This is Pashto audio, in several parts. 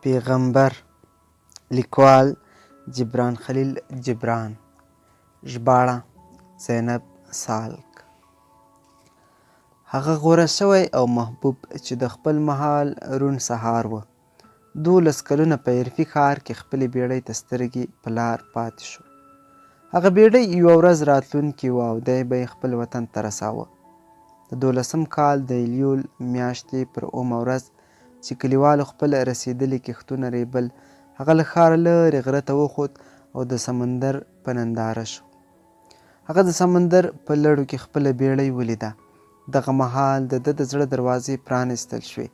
پیغمبر لیکوال جبران خلیل جبران ژباړه زینب سالک هغه غوره شوی او محبوب چې د خپل مهال روڼ سهار و 12 کلونه په عرفي ښار کې خپلې بیړۍ ته سترګې په لار پاتې شو. هغه بیړۍ یوه ورځ راتلونکې وه او دی به یې خپل وطن ته رساوه. د 12 کال د ایلیول میاشتې پر اومه ورځ چې کلیوالو خپل رسېدلي کښتونه ریبل، هغه له ښاره لرې غره ته وخوت او د سمندر په ننداره شو. هغه د سمندر په لړو کې خپله بیړۍ ولیده. دغه مهال د ده د زړه دروازې پرانیستل شوې.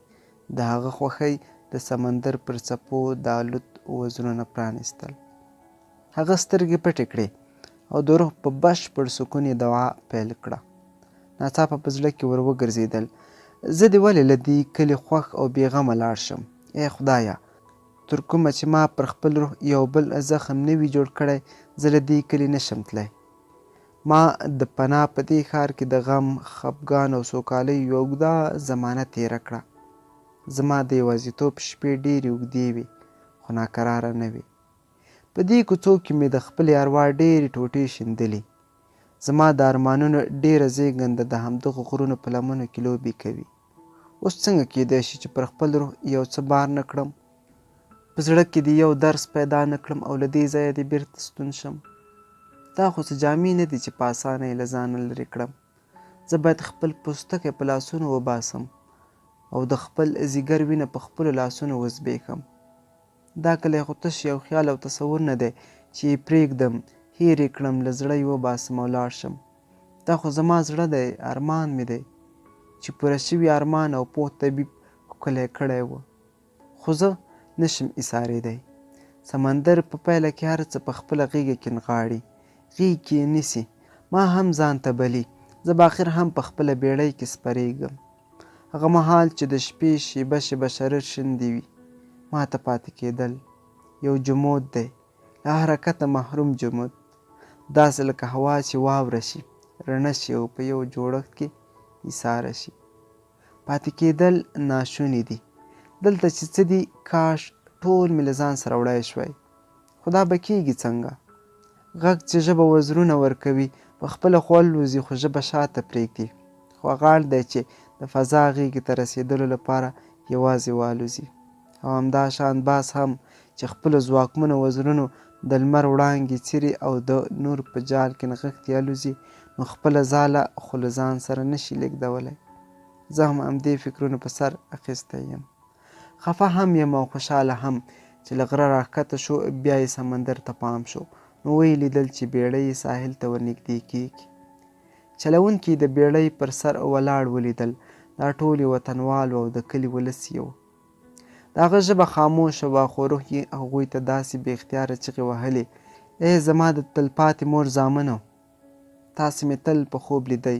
د هغه خوښۍ د سمندر پر څپو د الوت وزرونه پرانیستل. هغه سترګې پټې کړې او د روح په بشپړ سکون یې دعا پیل کړه. ناڅاپه په زړه کې ور وګرځېدل، زه دې ولې له دې کلي خوښ او بېغمه لاړ شم؟ ای خدایه، تر کومه چې ما پر خپل روح یو بل زخم نه وي جوړ کړی، زه له دې کلي نشم تللی. ما د پناه په دې ښار کې د غم، خفګان او سوکالۍ یوه اوږده زمانه تېره کړه. زما د یوازیتوب شپې ډېرې اوږدې وې، خو ناکراره نه وې. په دې کوڅو کې مې د خپلې اروا ډېرې ټوټې شیندلې. زما د ارمانونو ډېره زېږنده د همدغو غرونو په لمنو کې لوبې کوي. اوس څنګه کیدای شي چې پر خپل روح یو څه بار نه کړم، په زړه کې دې یو درس پیدا نه کړم او له دې ځایه دې بېرته ستون شم؟ دا خو څه جامې نه دي چې په اسانه یې له ځانه لرې کړم. زه باید خپل پوستکی په لاسونو وباسم او د خپل ځیګر وینه په خپلو لاسونو وزبېښم. دا کلی خو تش یو خیال او تصور نه دی چې یې پرېږدم، هیر یې کړم، له زړه یې وباسم او لاړ شم. دا خو زما زړه دی، ارمان مې دی چې پوره شوي ارمان او پوه طبیب ښکلی کړی و، خو زه نشم ایسارېدی. سمندر په پیله کې هر څه په خپله غېږه کې نغاړي، غېږ کې یې نیسي، ما هم ځان ته بلي. زه به آخر هم په خپله بیړۍ کې سپرېږم. هغه مهال چې د شپې شیبه شیبه شرر شندې وي، ما ته پاتې کېدل یو جمود دی، له حرکته محروم جمود، داسې لکه هوا چې واوره شي، رڼه شي او په یو جوړښت کې ایساره شي. پاتې کېدل ناشوني دي. دلته چې څه دي، کاش ټول مې له ځان سره وړی شوی، خو دا به کېږي څنګه؟ غږ چې ژبه وزرونه ورکوي، په خپله خو الوځي خو ژبه شاته پرېږدي. خو هغه اړ دی چې د فضا غېږې ته رسېدلو لپاره یوازې والوځي. او همداشان باز هم چې خپلو ځواکمنو وزرونو د لمر وړانګې څیري او د نور په جال کې نغښتې الوځي، نو خپله ځاله خو له ځان سره نشي لیږدولی. زه هم همدې فکرونو په سر اخیستی یم. خفه هم یم او خوشحاله هم چې له غره راښکته شو. بیا یې سمندر ته پام شو، نو ویې لیدل چې بیړۍ یې ساحل ته ورنږدې کېږي. چلوونکي د بیړۍ پر سر ولاړ ولیدل. دا ټول یې وطنوال او د کلي ولس یې و. د هغه ژبه خاموشه وه، خو روح یې هغوی ته داسې بې اختیاره چغې وهلې: ای زما د تلپاتې مور زامنو، تاسې مې تل په خوب لیدی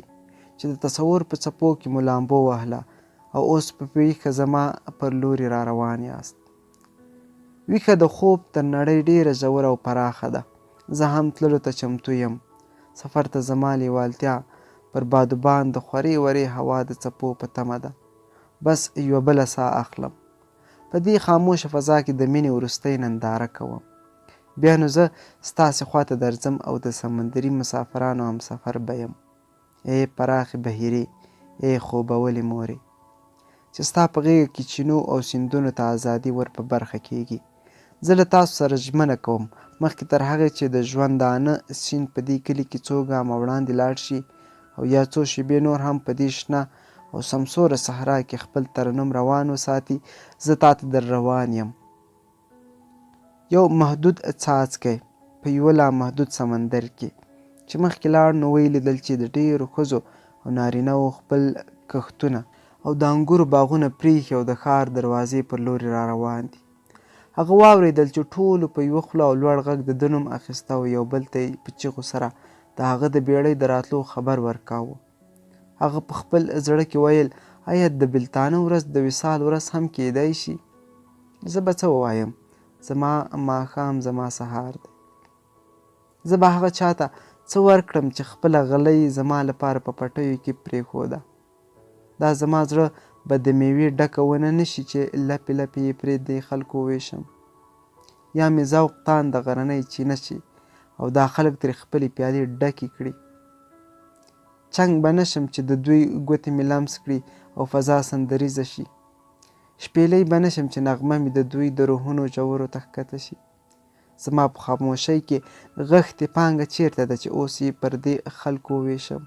چې د تصور په څپو کې مو لامبو وهله او اوس په ویښه زما پر لوري را روان یاست. ویښه د خوب تر نړۍ ډېره ژوره او پراخه ده. زه هم تللو ته چمتو یم. سفر ته زما لیوالتیا پر بادوبان د خورې ورې هوا د څپو په تمه ده. بس یوه بله ساه اخلم. په دې خاموشه فضا کې د مینې وروستۍ ننداره کوم. بیا نو زه ستاسې خواته درځم او د سمندري مسافرانو همسفر به یم. ای پراخې بحیرې، ای خوبولې مورې، چې ستا په غېږه کې چینو او سیندونو ته ازادي ور په برخه کېږي. زه له تاسو سره ژمنه کوم، مخکې تر هغې چې د ژوندانه سیند په دې کلي کې څو ګامه وړاندې لاړ شي او یا څو شېبې نور هم په دې شنه او سمسوره صحرا کې خپل ترنم روان وساتي، زه تا ته در روان یم. یو محدود څاڅکی په یوه لامحدود سمندر کې چې مخکې لاړ، نو ویې لیدل چې د ډېرو ښځو او نارینهو خپل کښتونه او د انګورو باغونه پرېښي او د ښار دروازې پر لوري را روان دي. هغه واورېدل چې ټولو په یوه خوله او لوړ غږ د ده نوم اخیسته او یو بل ته یې په چیغو سره د هغه د بیړۍ د راتلو خبر ورکاوه. هغه په خپل زړه کې ویل: آیا د بېلتانه ورځ د وصال ورځ هم کیدای شي؟ زه به څه ووایم؟ زما ماښام زما سهار دی. زه به هغه چاته څه ورکړم چې خپله غلۍ زما لپاره په پټیو کې پرېښوده. دا زما زړه به د میوې ډکه ونه نشي چې لپې لپې یې پرېږدي خلکو وویشم. یا مې ذوق تان د غرنۍ چینه شي او دا خلک ترې خپلې پیالې ډکې کړي. چنګ به نشم چې د دوی ګوتې مې لمس کړي او فضا سندریزه شي. شپېلۍ به نشم چې نغمه مې د دوی د روحونو ژورو ته ښکته شي. زما په خاموشۍ کې غښتې پانګه چیرته ده چې اوس یې پر دې خلکو وویشم.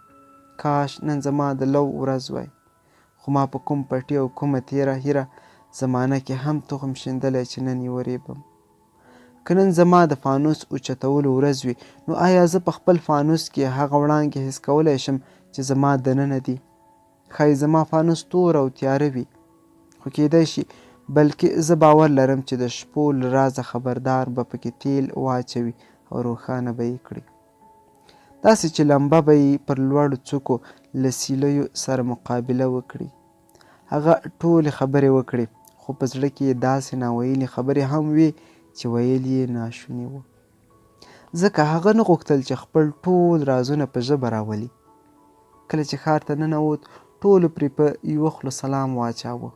کاش نن زما د لو ورځ وای، خو ما په کوم پټي او کومه تیره هیره زمانه کې هم تخم شیندلی چې نن یې وریبم. که نن زما د فانوس اوچتولو ورځ وي، نو آیا زه په خپل فانوس کې هغه وړانګې حس کولی شم چې زما دننه دي؟ ښایي زما فانوس تور او تیاره وي، خو کیدای شي بلکې زه باور لرم چې د شپو له رازه خبردار به پکې تیل واچوي او روښانه به یې کړي. داسې چې لمبه به یې پر لوړو څوکو له سیلیو سره مقابله وکړي. هغه ټولې خبرې وکړې، خو په زړه کې یې داسې ناویلې خبرې هم وې چې ویل یې ناشوني وو، ځکه هغه نه غوښتل چې خپل ټول رازونه په ژبه راولي. کله چې ښار ته ننوت، ټولو پرې په یوه خوله سلام واچاوه.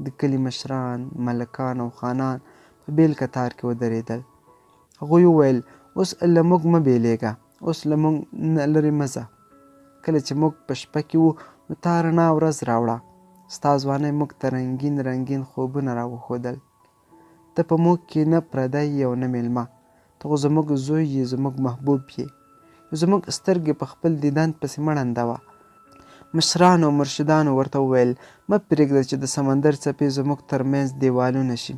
د کلي مشران، ملکان او خانان په بیل کتار کې ودرېدل. هغوی وویل اوس له موږ مه بیلیږه، اوس له موږ نه لرې مه ځه. کله چې موږ په شپه کې وو، نو تا رڼا ورځ راوړه. ستا ځوانۍ موږ ته رنګین رنګین خوبونه راوښودل. ته په موږ کې نه پردی یې او نه میلمه، ته خو زموږ زوی یې، زموږ محبوب یې. زموږ سترګې په خپل دیدن پسې مه ړندوه. مشرانو او مرشدانو ورته وویل مه پرېږده چې د سمندر څپې زموږ ترمنځ دیوالونه شي،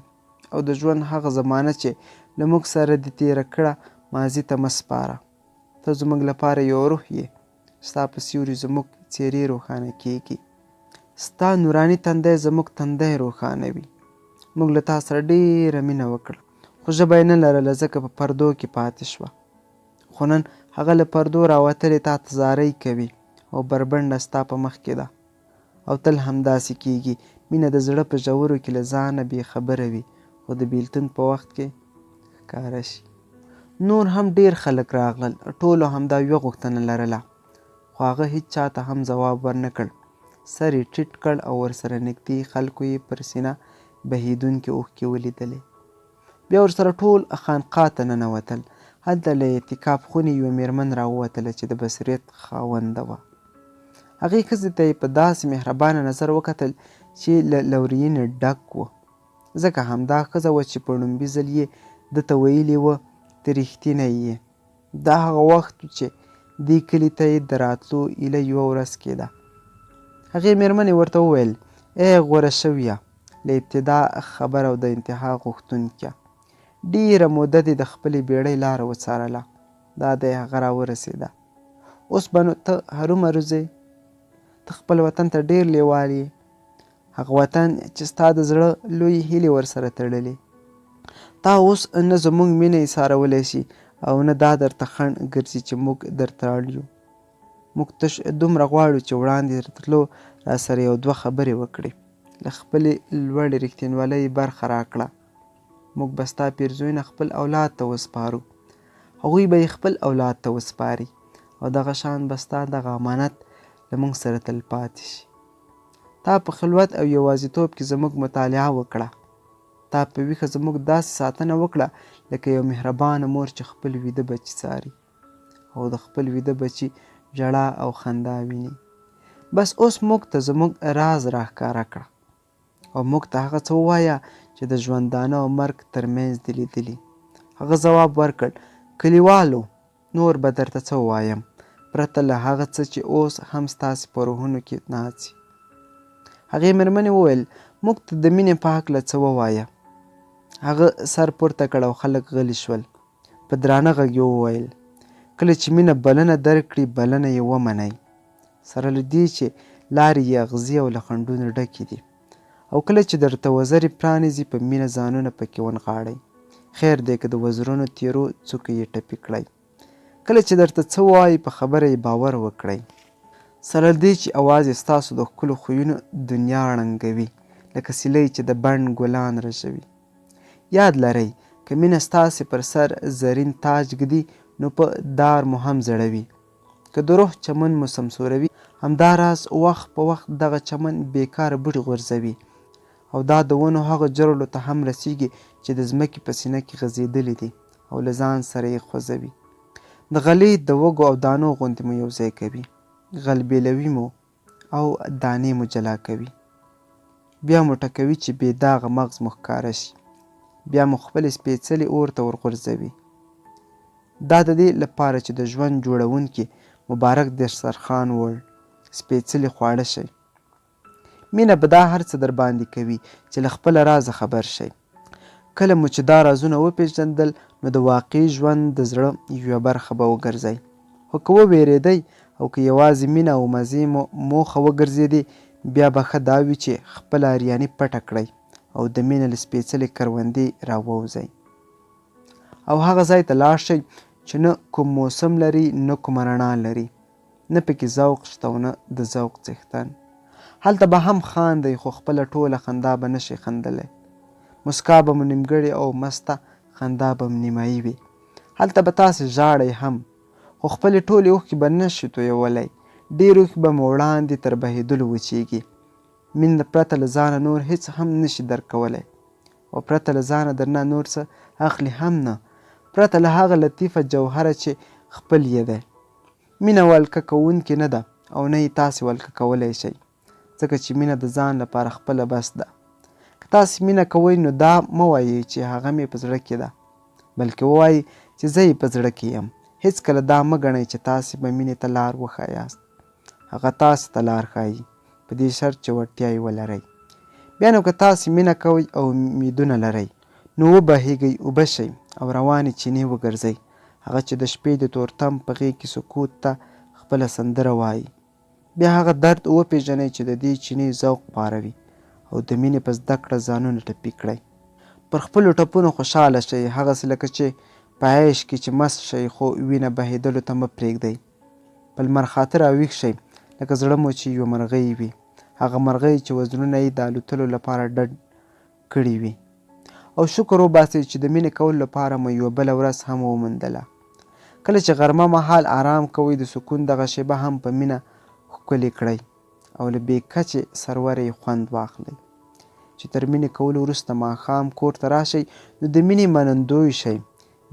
او د ژوند هغه زمانه چې له موږ سره دې تېره کړه ماضي ته مه سپاره. ته زموږ لپاره یو روح یې، ستا په سیوري زموږ څېرې روښانه کیږي. ستا نوراني تندی زموږ تندی روښانوي. موږ له تا سره ډېره مینه وکړه، خو ژبه یې نه لرله ځکه په پردو کې پاتې شوه. خو نن هغه له پردو راوتلې تا ته زارۍ کوي او بربنډه ستا په مخ کې ده. او تل همداسې کیږي، مینه د زړه په ژورو کې له ځانه بې خبره وي، خو د بېلتون په وخت کې ښکاره شي. نور هم ډېر خلک راغلل، ټولو همدا یوه غوښتنه لرله، خو هغه هیڅ چا ته هم ځواب ورنه کړ. سر یې ټیټ کړ او ورسره نږدې خلکو یې پر سینه بهیدونکې اوښکې ولیدلې. بیا ورسره ټول خانقاه ته ننوتل. هلته له اعتکاف خونې یوه میرمن راووتله چې د بصیرت خاونده وه. هغې ښځې ته یې په داسې مهربانه نظر وکتل چې له لورینې ډک و، ځکه همدا ښځه وه چې په لومبي ځل یې ده ته ویلي وه ته رښتینی یې. دا هغه وخت و چې دې کلي ته یې د راتلو ایله یوه ورځ کېده. هغې میرمنې ورته وویل ای غوره شویه، له ابتدا خبر او د انتها غوښتونکیه، ډېره موده دې د خپلې بیړۍ لاره وڅارله، دا دی هغه راورسېده. اوس به نو ته هرومرو ځې، ته خپل وطن ته ډېر لیوال یې، هغه وطن چې ستا د زړه لویې هیلې ورسره تړلې. تا اوس نه زموږ مینه ایسارولی شي او نه دا درته خنډ ګرځي چې موږ درته اړ یو. موږ تش دومره غواړو چې وړاندې تر تلو راسره یو دوه خبرې وکړې. له خپلې لوړې رښتینولۍ برخه راکړه. موږ به ستا پیرزویونه خپل اولاد ته وسپارو، هغوی به یې خپل اولاد ته وسپاري، او دغه شان به ستا دغه امانت له موږ سره تل پاتې شي. تا په خلوت او یوازیتوب کې زموږ مطالعه وکړه. تا په ویښه زموږ داسې ساتنه وکړه لکه یو مهربانه مور چې خپل ویده بچي څاري او د خپل ویده بچي ژړا او خندا ویني. بس اوس موږ ته زموږ راز راښکاره کړه او موږ ته هغه څه ووایه چې د ژوندانه او مرګ ترمنځ دې لیدلي. هغه ځواب ورکړ کلیوالو، نور به درته څه ووایم پرته له هغه څه چې اوس هم ستاسې په روحونو کې ناڅي. هغې مېرمنې وویل موږ ته د مینې په هکله څه ووایه. هغه سر پورته کړ او خلک غلي شول. په درانه غږ یې وویل کله چې مینه بلنه درکړي بلنه یې ومنئ، سره له دې چې لارې یې اغزي او له خنډونو ډکې دي، او کله چې درته وزرې پرانیزي په مینه ځانونه پکې ونغاړئ. خیر دی که د وزرونو تیرو څوکې یې ټپي کړئ. کله چې درته څه ووایي په خبره یې باور وکړئ، سره له دې چې اواز یې ستاسو د ښکلو خویونو دنیا ړنګوي لکه سیلۍ چې د بڼ ګلان رژوي. یاد لرئ که مینه ستاسې پر سر زرین تاج ږدي نو په دار مو هم زړوي، که د روح چمن مو سمسوروي همداراز وخت په وخت دغه چمن بیکاره بوټي غورځوي او دا د ونو هغه جرړو ته هم رسیږي چې د ځمکې په سینه کې غځېدلي دي او له ځان سره یې خوځوي. د غلې د وږو او دانو غوندې مو یو ځای کوي، غلبېلوي مو او دانې مو جلا کوي. بیا مو ټکوي چې بې داغه مغز مو ښکاره شي، بیا مو خپلې سپېڅلې اور ته ورغورځوي. دا د دې لپاره چې د ژوند جوړونکي مبارک دسترخوان وړ سپېڅلي خواړه شئ. مینه به دا هر څه در باندې کوي چې له خپله رازه خبر شئ. کله مو چې دا رازونه وپېژندل نو د واقعي ژوند د زړه یوه برخه به وګرځئ. خو که ووېرېدئ او که یوازې مینه او مزې مو موخه وګرځېدې، بیا به ښه دا وي چې خپله اریاني پټه کړئ او د مینې له سپېڅلې کروندې راووځئ او هغه ځای ته لاړ شئ چې نه کوم موسم لري نه کومه رڼا لري، نه پکې ذوق شته او نه د ذوق څښتن. هلته به هم خاندئ خو خپله ټوله خندا به نشئ خندلی. مسکا به مو نیمګړې او مسته خندا به نیمایي وي. هلته به تاسې ژاړئ هم خو خپلې ټولې اوښکې به نشئ تویولی. ډېر اوښکې به مو وړاندې تر بهېدلو وچیږي. مینه پرته له ځانه نور هېڅ هم نشي درک کولی او پرته له ځانه درنه نور څه اخلي هم نه، پرته له هغه لطیفه جوهره چې خپل یې دی. مینه ولکه کوونکې نه ده او نه یې تاسې ولکه کولی شئ، ځکه چې مینه د ځان لپاره خپله بس ده. که تاسې مینه کوئ نو دا مه وایئ چې هغه مې په زړه کې ده، بلکې ووایئ چې زه یې په زړه کې یم. هېڅکله دا مه ګڼئ چې تاسې به مینې ته لار وښایاست، هغه تاسې ته لار ښایي، په دې شرط چې وړتیا یې ولرئ. بیا نو که تاسې مینه کوئ او امیدونه لرئ نو وبهیږئ، اوبه شئ او روانې چینې وګرځئ، هغه چې د شپې د تورتم په غېږ کې سکوت ته خپله سندره وایي. بیا هغه درد وپېژنئ چې د دې چینې ذوق پاروي او د مینې په زده کړه ځانونه ټپي کړئ. پر خپلو ټپونو خوشحاله شئ، هغسې لکه چې په عیش کې چې مست شئ خو وینه بهېدلو ته مه پرېږدئ. په لمر خاته راویښ شئ لکه زړه مو چې یوه مرغۍ وي، هغه مرغۍ چې وزرونه یې د الوتلو لپاره ډډ کړي وي، او شکر وباسئ چې د مینې کولو لپاره مو یوه بله ورځ هم وموندله. کله چې غرمه مهال آرام کوئ د سکون دغه شیبه هم په مینه ښکلې کړئ او له بې کچې سروره یې خوند واخلئ. چې تر مینې کولو وروسته ماښام کور ته راشئ نو د مینې منندوی شئ.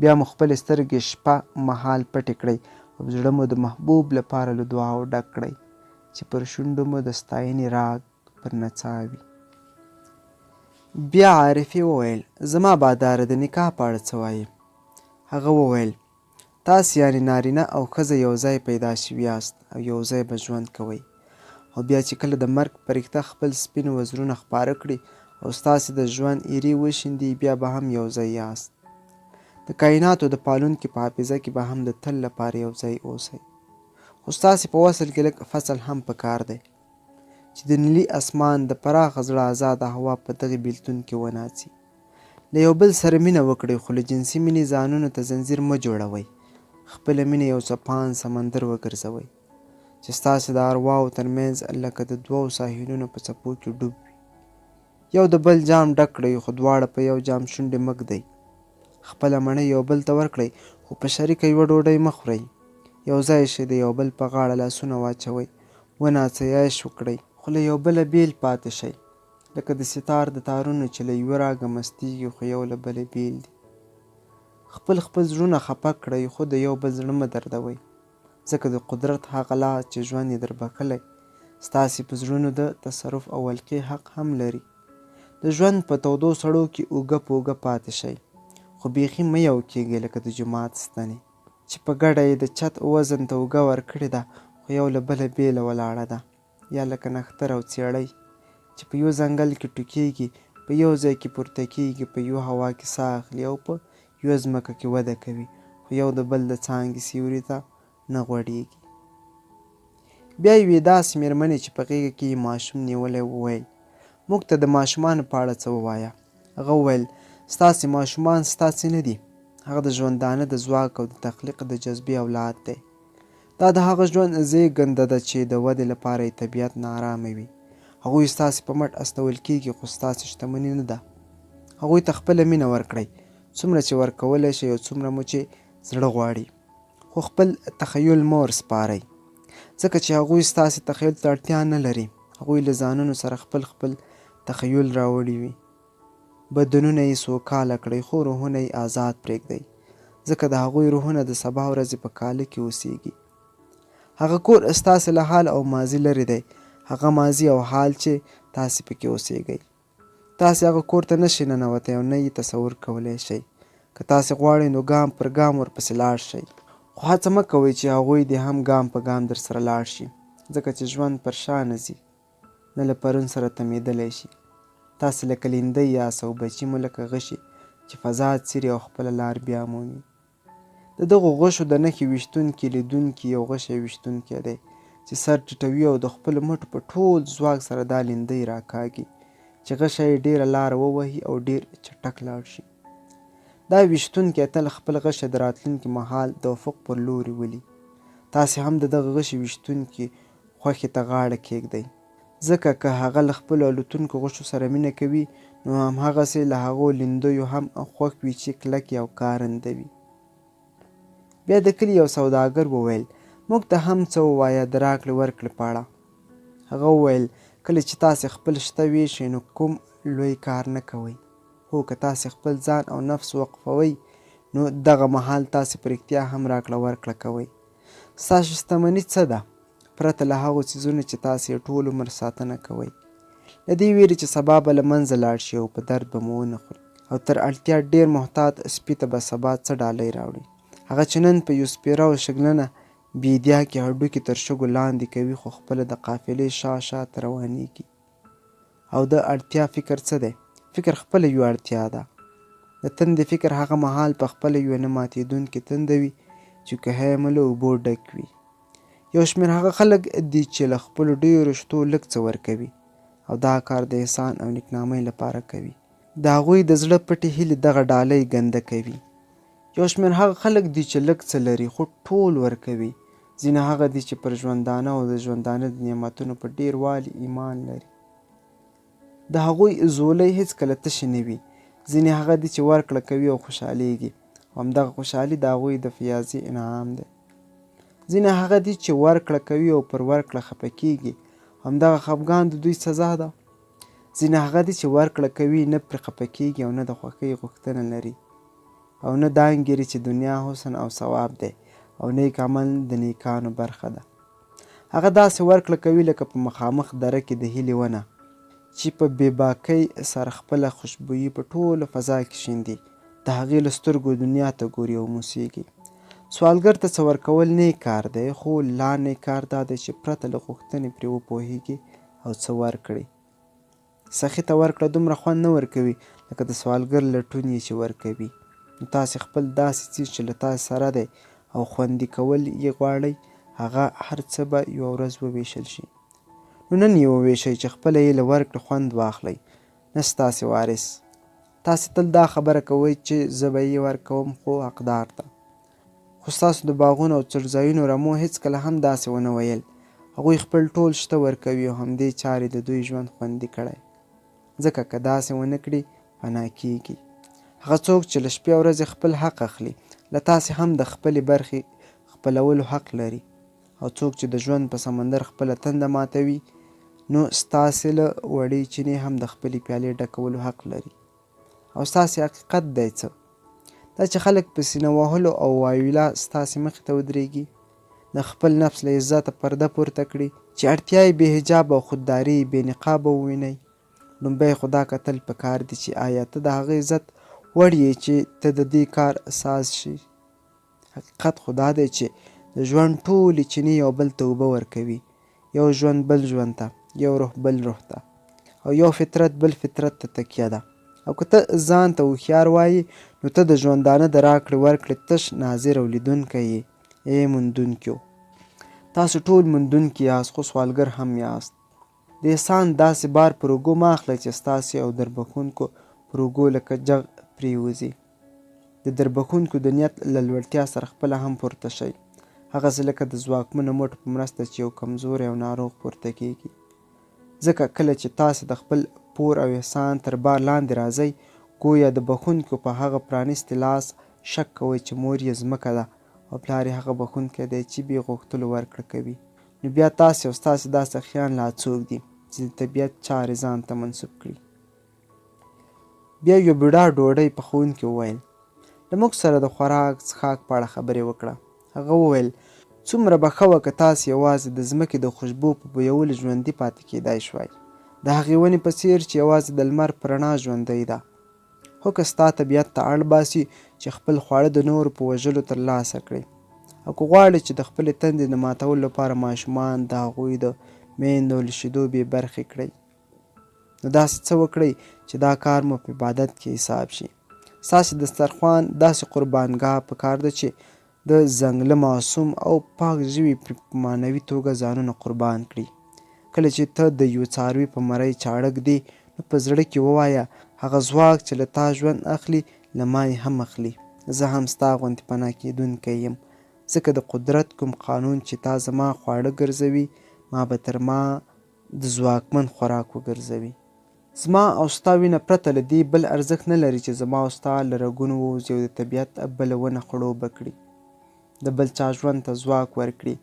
بیا مو خپلې سترګې شپه مهال پټې کړئ او زړه مو د محبوب لپاره له دعاو ډک کړئ چې پر شونډو مو د ستاینې راګ پر نڅا وي. بیا عارفې وویل زما باداره د نکاح په اړه څه وایې؟ هغه وویل تاسې یعنې نارینه او ښځه یو ځای پیدا شوي یاست او یو ځای به ژوند کوئ، او بیا چې کله د مرګ فرښته خپل سپین وزرونه خپاره کړي او ستاسې د ژوند ایرې وشیندي بیا به هم یو ځای یاست. د کائناتو د پالونکي په حافظه کې به هم د تل لپاره یو ځای اوسئ. خو ستاسې په وصل کې لږ فصل هم پکار دی چې د نیلي اسمان د پراخه زړه ازاده هوا په دغې بېلتون کې وناڅي. له یو بل سره مینه وکړئ خو له جنسي مینې ځانونو ته زنځیر مه جوړوئ. خپله مینه یو څپان سمندر وګرځوئ چې ستاسې د ارواو ترمنځ لکه د دوو ساحلونو په څپو کې ډوب وي. یو د بل جام ډک کړئ خو دواړه په یو جام شونډې مه ږدئ. خپله مڼه یو بل ته ورکړئ خو په شریکه یوه ډوډۍ مه خورئ. یو ځای شئ د یو بل په غاړه لاسونه واچوئ، وناڅئ، عیش وکړئ خو له یو بله بیل پاتې شئ، لکه د ستار د تارونو چې له یوه راګه مستیږي خو یو له بله بیل دي. خپل زړونه خفه کړئ خو د یو بل زړه مه دردوئ، ځکه د قدرت هغه لاس چې ژوند یې در بښلی ستاسې په زړونو د تصرف او ولقې حق هم لري. د ژوند په تودو سړو کې اوږه په اوږه پاتې شئ خو بیخي مه یو کېږئ لکه د جومات ستنې چې په ګډه یې د چت وزن ته اوږه ورکړې ده خو یو له بله بېله ولاړه ده. یا لکه نښتر او څېړۍ چې په یو ځنګل کې ټوکېږي، په یو ځای کې پورته کېږي، په یو هوا کې ساه اخلي او په یو ځمکه کې وده کوي خو یو د بل د څانګې سیوري ته نه غوړېږي. بیا یوې داسې مېرمنې چې په غېږه کې یې ماشوم نیولی وویل موږ ته د ماشومانو په اړه څه ووایه. هغه وویل ستاسې ماشومان ستاسې نه دي، هغه د ژوندانه د ځواک او د تخلیق د جذبې اولاد دی. دا د هغه ژوند زېږنده ده چې د ودې لپاره یې طبیعت ناارامه وي. هغوی ستاسې په مټ استول کېږي خو ستاسې شتمني نه ده. هغوی ته خپله مینه ورکړئ، څومره چې ورکولی شئ او څومره مو چې زړه غواړي، خو خو خپل تخیل مه ورسپارئ، ځکه چې هغوی ستاسې تخیل ته اړتیا نه لري. هغوی له ځانونو سره خپل تخیل راوړي وي. بدنونه یې سوکاله کړئ خو روحونه یې آزاد پرېږدئ، ځکه د هغوی روحونه د سبا ورځې په کاله کې اوسیږي. هغه کور ستاسې له حال او ماضي لرې دی، هغه ماضي او حال چې تاسې پکې اوسیږئ. تاسې هغه کور ته نشئ ننوتی او نه یې تصور کولی شئ. که تاسې غواړئ نو ګام پر ګام ورپسې لاړ شئ، خو هڅه مه کوئ چې هغوی دې هم ګام په ګام در سره لاړ شي، ځکه چې ژوند پر شا نه ځي، نه له پرون سره تمېدلی شي. تاسې لکه لیندۍ یاست او بچي مو لکه غشي چې فضا څیري او خپله لار بیا مومي. د دغو غشو د نښې ویشتونکي لیدونکي یو غشی ویشتونکی دی چې سر ټیټوي او د خپلو مټو په ټول ځواک سره دا لیندۍ راکاږي چې غشی یې ډېره لاره ووهي او ډېر چټک لاړ شي. دا ویشتونکی تل خپل غشی د راتلونکي مهال د افق پر لوري ولي. تاسې هم د دغه غشي ویشتونکي خوښې ته غاړه کیږدئ، ځکه که هغه له خپلو الوتونکو غشو سره مینه کوي نو همهغسې له هغو لیندیو هم خوښ وي چې کلکې او کارنده وي. بیا د کلي یو سوداګر وویل موږ ته هم څه ووایه د راکړې ورکړې په اړه. هغه وویل کله چې تاسې خپل شته ویشئ نو کوم لوی کار نه کوئ، خو که تاسې خپل ځان او نفس وقفوئ نو دغه مهال تاسې په رښتیا هم راکړه ورکړه کوئ. ستاسو شتمني څه ده پرته له هغو څیزونو چې تاسې یې ټول عمر ساتنه کوئ، له دې ویرې چې سبا به له منځه لاړ شي او په درد به مو ونه خوري، او تر اړتیا ډېر محتاط سپي ته به سبا څه ډالۍ راوړي، هغه چې نن په یو سپېره او شګلنه بیدیا کې هډوکي تر شګو لاندې کوي خو خپله د قافلې شاته روانیږي. او د اړتیا فکر څه دی؟ فکر خپله یو اړتیا ده. د تندې فکر هغه مهال په خپله یوه نه ماتېدونکې تنده وي چې کوهی مو له اوبو ډک وي. یو شمېر هغه خلک دي چې له خپلو ډېرو شتو لږ څه ورکوي او دا کار د احسان او نیکنامۍ لپاره کوي. د هغوی د زړه پټې هیلې دغه ډالۍ ګنده کوي. یو شمېر هغه خلک دي چې لږ څه لري خو ټول ورکوي. ځینې هغه دي چې پر ژوندانه او د ژوندانه د نعمتونو په ډېروالي ایمان لري. د هغوی زولۍ هېڅکله تشې نه وي. ځینې هغه دي چې ورکړه کوي او خوشحالیږي او همدغه خوشحالي د هغوی د فیاضي انعام دی. ځینې هغه دي چې ورکړه کوي او پر ورکړه خفه کیږي، همدغه خفګان د دوی سزا ده. ځینې هغه دي چې ورکړه کوي نه پرې خفه کیږي او نه د خوښۍ غوښتنه لري او نه دا انګیري چې دنیا حسن او ثواب دی او نیک عمل د نیکانو برخه ده. هغه داسې ورکړه کوي لکه په مخامخ دره کې د هیلې ونه چې په بې باکۍ سره خپله خوشبويي په ټوله فضا کې شیندي، د هغې له سترګو دنیا ته ګوري او موسیږي. سوالګر ته څه ورکول نیک کار دی، خو لا نیک کار دا دی چې پرته له غوښتنې پرې وپوهیږي او څه ورکړي. سخي ته ورکړه دومره خوند نه ورکوي لکه د سوالګر لټون یې چې ورکوي. نو تاسې خپل داسې څیز چې له تاسې سره دی او خوندي کول یې غواړئ هغه هر څه به یوه ورځ وویشل شي. نو نن یې وویشئ چې خپله یې له ورکړې خوند واخلئ، نه ستاسې وارث. تاسې تل دا خبره کوئ چې زه به یې ورکوم خو حقدار ته. خو ستاسو د باغونو او څړځایونو رمو هېڅکله هم داسې ونه ویل. هغوی خپل ټول شته ورکوي او همدې چارې د دوی ژوند خوندي کړی، ځکه که داسې ونه کړي فنا کیږي. هغه څوک چې له شپې او ورځې خپل حق اخلي له تاسې هم د خپلې برخې خپلولو حق لري، او څوک چې د ژوند په سمندر خپله تنده ماتوي نو ستاسې له وړې چینې هم د خپلې پیالې ډکولو حق لري. او ستاسې حقیقت دی څه؟ دا چې خلک په سینه وهلو او وایولا ستاسې مخې ته ودرېږي، د خپل نفس له عزته پرده پورته کړي چې اړتیا یې بې حجاب او خودداري بې نقابه ووینئ. لومبی خو دا کتل پکار دي چې آیا ته د هغه عزت وړ یې چې ته د دې کار ساز شي. حقیقت خو دا دی چې د ژوند ټولې چینې یو بل ته اوبه ورکوي، یو ژوند بل ژوند ته، یو روح بل روح ته، او یو فطرت بل فطرت ته تکیه ده. او که ته ځان ته هوښیار وایې نو ته د ژوندانه د راکړې ورکړې تش ناظر او لیدونکی یې. ای موندونکیو، تاسو ټول موندونکي یاست خو سوالګر هم یاست. د احسان داسې بار پر اوږو مه اخلئ چې ستاسې او دربښونکو پر اوږو لکه جغ پرېوځي. د دربښونکو د نیت له لوړتیا سره خپله هم پورته شئ، هغسې لکه د ځواکمنو مټو په مرسته چې یو کمزوری او ناروغ پورته کیږي. ځکه کله چې تاسې د خپل پور او احسان تر بار لاندې راځئ گویا د بښونکو په هغه پرانیستي لاس شک کوئ چې مور یې ځمکه ده او پلار یې هغه بخښونکی دی چې بې غوښتلو ورکړه کوي. نو بیا تاسې او ستاسې دا سخیان لا څوک دي چې د طبیعت چارې ځان ته منسوب کړي. بیا یو بوډا ډوډۍ پخوونکي وویل له موږ سره د خوراک څښاک په اړه خبرې وکړه. هغه وویل څومره به ښه وه که تاسې یوازې د ځمکې د خوشبو په بویولو ژوندي پاتې کېدای شوای، د هغې ونې په څېر چې یوازې د لمر په رڼا ژوندی ده. خو که ستا طبیعت ته اړ باسي چې خپل خواړه د نورو په وژلو ترلاسه کړې، او که غواړې چې د خپلې تندې د ماتولو لپاره ماشومان د هغوی د میندو له شیدو بې برخې کړئ، نو داسې څه وکړئ چې دا کار مو په عبادت کې حساب شي. ستاسې دسترخوان داسې قربانګاه په کار ده چې د ځنګله معصوم او پاک ژوي پرې په معنوي توګه ځانونه قربان کړي. کله چې ته د یو څاروي په مرۍ چاړه ږدې نو په زړه کې ووایه هغه ځواک چې له تا ژوند اخلي له ما یې هم اخلي. زه هم ستا غوندې پناه کېدونکی یم، ځکه د قدرت کوم قانون چې تا زما خواړه ګرځوي ما به تر ما د ځواکمن خوراک وګرځوي. زما او ستا وینه پرته له دې بل ارزښت نه لري چې زما او ستا له رګونو ووځي او د طبیعت بله ونه خړوبه کړي، د بل چا ژوند ته ځواک ورکړي،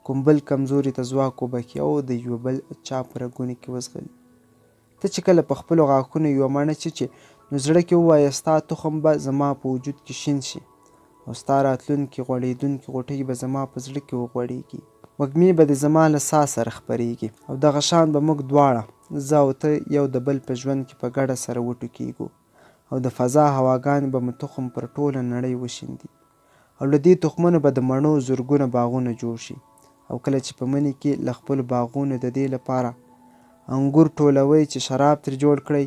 کوم بل کمزوري ته ځواک وبخي او د یو بل چا په رګونو کې وځغلي. ته چې کله په خپلو غاښونو یوه مڼه چیچې نو زړه کې ووایه ستا تخم به زما په وجود کې شین شي او ستا راتلونکي غوړېدونکي غوټۍ به زما په زړه کې وغوړېږي، وږمې به دې زما له ساه سره خپرېږي او دغه شان به موږ دواړه زه او ته یو د بل په ژوند کې په ګډه سره وټوکېږو او د فضا هواګانې به مو تخم پر ټوله نړۍ وشیندي او له دې تخمونو به د مڼو زرګونه باغونه جوړ شي. او کله چې په مني کې له خپلو باغونو د دې لپاره انګور ټولوئ چې شراب ترې جوړ کړئ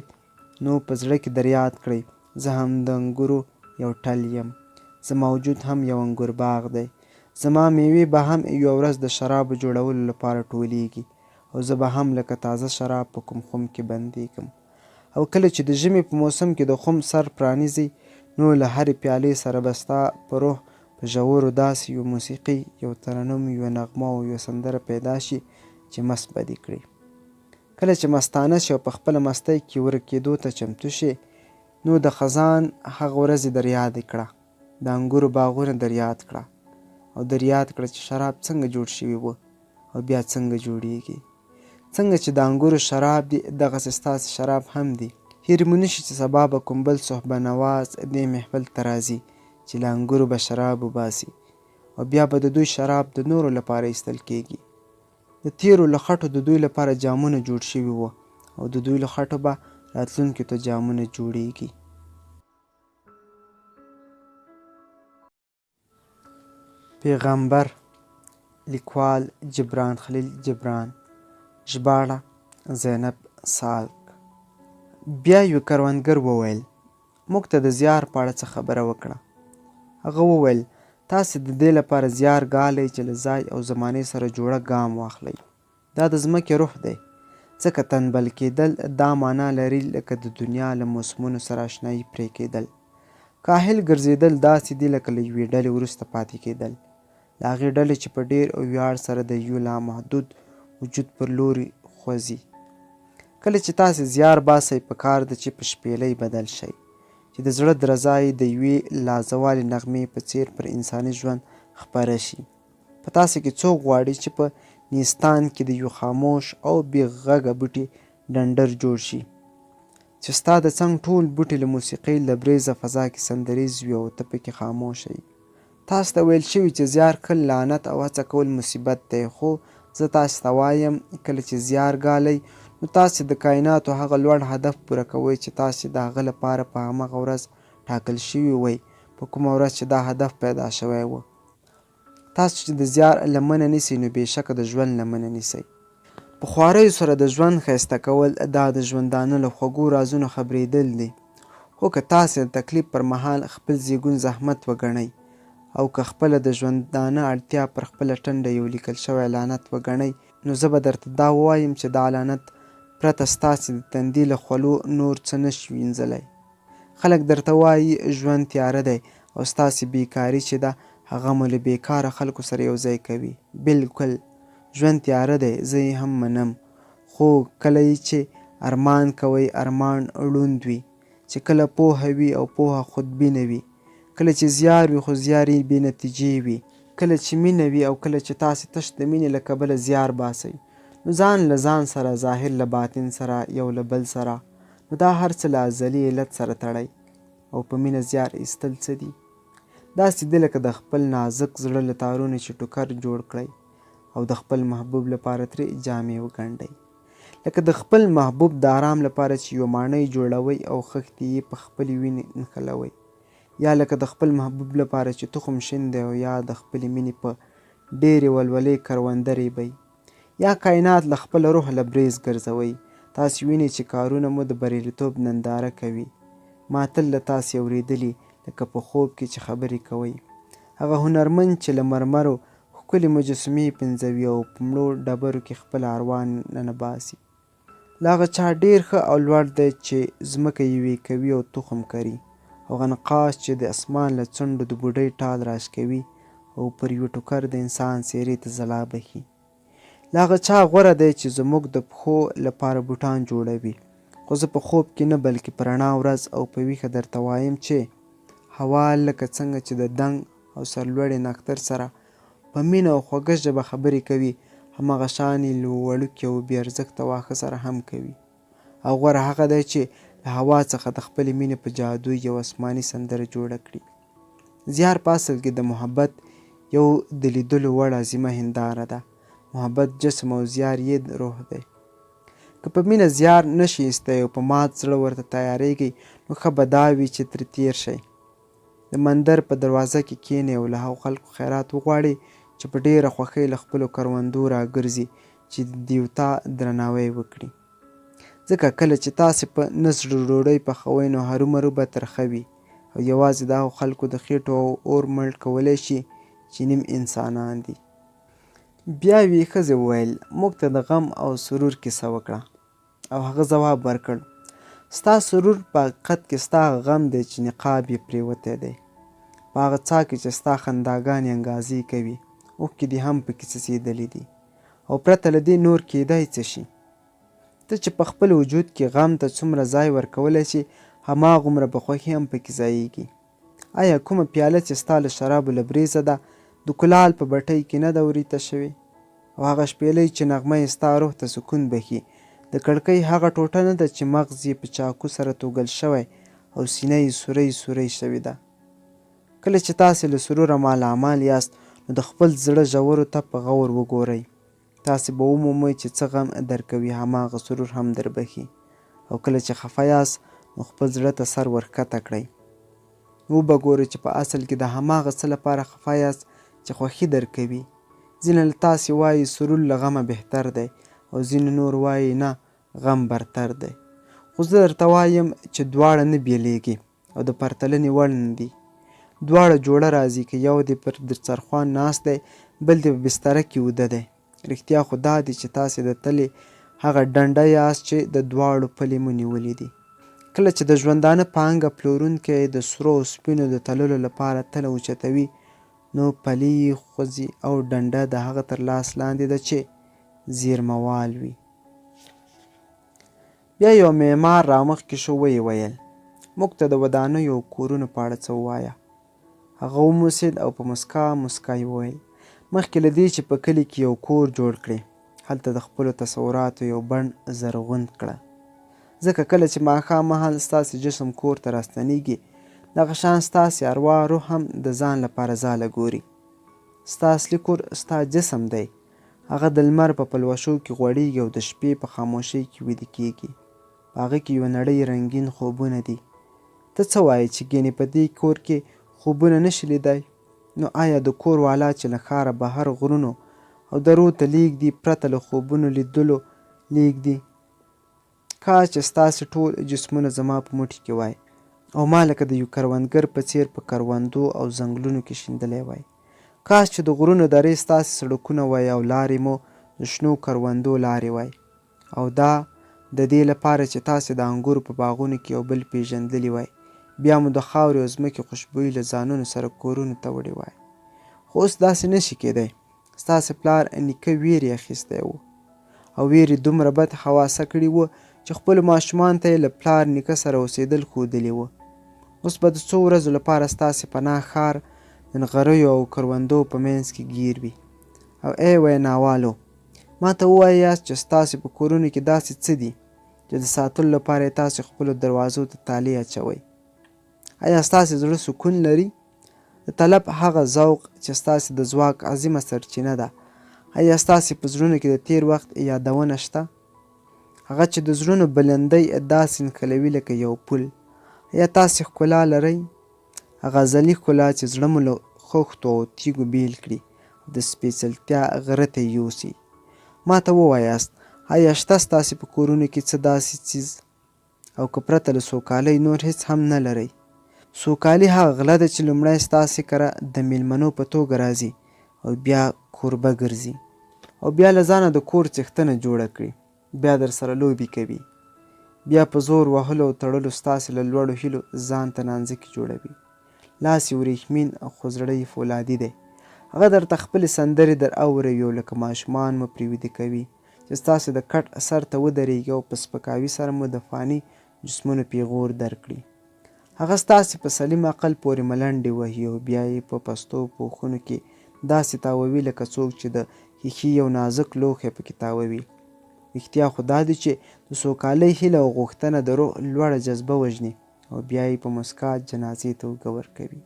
نو په زړه کې در یاد کړئ زه هم د انګورو یو ټل یم، زما وجود هم یو انګور باغ دی، زما میوې به هم یوه ورځ د شرابو جوړولو لپاره ټولېږي او زه به هم لکه تازه شراب په کوم خم کې بندېږم. او کله چې د ژمي په موسم کې د خم سر پرانیزئ نو له هرې پیالې سره به ستا په روح په ژورو داسې یو موسیقي، یو ترنم، یوه نغمه او یوه سندره پیدا شي چې مست به دې کړي. کله چې مستانه شي او په خپله مستۍ کې ورکېدو ته چمتو شي نو د خزان هغه ورځې در یادې کړه، د انګورو باغونه در یاد کړه او در یاد کړه چې شراب څنګه جوړ شوي وه او بیا څنګه جوړیږي. څنګه چې د انګورو شراب دي دغسې ستاسې شراب هم دي. هېر مو نه شي چې سبا به کوم بل صحبه نواز دې محفل ته راځي چې له انګورو به شراب وباسي او بیا به د دوی شراب د نورو لپاره ایستل کېږي. د تیرو له خټو د دوی لپاره جامونه جوړ شوي وو او د دوی له خټو به راتلونکي ته جامونه جوړیږي. پیغمبر، لیکوال جبران خلیل جبران، ژباړه زینب سالک. بیا یو کروندګر وویل موږ ته د زیار په اړه څه خبره وکړه. هغه وویل تاسې د دې لپاره زیار ګالئ چې له ځای او زمانې سره جوړه ګام واخلئ. دا د ځمکې روح دی، ځکه تنبل کېدل دا معنا لري لکه د دنیا له موسمونو سره اشنایي پرې کېدل. کاهل ګرځېدل داسې دي لکه له یوې ډلې وروسته پاتې کېدل، له هغې ډلې چې په ډېر ویاړ سره د یو لامحدود وجود پر لوري خوځي. کله چې تاسې زیار باسئ په کار ده چې په شپېلۍ بدل شئ، چې د زړه درزا یې د یوې لازوالې نغمې په څېر پر انساني ژوند خپره شي. په تاسې کې څوک غواړي چې په نیستان کې د یو خاموش او بې غږه بوټي ډنډر جوړ شي، چې ستا د څنګ ټول بوټي له موسیقۍ لبریزه فضا کې سندریز وي او ته پکې خاموشه یې. تاسو ته ویل شوي چې زیار کول لعنت او هڅه کول مصیبت دی، خو زه تاسو ته وایم کله چې زیار ګالئ نو تاسې د کائناتو هغه لوړ هدف پوره کوئ چې تاسې د هغه لپاره په همغه ورځ ټاکل شوي وئ، په کومه ورځ چې دا هدف پیدا شوی و. تاسو چې د زیار لمنه نیسئ نو بېشکه د ژوند لمنه نیسئ. په خواریو سره د ژوند ښایسته کول دا د ژوندانه له خوږو رازونو خبرېدل دي. خو که تاسې د تکلیف پر مهال خپل زیږون زحمت وګڼئ او که خپله د ژوندانه اړتیا پر خپله ټنډه یو لیکل شوی لعنت وګڼئ نو زه به درته دا ووایم چې دا لعنت پرته ستاسې د تندي له خولو نور څه نشي وینځلی. خلک درته وایي ژوند تیاره دی او ستاسې بیکاري چې ده هغه مو له بیکاره خلکو سره یو ځای کوي. بلکل ژوند تیاره دی، زه یې هم منم، خو کله چې ارمان کوئ ارمان ړوند وي، چې کله پوهه وي او پوهه خودبینه وي، کله چې زیار وي خو زیار یې بې نتیجې وي، کله چې مینه وي او کله چې تاسې تش د مینې له کبله زیار باسئ، نو ځان له ځان سره، ظاهر له باطن سره، یو له بل سره، نو دا هر څه له ازلي علت سره تړئ. او په مینه زیار ایستل څه دي؟ داسې دي لکه د خپل نازک زړه له تارونو چې ټوکر جوړ کړئ او د خپل محبوب لپاره ترې جامې وګنډئ. لکه د خپل محبوب د آرام لپاره چې یوه ماڼۍ جوړوئ او خښتې یې په خپلې وینې نښلوئ، یا لکه د خپل محبوب لپاره چې تخم شیندئ او یا د خپلې مینې په ډېرې ولولې کرونده ریبئ، یا کائنات له خپل روح لبریز ګرځوئ. تاسې وینئ چې کارونه مو د بریالیتوب ننداره کوي. ما تل له تاسې اورېدلي لکه په خوب کې چې خبرې کوئ. هغه هنرمند چې له مرمرو ښکلې مجسمې پنځوي او په مړو ډبرو کې خپل اروا ننباسي. له هغه چا ډېر ښه او لوړ دی چې ځمکه یوې کوي او تخم کري، او هغه نقاش چې د اسمان له څنډو د بوډۍ ټال راشکوي او پر یوه ټوکر د انسان څېرې ته ځلا بخي. له هغه چا غوره دی چې زموږ د پښو لپاره بوټان جوړوي. خو زه په خوب کې نه بلکې په رڼا ورځ او په ویښه درته وایم چې هوا لکه څنګه چې د دنګ او سرلوړي نښتر سره په مینه او خوږه ژبه خبرې کوي، هماغه شان یې له وړوکي او بې ارزښته واښه سره هم کوي. او غوره هغه دی چې له هوا څخه د خپلې مینې په جادو یو آسماني سندره جوړه کړي. زیار په اصل کې د محبت یو د لیدلو وړ عظیمه هنداره ده. محبت جسم او زیار یې روح دی. که په مینه زیار نشي ایستی او په مات زړه ورته تیارېږئ، نو ښه به دا وي چې ترې تېر شئ. د مندر په دروازه کې کښېنئ او له هغو خلکو خیرات وغواړئ چې په ډېره خوښۍ له خپلو کروندو راګرځي چې د دیوتا درناوی وکړي. ځکه کله چې تاسې په نه زړه ډوډۍ پخوئ، نو هرومرو به ترخه وي او یوازې د هغو خلکو د خېټو او اور مړ کولی شي چې نیم انسانان دي. بیا یوې ښځې وویل: موږ ته د غم او سرور کیسه وکړه. او هغه ځواب ورکړ: ستا سرور په حقیقت کې ستا غم دی چې نقاب یې پرېوتی دی. په هغه څاه کې چې ستا خنداګانې انګازې کوي، اوښکې دې هم پکې څڅېدلې دي. او پرته له دې نور کیدای څه شي؟ ته چې په خپل وجود کې غم ته څومره ځای ورکولی شي، هماغومره به خوښي هم پکې ځایېږي. آیا کومه پیاله چې ستا له شرابو لبریزه ده، د کلال په بټۍ کې نه ده وریته شوې؟ او هغه شپېلۍ چې نغمه یې ستا روح ته سکون بخي، د کړکۍ هغه ټوټه نه ده چې مغز یې په چاقو سره توږل شوی او سینه یې سوری سوری شوې ده. کله چې تاسې له سروره مالامال یاست، نو د خپل زړه ژورو ته په غور وګورئ. تاسې به ومومئ چې څه غم درکوي، هماغه سرور هم دربخي. او کله چې خفه یاست، نو خپل زړه ته سر ورښکته کړئ. وبه ګورئ چې په اصل کې د هماغه څه لپاره خفه یاست چې خوښي درکوي. ځینې له تاسې وایي سرور له غمه بهتر دی، او ځینې نور وایي نه، غم برتر دی. خو زه درته وایم چې دواړه نه بیلیږي او د پرتلنې وړ نه دي. دواړه جوړه راځي که یو دې پر دسترخوان ناست دی، بل دې په بستره کې وده دی. رښتیا خو دا دی چې تاسې د تلې هغه ډنډه یاست چې د دواړو پلې مو نیولي دي. کله چې د ژوندانه پانګه پلورونکی د سرو او سپینو د تللو لپاره تله اوچتوي، نو پلې یې خوځي او ډنډه د هغه تر لاس لاندې ده چې زیرموال وي. بیا یو معمار رامخکې شو، ویې ویل: موږ ته د ودانیو او کورونو په اړه څه ووایه. هغه وموسېد او په مسکا مسکا یې وویل: مخکې له دې چې په کلي کې یو کور جوړ کړې، هلته د خپلو تصوراتو یو بڼ زرغون کړه. ځکه کله چې ماښام مهال ستاسې جسم کور ته راستنېږي، دغه شان ستاسې اروا روح هم د ځان لپاره ځاله ګوري. ستا اصلي کور ستا جسم دی. هغه د لمر په پلوشو کې غوړېږي او د شپې په خاموشۍ کې ویده کېږي. په هغه کې یوه نړۍ رنګین خوبونه دي. ته څه وایې چې ګینې په دې کور کې خوبونه نشي لیدای؟ نو آیا د کور والا چې له ښاره بهر غرونو او درو ته لیږدي، پرته له خوبونو لیدلو لیږدي؟ کاش چې ستاسې ټول جسمونه زما په موټي کې وای، او ما لکه د یو کروندګر په څېر په کروندو او ځنګلونو کې شیندلی وای. کاش چې د غرونو درې ستاسې سړکونه وای، او لارې مو د شنو کروندو لارې وای. او دا د دې لپاره چې تاسې د انګورو په باغونو کې یو بل پیژندلی وای. بیا مو د خاورې او ځمکې خوشبویي له ځانونو سره کورونو ته وړې وای. خو اوس داسې نشي کېدی. ستاسې پلار نیکه ویرې اخیستی و، او ویرې دومره بد خواصه کړي وه چې خپلو ماشومانو ته یې له پلار نیکه سره اوسېدل ښودلي وه. اوس به د څو ورځو لپاره ستاسې پناه ښار د نغریو او کروندو په منځ کې ګیر وي. او ای ویناوالو، ما ته ووایاست چې ستاسې په کورونو کې داسې څه دي چې د ساتلو لپاره یې تاسې خپلو دروازو ته تالې اچوئ؟ آیا ستاسې زړه سکون لري؟ د طلب هغه ذوق چې ستاسې د ځواک عظیمه سرچینه ده، آیا ستاسې په زړونو کې د تیر وخت یادونه شته؟ هغه چې د زړونو بلندۍ داسې نښلوي لکه یو پل. آیا تاسې ښکلا لرئ؟ هغه ازلي ښکلا چې زړه مو له خښتو او تیږو بیل کړي او د سپېڅلتیا غره ته یوسي. ما ته ووایاست، آیا شته ستاسې په کورونو کې څه داسې څیز؟ او که پرته له سوکالۍ نور هیڅ هم نه لرئ؟ سوکالي هغه غله ده چې لومړی ستاسې کره د میلمنو په توګه راځي او بیا کوربه ګرځي او بیا له ځانه د کور څښتنه جوړه کړي، بیا در سره لوبې کوي، بیا په زور وهلو او تړلو ستاسې له لوړو هیلو ځان ته نانځکې جوړوي. لاس یې وریښمین خو زړه یې فولادي دی. هغه درته خپلې سندرې در اوروي او لکه ماشومان مو پرې ویده کوي چې ستاسې د کټ سر ته ودرېږي او په سپکاوي سره مو د فاني جسمونو پیغور درکړي. هغه ستاسې په سلیم عقل پورې ملنډې وهي او بیا یې په پستو پوښونو کې داسې تاووي لکه څوک چې د ښیښې یو نازک لوښی پکې تاووي. رښتیا خو دا دی چې د سوکالۍ هیله او غوښتنه د روح لوړه جذبه وژني او بیا یې په مسکا جنازې ته اوږه ورکوي.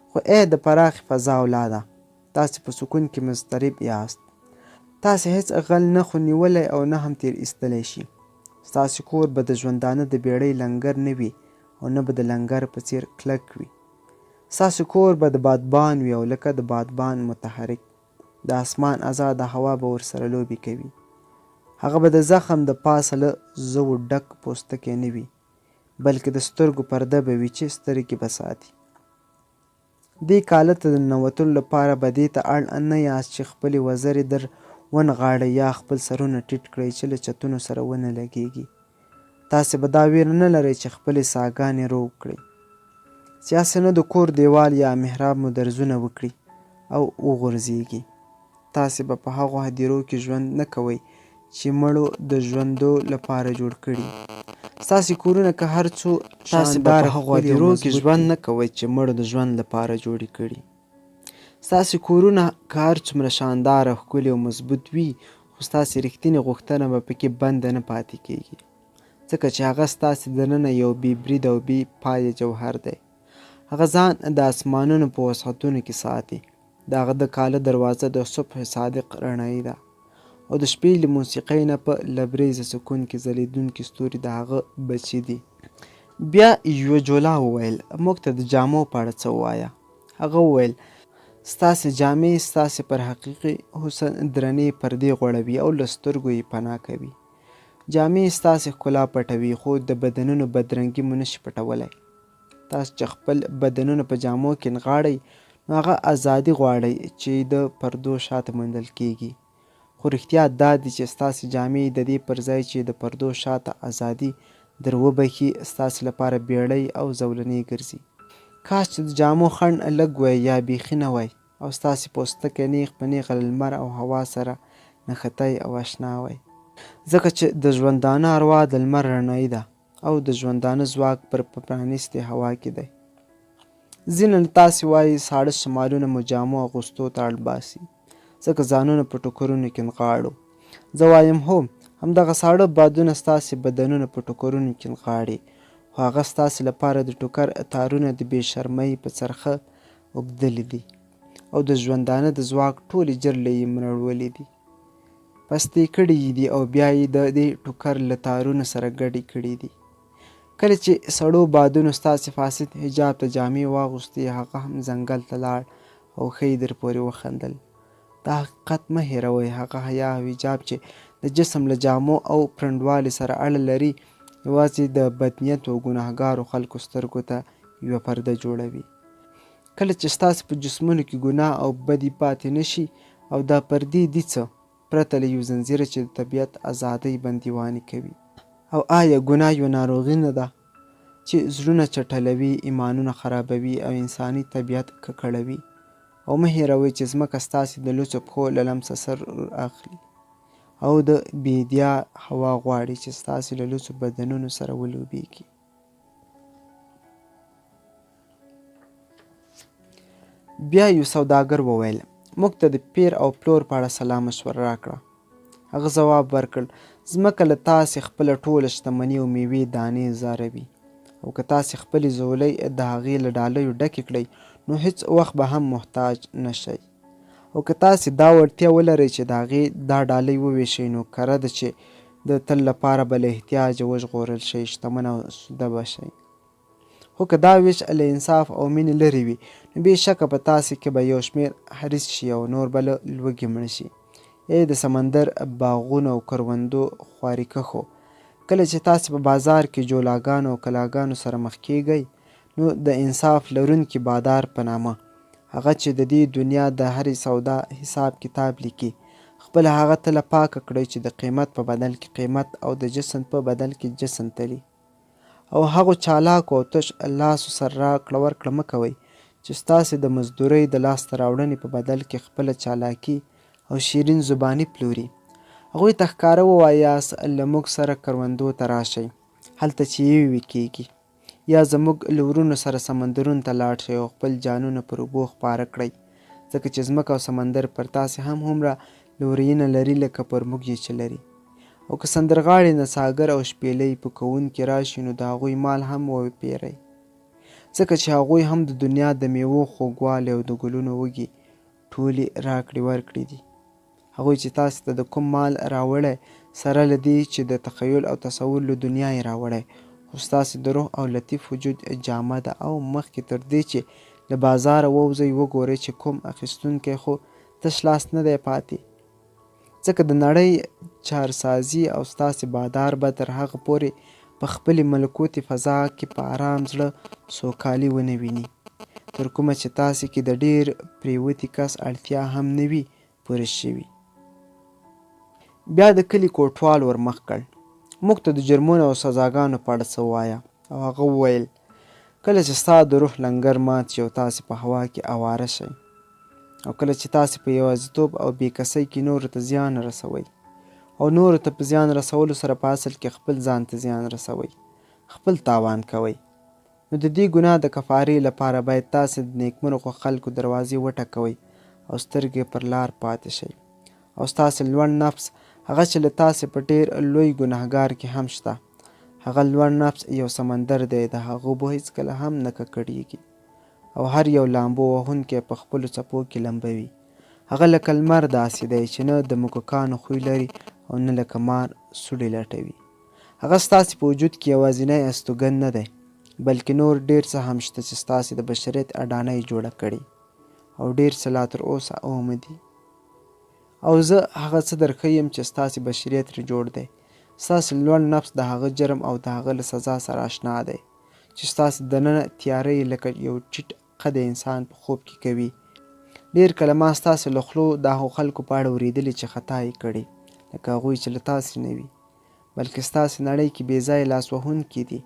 خو ای د پراخې فضا اولاده، تاسې په سکون کې مضطرب یاست. تاسې هیڅ غل نه خو نیولی او نه هم تیر ایستلی شي. ستاسې کور به د ژوندانه د بیړۍ لنګر نه وي او نه به د لنګر په څیر کلک وي. ستاسې کور به د بادبان وي او لکه د بادبان متحرک. د اسمان ازاده هوا به ورسره لوبې کوي. هغه به د زخم د پاسه له زوو ډک پوستکی نه وي، بلکې د سترګو پرده به وي چې سترګې به ساتي. دې کاله ته د ننوتلو لپاره به دې ته اړ نه یاست چې خپلې وزرې در ونغاړئ یا خپل سرونه ټیټ کړئ چې له چتونو سره ونه لګېږي. تاسې به دا ویره نه لرئ چې خپلې ساګانې روغ کړئ. سیاسي نه د کور دیوال یا محراب مو درزونه وکړي او وغورځېږي. تاسې به په هغو هدیرو کې ژوند نه کوئ چې مړو د ژوندو لپاره جوړ کړي. ستاسې کورونه که هر څو شانداره هغو هدیرو کې ژوند نه کوئ چې مړو د ژوند لپاره جوړې کړي. ستاسې کورونه که هر څومره شانداره، ښکلي او مضبوط وي، خو ستاسې رښتینې غوښتنه به پکې بنده نه پاتې کیږي، ځکه چې هغه ستاسې دننه یو بې بریده او بې پایه جوهر دی. هغه ځان د اسمانونو په وسعتونو کې ساتي. د هغه د کاله دروازه د صبح صادق رڼایي ده او د شپې له موسیقۍ نه په لبریزه سکون کې ځلېدونکي ستوري د هغه بچي دي. بیا یوه جولا وویل، موږ ته د جامو په اړه څه ووایه. هغه وویل، ستاسې جامې ستاسې پر حقیقي حسن درنې پردې غوړوي او له سترګو یې پناه کوي. جامې ستاسې ښکلا پټوي خو د بدنونو بدرنګي مو نشي پټولی. تاسو چې خپل بدنونه په جامو کې نغاړئ نو هغه ازادي غواړئ چې د پردو شاته موندل کیږي. خو رښتیا دا دی چې ستاسې جامې د دې پر ځای چې د پردو شاته ازادي در وبخي ستاسې لپاره بیړۍ او زولنې ګرځي. کاش چې د جامو خڼ لږ وای یا بیخي نه وای او ستاسې پوستکی نیغ په نیغه له لمر او هوا سره نښتی او اشنا وای، ځکه چې د ژوندانه اروا د لمر رڼایي ده او د ژوندانه ځواک پر پرانیستې هوا کې دی. ځینې له تاسې وایي ساړه شمالونه مو جامو اغوستو ته اړ باسي ځکه ځانونه په ټوکرونو کې نغاړو. زه وایم هو، همدغه ساړه بادونه ستاسې بدنونه په ټوکرونو کې نغاړي، خو هغه ستاسې لپاره د ټوکر تارونه د بې شرمۍ په څرخه اوبدلي دي او د ژوندانه د ځواک ټولې جرلې یې مروړولې دي، پستې کړي یې دي او بیا یې د دې ټوکر له تارونو سره ګډې کړي دي. کله چې سړو بادونو ستاسې فاسد حجاب ته جامې واغوستې، هغه هم ځنګل ته لاړ او ښه یې در پورې وخندل. دا حقیقت مه هېروئ، هغه حیا او حجاب چې د جسم له جامو او پرنډوالي سره اړه لري یوازې د بدنیت او ګناهګارو خلکو سترګو ته یوه پرده جوړوي. کله چې ستاسې په جسمونو کې ګناه او بدي پاتې نشي او دا پردې دي څه پرته له یو زنځیره چې د طبیعت ازادۍ بندیوانې کوي. او آیا ګناه یوه ناروغي نه ده چې زړونه چټلوي، ایمانونه خرابوي او انساني طبیعت ککړوي؟ او مه هېروئ چې ځمکه ستاسې د لوڅو پښو له لمسه سر اخلي او د بیدیا هوا غواړي چې ستاسې له لوڅو بدنونو سره ولوبېږي. بیا یو سوداګر وویل موږ ته د پیر او پلور په اړه سلا مشوره راکړه. هغه ځواب ورکړ ځمکه له تاسې خپله ټوله شتمني او میوې دانې زاروي او که تاسې خپلې ځولۍ د هغې له ډالیو ډکې کړئ نو هیڅ وخت به هم محتاج نشئ. او که تاسې دا وړتیا ولرئ چې د هغې دا ډالۍ وویشئ نو کره ده چې د تل لپاره به له احتیاجه وژغورل شئ، شتمن او سوده به شئ. خو که دا ویش له انصاف او مینې لرې وي نو بېشکه په تاسې کې به یو شمېر حریص شي او نور به له لوږې مړه شي. ای د سمندر باغونو او کروندو خوارېکښو، کله چې تاسې په بازار کې جولاګانو او کلاګانو سره مخ کیږئ نو د انصاف لرونکي بادار په نامه هغه چې د دې دنیا د هرې سودا حساب کتاب لیکي خپل هغه تله پاکه کړئ چې د قیمت په بدل کې قیمت او د جسن په بدل کې جسن تلي. او هغو چالاکو او تش لاسو سره راکړه ورکړه مه کوئ چې ستاسې د مزدورۍ د لاسته راوړنې په بدل کې خپله چالاکي او شیرین زباني پلوري. هغوی ته ښکاره ووایاست له موږ سره کروندو ته راشئ هلته چې یوې کیږي، یا زموږ له ورونو سره سمندرونو ته لاړ شئ او خپل جانونه پر اوبو خپاره کړئ، ځکه چې ځمکه او سمندر پر تاسې هم هومره لورینه لري لکه پر موږ یې چې لري. او که سندرغاړي نڅاګر او شپېلۍ په کوونکي راشي نو د هغوی مال هم وپېرئ، ځکه چې هغوی هم د دنیا د میوو خوږوالی او د ګلونو وږي ټولې راکړې ورکړې دي. هغوی چې تاسې ته د کوم مال راوړی سره له دې چې د تخیل او تصور له دنیا یې راوړی، خو ستاسې د روح او لطیف وجود جامه ده. او مخکې تر دې چې له بازاره ووځئ وګورئ چې کوم اخیستونکی خو تش لاس نه دی پاتې، ځکه د نړۍ چارسازي او ستاسې بادار به تر هغه پورې په خپلې ملکوتي فضا کې په آرام زړه سوکالي ونه ویني تر کومه چې تاسې کې د ډېر پریوتي کس اړتیا هم نه وي پوره شوي. بیا د کلي کوټوال ور مخ کړ موږ ته د جرمونو او سزاګانو په اړه څه ووایه. او هغه وویل کله چې ستا د روح لنګر مات شي او تاسې په هوا کې اواره شئ، او کله چې تاسې په یوازیتوب او بېکسۍ کې نورو ته زیان رسوئ او نورو ته په زیان رسولو سره په اصل کې خپل ځان ته زیان رسوئ، خپل تاوان کوئ، نو د دې ګناه د کفارې لپاره باید تاسې د نیکمرغو خلکو دروازې وټکوئ او سترګې پر لار پاتې شئ. او ستاسې لوړ نفس هغه چې له تاسې په ډېر لوی ګناهګار کې هم شته، هغه لوړ نفس یو سمندر دی، د هغه اوبه هیڅکله هم نه ککړېږي او هر یو لامبو وهونکی په خپلو څپو کې لمبوي. هغه لکه لمر داسې دی چې نه د موږکانو خوی لري او نه لکه مار سوړې لټوي. هغه ستاسې په وجود کې یوازینی استوګن نه دی، بلکې نور ډېر څه هم شته چې ستاسې د بشریت اډانه یې جوړه کړې او ډېر څه لا تر اوسه اومه دي. او زه هغه څه درښیم چې ستاسې بشریت ترې جوړ دی. ستاسې لوړ نفس د هغه جرم او د هغه له سزا سره اشنا دی چې ستاسې دننه تیاره یې لکه یو ټیټ قد انسان په خوب کې کوي. ډېر کله ما ستاسې له خولو د هغو خلکو په اړه اورېدلي چې خطا یې کړې، لکه هغوی چې له تاسې نه وي، بلکې ستاسې نړۍ کې بې ځایه لاس وهونکي دي.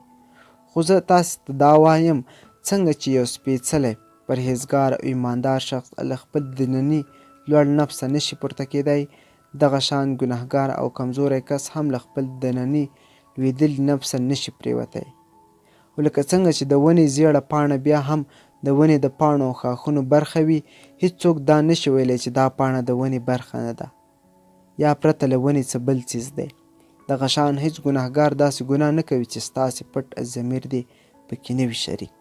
خو زه تاسې ته دا وایم څنګه چې یو سپېڅلی پرهیزګار او ایماندار شخص له خپل دنني لوړ نفس نشي پورته کېدی، دغه شان ګناهګار او کمزوری کس هم له خپل دنني لوېدلي نفس نشي پرېوتی. او لکه څنګه چې د ونې زیړه پاڼه بیا هم د ونې د پاڼو او ښاخونو برخه وي، هیڅوک دا نشي ویلی چې دا پاڼه د ونې برخه نه ده یا پرته له ونې څه بل څیز دی. دغه شان هیڅ ګناهګار داسې ګناه نه کوي چې ستاسې پټ ضمیر دې پکې نه وي شریک.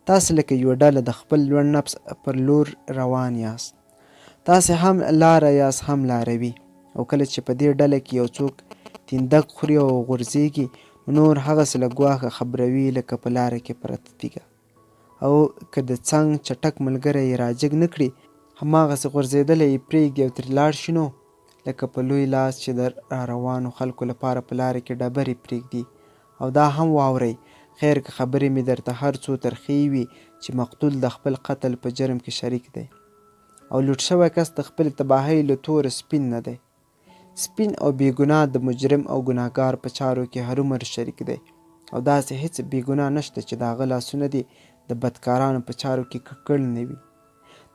تاسې لکه یوه ډله د خپل لوړ نفس پر لور روان یاست، تاسې هم لاره یاست هم لاروي. او کله چې په دې ډله کې یو څوک تیندک خوري او غورځېږي نور هغسې له ګواښه خبروي لکه په لاره کې پرته تیږه، او که د څنګ چټک ملګری یې راجګ نه کړي هماغسې غورځېدلی یې پرېږدي او ترې لاړ شي، نو لکه په لوی لاس چې د راروانو خلکو لپاره په لاره کې ډبرې پرېږدي. او دا هم واورئ خیر که خبرې مې درته هر څو ترخې وي چې مقتول د خپل قتل په جرم کې شریک دی او لوټ شوی کس د خپلې تباهۍ له توره سپین نه دی. سپین او بېګناه د مجرم او ګناهګار په چارو کې هرومرو شریک دی، او داسې هیڅ بېګناه نشته چې د هغه لاسونه دې د بدکارانو په چارو کې ککړ نه وي.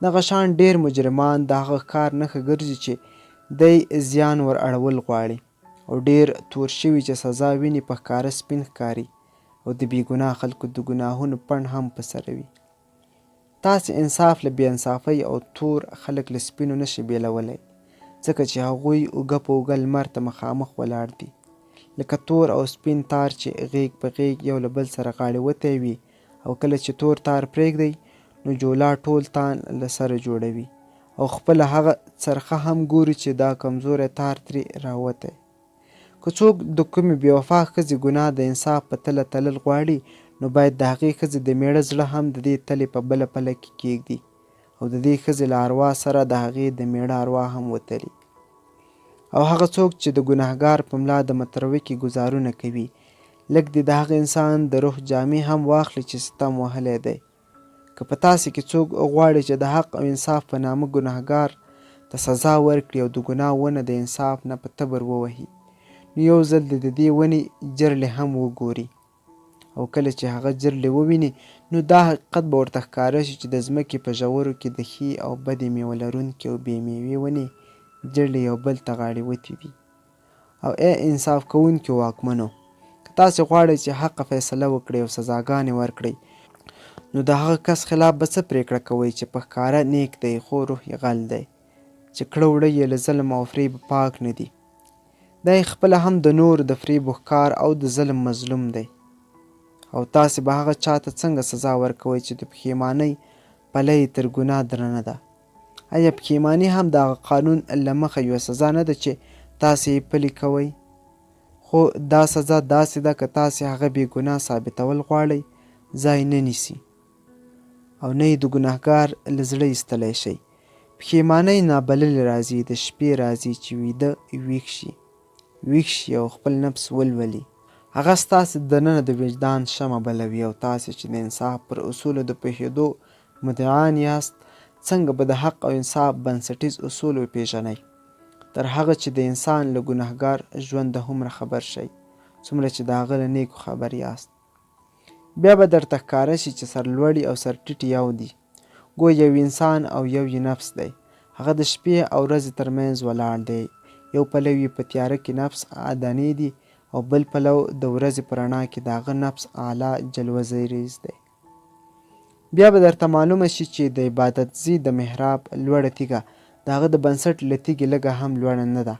دغه شان ډېر مجرمان د هغه کار نښه ګرځي چې دی زیان ور اړول غواړي، او ډېر تور شوي چې سزا ویني په ښکاره سپین ښکاري، او د بېګناه خلکو د ګناهونو پڼ هم په سره وي. تاسې انصاف له بې انصافۍ او تور خلک له سپینو نشي بیلولی، ځکه چې هغوی اوږه په اوږه لمر ته مخامخ ولاړ دي، لکه تور او سپین تار چې غیږ په غیږ یو له بل سره غاړې وتی وي، او کله چې تور تار پرېږدئ نو جولا ټول تان له سره جوړوي، او خپله هغه څرخه هم ګوري چې دا کمزوری تار ترې راوتی. که څوک د کومې بې وفا ښځې ګناه د انصاف په تله تلل غواړي، نو باید د هغې ښځې د میړه زړه هم د دې تلې په بله پله کې کیږدي، او د دې ښځې له اروا سره د هغې د میړه اروا هم وتلي. او هغه څوک چې د ګناهګار په ملا د متروکې ګزارونه کوي، لږ دې د هغه انسان د روح جامې هم واخلي چې ستم وهلی دی. که په تاسې کې څوک غواړي چې د حق او انصاف په نامه ګناهګار ته سزا ورکړي او د ګناه ونه د انصاف نه په تبر ووهي، نو یو ځل د دې ونې جرلې هم وګوري، او کله چې هغه جرلې وویني نو دا حقیقت به ورته ښکاره شي چې د ځمکې په ژورو کې د ښې او بدې میوه لرونکې او بې میوې ونې جرلې یو بل ته غاړې وتې وي. او ای انصاف کوونکي واکمنو، که تاسې غواړئ چې حقه فیصله وکړئ او سزاګانې ورکړئ، نو د هغه کس خلاف به څه پرېکړه کوئ چې په ښکاره نیک دی خو روح یې غل دی، چې کړه وړه یې له ظلم او فریب پاک نه دي. دی خپله هم د نورو د فریبو ښکار او د ظلم مظلوم دی. او تاسې به هغه چا ته څنګه سزا ورکوئ چې د پښیمانۍ پله یې تر ګناه درنه ده؟ آیا پښیماني هم د هغه قانون له مخه یوه سزا نه ده چې تاسې یې پلي کوئ؟ خو دا سزا داسې ده که تاسې هغه بې ګناه ثابتول غواړئ، ځای نه نیسي او نه یې د ګناهګار له زړه ایستلی شئ. پښیمانۍ نابللې راځي، د شپې راځي چې ویده ویښ شي او خپل نفس ولولي. هغه ستاسې دننه د وجدان شمع بلوي، او تاسې چې د انصاف پر اصولو د پوهېدو مدعیان یاست، څنګه به د حق او انصاف بنسټیز اصول وپېژنئ، تر هغه چې د انسان له ګناهګار ژونده هومره خبر شئ څومره چې د هغه له نیکو خبر یاست. بیا به درته ښکاره شي چې سرلوړي او سرټیټي یو دي، ګویا یو انسان او یو یې نفس دی. هغه د شپې او ورځې ترمنځ ولاړ دی، یو پلو یې په تیاره کې نفس ادانې دي، او بل پلو د ورځې په رڼا کې د هغه نفس اعلی جلوه زیریز دی. بیا به درته معلومه شي چې د عبادت ځای د محراب لوړه تیږه د هغه د بنسټ له تیږې لږه هم لوړه نه ده.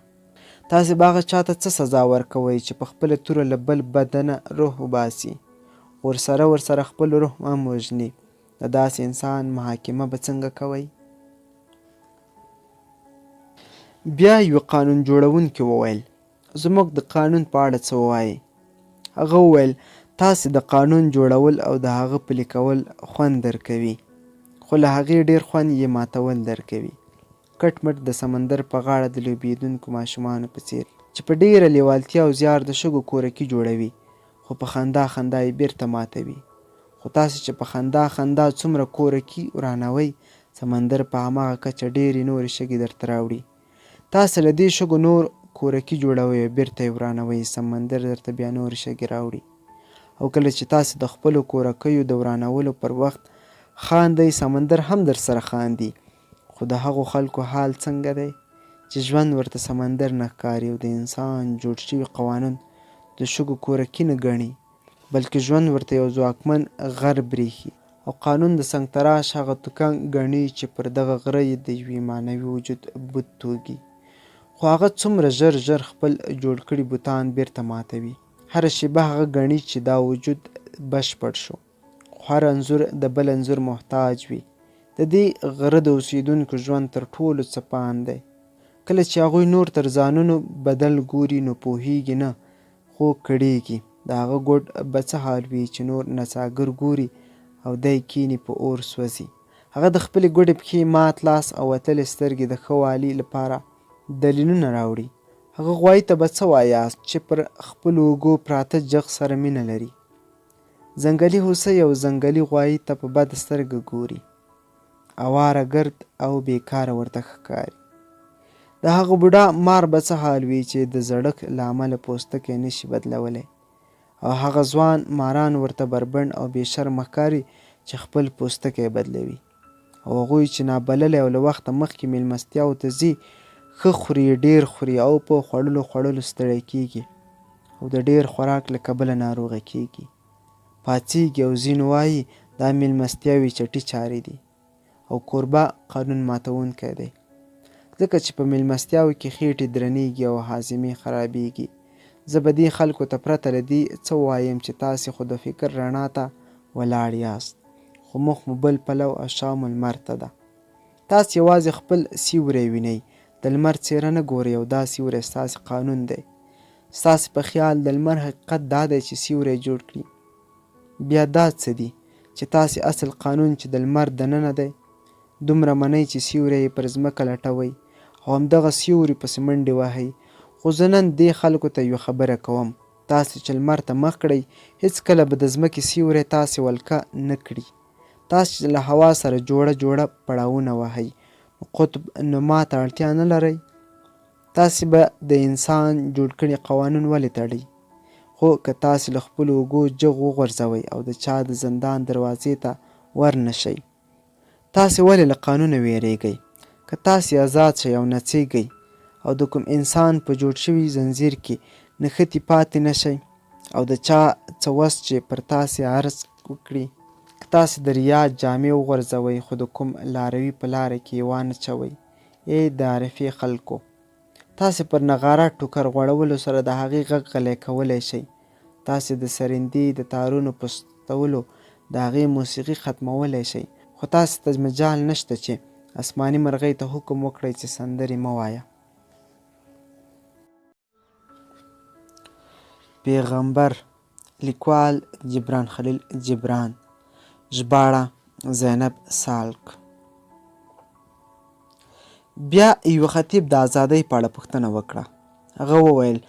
تاسې به هغه چا ته څه سزا ورکوئ چې په خپله توره له بل بدنه روح وباسي، ورسره خپل روح هم وژني، د داسې انسان محاکمه به څنګه کوئ؟ بیا یو قانون جوړونکي وویل، زموږ د قانون په اړه څه ووایي؟ هغه وویل، تاسې د قانون جوړول او د هغه پلي کول خوند درکوي، خو له هغې ډېر خوند یې ماتول درکوي. کټ مټ د سمندر په غاړه د لوبېدونکو ماشومانو په څېر چې په ډېره لیوالتیا او زیار د شګو کورکي جوړوي، خو په خندا یې بیرته ماتوي. خو تاسې چې په خندا څومره کورکي ورانوئ، سمندر په هماغه کچه ډېرې نورې شګې درته راوړي. تاسې له دې شګو نور کورکي جوړوئ او بیرته یې ورانوئ، سمندر درته بیا نورې شګې راوړي. او کله چې تاسې د خپلو کورکیو د ورانولو پر وخت خاندئ، سمندر هم در سره خاندي. خو د هغو خلکو حال څنګه دی چې ژوند ورته سمندر نه ښکاري او د انسان جوړ شوي قوانون د شګو کورکي نه ګڼي، بلکې ژوند ورته یو ځواکمن غر برېښي، او قانون د سنګ تراش هغه توکن ګڼي چې پر دغه غره یې د یوې معنوي وجود بت توږي. خو هغه څومره ژر خپل جوړ کړي بوتان بیرته ماتوي. هره شیبه هغه ګڼي چې دا وجود بشپړ شو، خو هر انځور د بل انځور محتاج وي. د دې غره د اوسېدونکو ژوند تر ټولو څپان دی. کله چې هغوی نور تر ځانونو بدل ګوري نو پوهیږي نه، خو کړېږي. د هغه ګوډ به څه حال وي چې نور نڅاګر ګوري او دی کیني په اور سوځي. هغه د خپلې ګوډې پښې، مات لاس او وتلې سترګې د ښه والي لپاره دلیلونه راوړي. هغه غوایي ته به څه وایاست چې پر خپلو اوږو پراته جغ سره مینه لري؟ ځنګلي هوسۍ او ځنګلي غوایي ته په بده سترګه ګوري، اواره ګرد او بیکاره ورته ښکاري. د هغه بوډا مار به څه حال وي چې د زړښت له امله پوستکی نشي بدلولی، او هغه ځوان ماران ورته بربنډ او بې شرمه ښکاري چې خپل پوستکی بدلوي. او هغوی چې نابللی او له وخته مخکې میلمستیاو ته ځي، ښه خوري، ډېر خوري او په خوړلو ستړی کېږي، او د ډېر خوراک له کبله ناروغه کېږي. پاڅېږي او ځینو وایي دا میلمستیاوې چټي چارې دي. او کوربه قانون ماتونکی دی، ځکه چې په میلمستیاو کې خېټې درنیږي او هاضمې خرابیږي. زه به دې خلکو ته پرته له دې څه ووایم چې تاسې خو د فکر رڼا ته ولاړ یاست، خو مخ مو بل پلو او شا مو لمر ته ده. تاسې یوازې خپل سیوری وینئ، د لمر څیره نه ګورئ او دا سیوری ستاسې قانون دی. ستاسې په خیال د لمر حقیقت دا دی چې سیوری جوړ کړي. بیا دا څه دي چې تاسې اصل قانون چې د لمر دننه دی دومره منئ چې سیوری یې پر ځمکه لټوئ او همدغه سیوري پسې منډې وهئ. خو زه نن دې خلکو ته یوه خبره کوم، تاسې چې لمر ته مخ کړئ هیڅکله به د ځمکې سیوری تاسې ولکه نه کړي. تاسې چې له هوا سره جوړه پړاوونه وهئ قطب نما ته اړتیا نه لرئ. تاسې به د انسان جوړ کړي قوانین ولې تړئ؟ خو که تاسې له خپلو اوږو جغ وغورځوئ او د چا د زندان دروازې ته ورنشئ، تاسې ولې له قانونه ویریږئ؟ که تاسې آزاد شئ او نڅیږئ او د کوم انسان په جوړ شوي زنځیر کې نښتي پاتې نشئ او د چا څه وس چې پر تاسې عرض وکړي، که تاسې د ریا جامې وغورځوئ خو د کوم لاروي په لاره کې یې وانچوئ. ای د عارفې خلکو، تاسې پر نغاره ټوکر غوړولو سره د هغې غږ غلی کولی شئ. تاسې د سرندې د تارونو په ستولو د هغې موسیقي ختمولی شئ، خو تاسې ته مجال نشته چې اسماني مرغۍ ته حکم وکړئ چې سندرې مه وایه. پیغمبر، لیکوال جبران خلیل جبران، ژباړه زینب سالک. بیا یو خطیب د ازادۍ په اړه پوښتنه وکړه. هغه وویل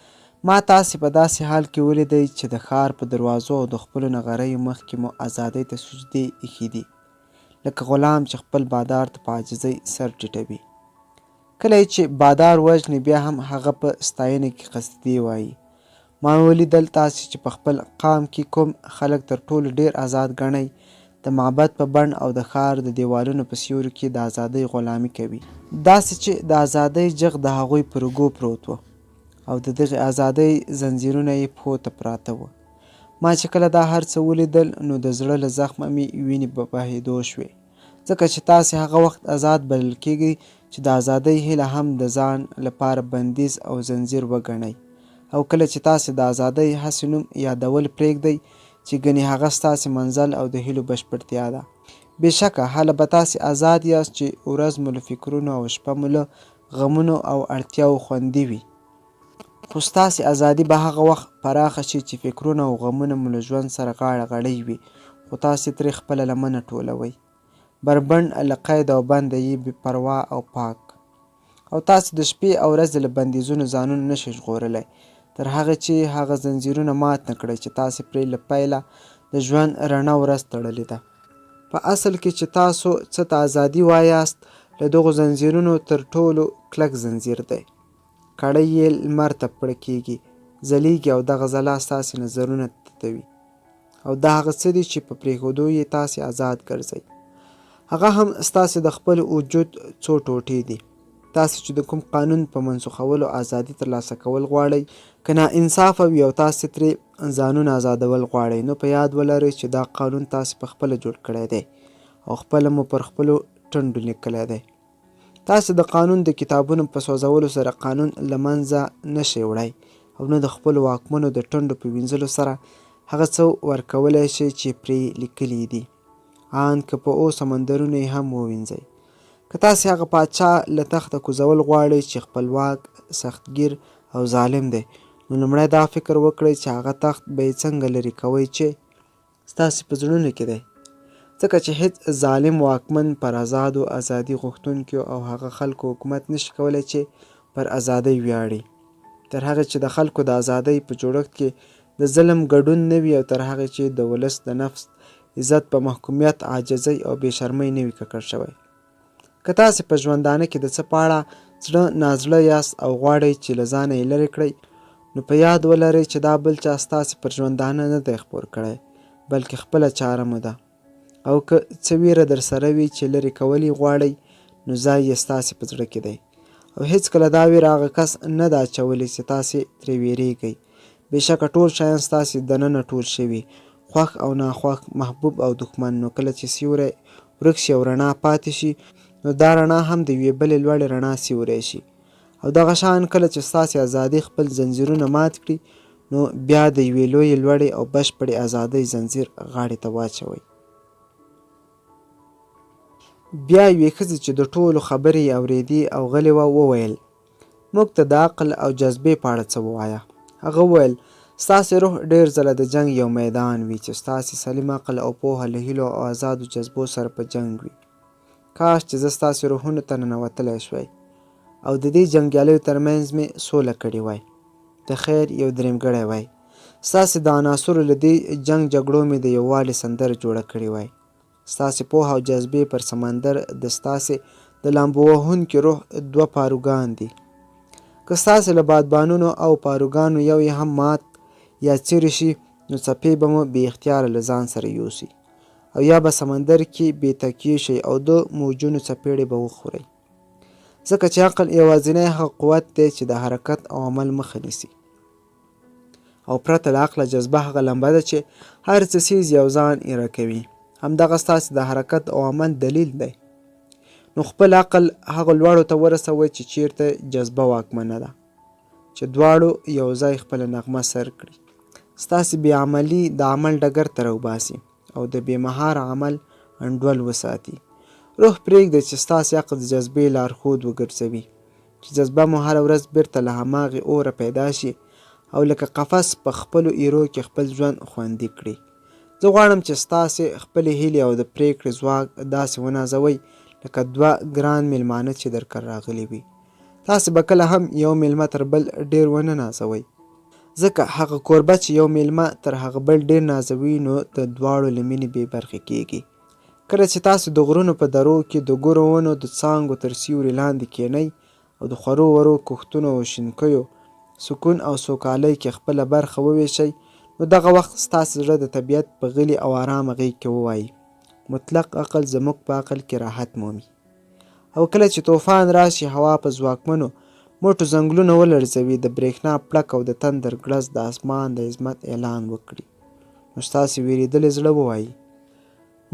ما تاسې په داسې حال کې ولیدئ چې د ښار په دروازو او د خپلو نغریو مخکې مو ازادۍ ته سجدې ایښي دي، لکه غلام چې خپل بادار ته په عاجزۍ سر ټیټوي. کله چې بادار وژني بیا هم هغه په ستاینه کې قصیدې وایي. ما ولیدل تاسې چې په خپل قام کې کوم خلک تر ټولو ډیر آزاد ګڼئ د معبد په بڼ او د ښار د دیوالونو په سیوري کې د ازادۍ غلامي کوي، داسې چې د ازادۍ جغ د هغوی پر اوږو پروت و او د دغې ازادۍ زنځیرونه یې پښو ته پراته وه. ما چې کله دا هر څه ولیدل نو د زړه له زخمه مې وینې په بهېدو شوې، ځکه چې تاسې هغه وخت آزاد بلل کیږئ چې د ازادۍ هیله هم د ځان لپاره بندیز او زنځیر وګڼئ، او کله چې تاسې د ازادۍ هسې نوم یادول پرېږدئ چې ګنې هغه ستاسې منزل او د هیلو بشپړتیا ده. بېشکه هله به تاسې آزاد یاست چې ورځ مو له فکرونو او شپه مو له غمونو او اړتیاو خوندي وي، خو ستاسې ازادي به هغه وخت پراخه شي چې فکرونه او غمونه مو له ژوند سره غاړه غړۍ وي، خو تاسې ترې خپله لمنه ټولوئ، بربنډ له قید او بنده یې بې پروا او پاک، او تاسې د شپې او ورځې له بندیزونو ځانونه نشئ ژغورلی تر هغه چې هغه زنځیرونه مات نه کړئ چې تاسې پرې له پیله د ژوند رڼه ورځ تړلې ده. په اصل کې چې تاسو څه ته ازادي وایاست له دغو زنځیرونو تر ټولو کلک زنځیر دی. کړۍ یې لمر ته پړه کیږي، ځلیږي او دغه ځلا ستاسې نظرونه تتوي، او دا هغه څه دي چې په پرېښودو یې تاسې آزاد ګرځئ. هغه هم ستاسې د خپل وجود څو ټوټې دي. تاسې چې د کوم قانون په منسوخولو ازادي ترلاسه کول غواړئ که ناانصافه وي او تاسې ترې ځانونه آزادول غواړئ، نو په یاد ولرئ چې دا قانون تاسې په خپله جوړ کړی دی او خپله مو پر خپلو ټنډو لیکلی دی. تاسې د قانون د کتابونو په سوځولو سره قانون له منځه نشئ وړی او نه د خپلو واکمنو د ټنډو په وینځلو سره هغه څه ورکولی شئ چې پرې لیکلي دي، ان که په اوس سمندرونه یې هم ووینځئ. که تاسې هغه پاچا له تخته کوزول غواړئ چې خپلواک، سختګیر او ظالم دی، نو لومړی دا فکر وکړئ چې هغه تخت به یې څنګه لرې کوئ چې ستاسې په زړونو کې دی، ځکه چې هیڅ ظالم واکمن پر آزادو ازادي غوښتونکو او هغه خلکو حکومت نشي کولی چې پر ازادۍ ویاړي، تر هغې چې د خلکو د ازادۍ په جوړښت کې د ظلم ګډون نه وي، او تر هغې چې د ولس د نفس عزت په محکومیت، عاجزۍ او بې شرمۍ نه وي ککړ شوی. که تاسې په ژوندانه کې د څه په اړه زړه نازړه یاست او غواړئ چې له ځانه یې لرې کړئ، نو په یاد ولرئ چې دا بل چا ستاسې پر ژوندانه نه دی خپور کړی، بلکې خپله چاره مو ده، او که څه ویره در سره وي چې لرې کول یې غواړئ، نو ځای یې ستاسې په زړه کې دی، او هیڅکله دا ویره هغه کس نه ده اچولی چې تاسې ترې ویریږئ. بېشکه ټول شیان ستاسې دننه ټول شوي، خوښ او ناخوښ، محبوب او دښمن، نو کله چې سیوری ورک شي او رڼا پاتې شي، نو دا رڼا هم د یوې بلې لوړې رڼا سیوری شي. او دغه شان کله چې ستاسې ازادي خپل زنځیرونه مات کړي، نو بیا د یوې لویې لوړې او بشپړې ازادۍ زنځیر غاړې ته واچوئ. بیا یوې ښځې چې د ټولو خبرې یې اورېدې او غلې وه وویل: موږ ته د عقل او جذبې په اړه څه ووایه. هغه وویل: ستاسې روح ډېر ځله د جنګ یو میدان وي چې ستاسې سلیم عقل او پوهه له هیلو او آزادو جذبو سره په جنګ وي. کاش چې زه ستاسې روحونو ته ننوتلی شوی او د دې جنګیالیو ترمنځ مې سوله کړې وای، د خیر یو درېمګړی وای. ستاسې د عناصرو له دې جنګ جګړو مې د یووالي سندره جوړه کړې وای. ستاسې پوهه او جذبې پر سمندر د ستاسې د لامبو وهونکي روح دوه پاروګان دي. که ستاسې له بادبانونو او پاروګانو یو یې هم مات یا څیرې شي، نو څپې به مو بې اختیاره له ځان سره یوسي او یا به سمندر کې بې تکیې شئ او د موجونو څپېړې به وخورئ. ځکه چې عقل یوازینی هغه قوت دی چې د حرکت او عمل مخه نیسي، او پرته له عقله جذبه هغه لمبه ده چې هر څه څیز یو ځان ایره کوي. همدغه ستاسې د حرکت او عمل دلیل دی. نو خپل عقل هغه لوړو ته ورسوئ چې چیرته جذبه واکمنه ده، چې دواړو یو ځای خپله نغمه سر کړي. ستاسې بې عملي د عمل ډګر ته راوباسي او د بې مهاره عمل انډول وساتي. روح پرېږدئ چې ستاسې عقل د جذبې لارښود وګرځوي، چې جذبه مو هره ورځ بیرته له هماغې اوره پیدا شي او لکه قفس په خپلو ایرو کې خپل ژوند خوندي کړي. زه غواړم چې ستاسې خپلې هیلې او د پرېکړې ځواک داسې ونازوئ لکه دوه ګران میلمانه چې درکره راغلي وي. تاسې به کله هم یو میلمه تر بل ډېر ونه نازوئ، ځکه هغه کوربه چې یو میلمه تر هغه بل ډېر نازوي، نو د دواړو له مینې بې برخې کیږي. کله چې تاسو د غرونو په درو کې د ګورو ونو د څانګو تر سیوري لاندې کینئ او د خورو ورو کښتونو او شینکیو سکون او سوکالۍ کې خپله برخه وویشئ، نو دغه وخت ستاسې زړه د طبیعت په غلي او ارامه غېږ کې ووایي: مطلق عقل زموږ په عقل کې راحت مومي. او کله چې طوفان راشي، هوا په ځواکمنو موټو ځنګلونه ولړزوي، د برېښنا پړک او د تندر ګړز د اسمان د عظمت اعلان وکړي، نو ستاسې ویرېدلی زړه ووایي: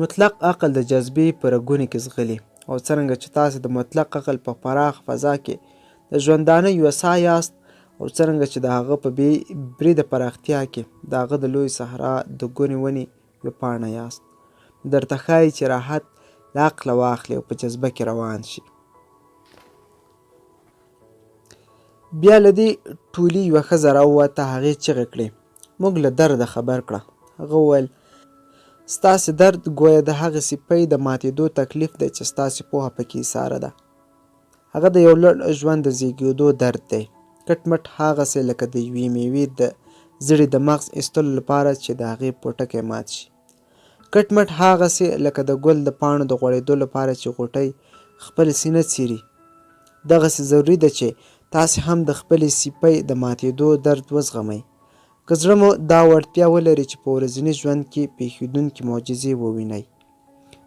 مطلق عقل د جذبې په رګونو کې ځغلي. او څرنګه چې تاسې د مطلق عقل په پراخ فضا کې د ژوندانه یوه ساه یاست، او څرنګه چې د هغه په بې بریده پراختیا کې د هغه د لوی صحرا د ګونې ونې یوه پاڼه یاست، درته ښایي چې راحت له عقله واخلي او په جذبه کې روان شي. بیا له دې ټولي یوه ښځه راووته. هغې چیغې کړې: موږ له درده خبر کړه. هغه وویل: ستاسې درد ګویا د هغې سیپۍ د ماتېدو تکلیف دی چې ستاسې پوهه پکې ایساره ده. هغه د یو لوړ ژوند د زیږېدو درد دی، کټ مټ هغسې لکه د یوې میوې د زړې د مغز ایستلو لپاره چې د هغې پوټکی مات شي، کټ مټ هغسې لکه د ګل د پاڼو د غوړېدو لپاره چې غوټۍ خپل سینه څیري. دغسې ضروري ده چې تاسې هم د خپلې سیپۍ د ماتېدو درد وزغمئ. که زړه مو دا وړتیا ولري چې په ورځني ژوند کې پیښېدونکې معجزې ووینئ،